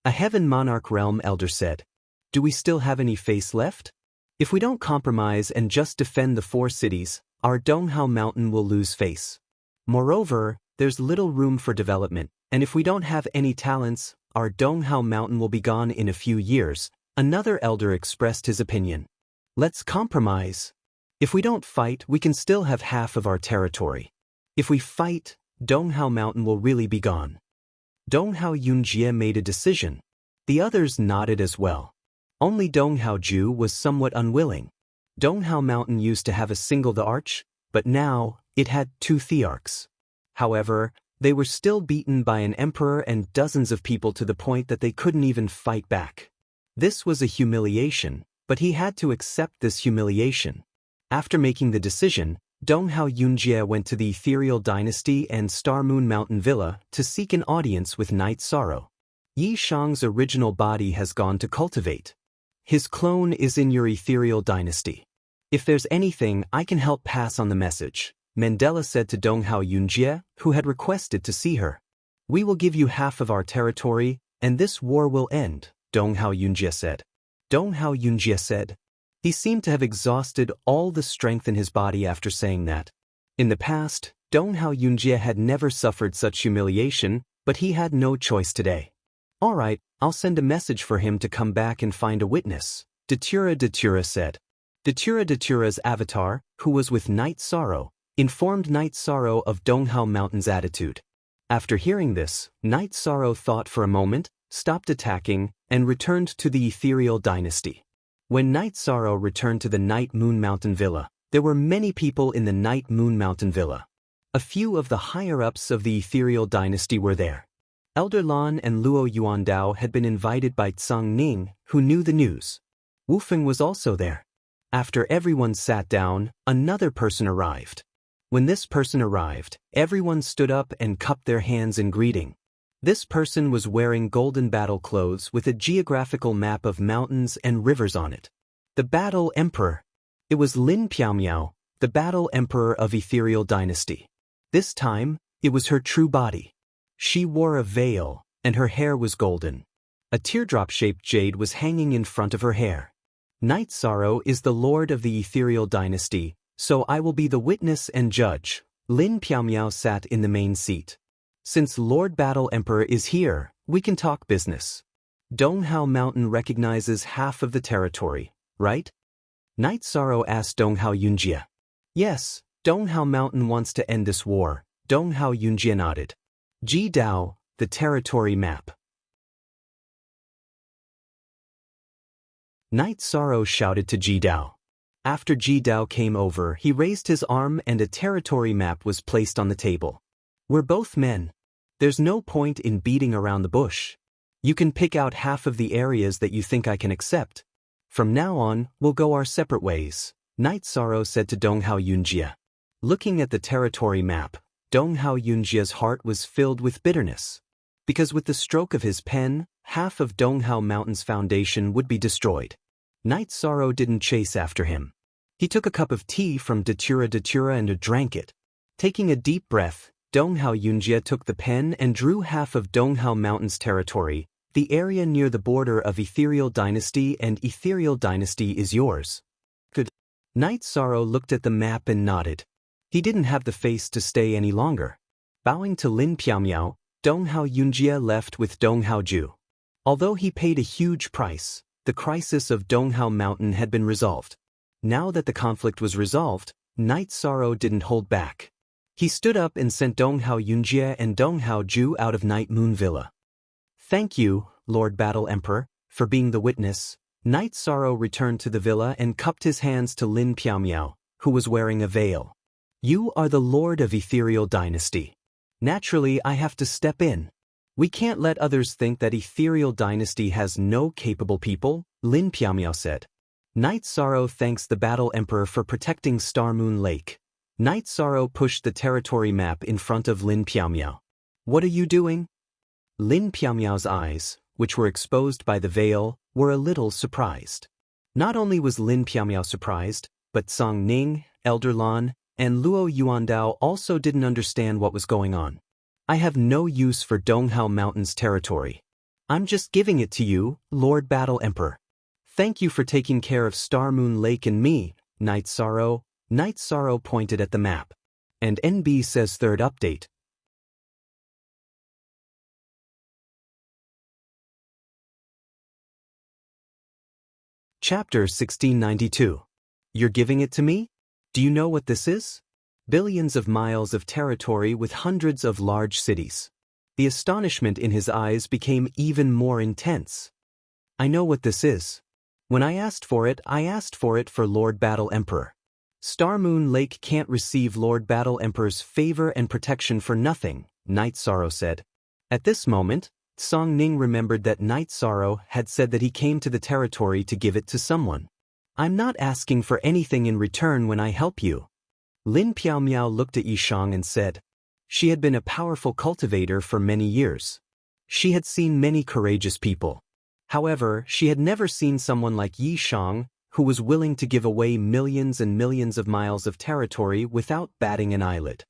A Heaven Monarch Realm elder said, "Do we still have any face left? If we don't compromise and just defend the 4 cities, our Donghao Mountain will lose face. Moreover, there's little room for development, and if we don't have any talents, our Donghao Mountain will be gone in a few years." Another elder expressed his opinion. "Let's compromise. If we don't fight, we can still have half of our territory. If we fight, Donghao Mountain will really be gone." Donghao Yunjie made a decision. The others nodded as well. Only Donghao Ju was somewhat unwilling. Donghao Mountain used to have a single the arch, but now, it had 2 thearchs. However, they were still beaten by an emperor and dozens of people to the point that they couldn't even fight back. This was a humiliation, but he had to accept this humiliation. After making the decision, Donghao Yunjie went to the Ethereal Dynasty and Star Moon Mountain Villa to seek an audience with Night Sorrow. Yi Shang's original body has gone to cultivate. His clone is in your Ethereal Dynasty. If there's anything, I can help pass on the message, Mandela said to Donghao Yunjie, who had requested to see her. "We will give you half of our territory, and this war will end," Donghao Yunjie said. Donghao Yunjie said. He seemed to have exhausted all the strength in his body after saying that. In the past, Donghao Yunjie had never suffered such humiliation, but he had no choice today. "All right, I'll send a message for him to come back and find a witness," Datura said. Datura's avatar, who was with Night Sorrow, informed Night Sorrow of Donghao Mountain's attitude. After hearing this, Night Sorrow thought for a moment, stopped attacking, and returned to the Ethereal Dynasty. When Night Sorrow returned to the Night Moon Mountain Villa, there were many people in the Night Moon Mountain Villa. A few of the higher-ups of the Ethereal Dynasty were there. Elder Lan and Luo Yuandao had been invited by Tsang Ning, who knew the news. Wu Feng was also there. After everyone sat down, another person arrived. When this person arrived, everyone stood up and cupped their hands in greeting. This person was wearing golden battle clothes with a geographical map of mountains and rivers on it. The Battle Emperor. It was Lin Piaomiao, the Battle Emperor of Ethereal Dynasty. This time, it was her true body. She wore a veil, and her hair was golden. A teardrop-shaped jade was hanging in front of her hair. Night Sorrow is the lord of the Ethereal Dynasty, so I will be the witness and judge. Lin Piaomiao sat in the main seat. Since Lord Battle Emperor is here, we can talk business. Donghao Mountain recognizes half of the territory, right? Night Sorrow asked Donghao Yunjie. Yes, Donghao Mountain wants to end this war. Donghao Yunjie nodded. Ji Dao, the territory map. Night Sorrow shouted to Ji Dao. After Ji Dao came over, he raised his arm and a territory map was placed on the table. We're both men. There's no point in beating around the bush. You can pick out half of the areas that you think I can accept. From now on, we'll go our separate ways, Night Sorrow said to Donghao Yunjie. Looking at the territory map, Donghao Yunjie's heart was filled with bitterness. Because with the stroke of his pen, half of Donghao Mountain's foundation would be destroyed. Night Sorrow didn't chase after him. He took a cup of tea from Datura and drank it. Taking a deep breath, Donghao Yunjie took the pen and drew half of Donghao Mountain's territory, the area near the border of Ethereal Dynasty, and Ethereal Dynasty is yours. Good. Night Sorrow looked at the map and nodded. He didn't have the face to stay any longer. Bowing to Lin Piaomiao, Donghao Yunjie left with Donghao Ju. Although he paid a huge price, the crisis of Donghao Mountain had been resolved. Now that the conflict was resolved, Night Sorrow didn't hold back. He stood up and sent Donghao Yunjie and Donghao Ju out of Night Moon Villa. Thank you, Lord Battle Emperor, for being the witness, Night Sorrow returned to the villa and cupped his hands to Lin Piaomiao, who was wearing a veil. You are the lord of Ethereal Dynasty. Naturally, I have to step in. We can't let others think that Ethereal Dynasty has no capable people, Lin Piaomiao said. Night Sorrow thanks the Battle Emperor for protecting Star Moon Lake. Night Sorrow pushed the territory map in front of Lin Piaomiao. What are you doing? Lin Piaomiao's eyes, which were exposed by the veil, were a little surprised. Not only was Lin Piaomiao surprised, but Song Ning, Elder Lan, and Luo Yuandao also didn't understand what was going on. I have no use for Donghao Mountain's territory. I'm just giving it to you, Lord Battle Emperor. Thank you for taking care of Star Moon Lake and me, Night Sorrow. Night Sorrow pointed at the map. And NB says third update. Chapter 1692. You're giving it to me? Do you know what this is? Billions of miles of territory with hundreds of large cities. The astonishment in his eyes became even more intense. I know what this is. When I asked for it for Lord Battle Emperor. Star Moon Lake can't receive Lord Battle Emperor's favor and protection for nothing, Night Sorrow said. At this moment, Song Ning remembered that Night Sorrow had said that he came to the territory to give it to someone. I'm not asking for anything in return when I help you. Lin Piaomiao looked at Yishang and said. She had been a powerful cultivator for many years. She had seen many courageous people. However, she had never seen someone like Yishang, who was willing to give away millions and millions of miles of territory without batting an eyelid.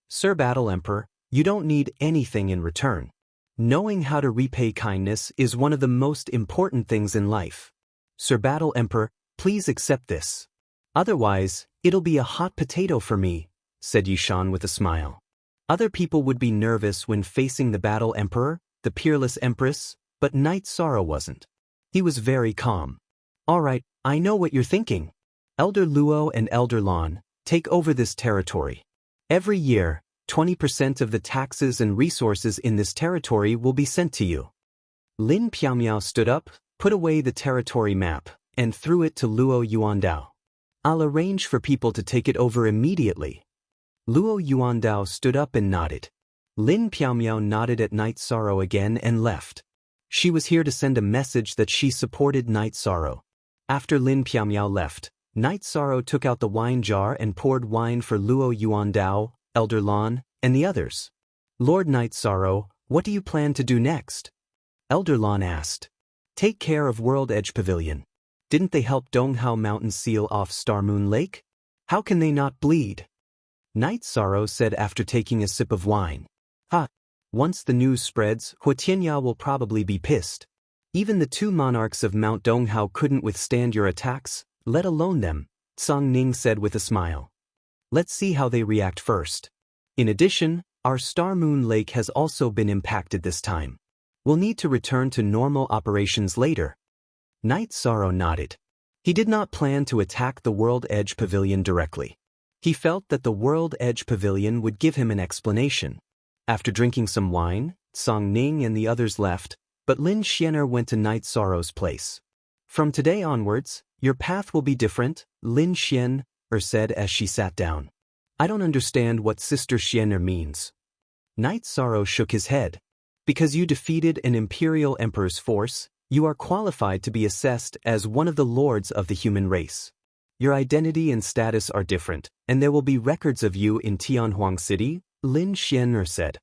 Sir Battle Emperor, you don't need anything in return. Knowing how to repay kindness is one of the most important things in life. Sir Battle Emperor, please accept this. Otherwise, it'll be a hot potato for me, said Yishan with a smile. Other people would be nervous when facing the Battle Emperor, the Peerless Empress, but Night Sorrow wasn't. He was very calm. All right, I know what you're thinking. Elder Luo and Elder Lan, take over this territory. Every year, 20% of the taxes and resources in this territory will be sent to you. Lin Piaomiao stood up, put away the territory map, and threw it to Luo Yuandao. I'll arrange for people to take it over immediately. Luo Yuandao stood up and nodded. Lin Piaomiao nodded at Night Sorrow again and left. She was here to send a message that she supported Night Sorrow. After Lin Piaomiao left, Night Sorrow took out the wine jar and poured wine for Luo Yuandao, Elder Lan, and the others. Lord Night Sorrow, what do you plan to do next? Elder Lan asked. Take care of World Edge Pavilion. Didn't they help Donghao Mountain seal off Star Moon Lake? How can they not bleed? Night Sorrow said after taking a sip of wine. Once the news spreads, Huatianya will probably be pissed. Even the two monarchs of Mount Donghao couldn't withstand your attacks, let alone them, Song Ning said with a smile. Let's see how they react first. In addition, our Star Moon Lake has also been impacted this time. We'll need to return to normal operations later. Night Sorrow nodded. He did not plan to attack the World Edge Pavilion directly. He felt that the World Edge Pavilion would give him an explanation. After drinking some wine, Song Ning and the others left, but Lin Xianer went to Night Sorrow's place. From today onwards, your path will be different, Lin Xianer said as she sat down. I don't understand what Sister Xianer means. Night Sorrow shook his head. Because you defeated an Imperial Emperor's force, you are qualified to be assessed as one of the lords of the human race. Your identity and status are different, and there will be records of you in Tianhuang City, Lin Xianer said.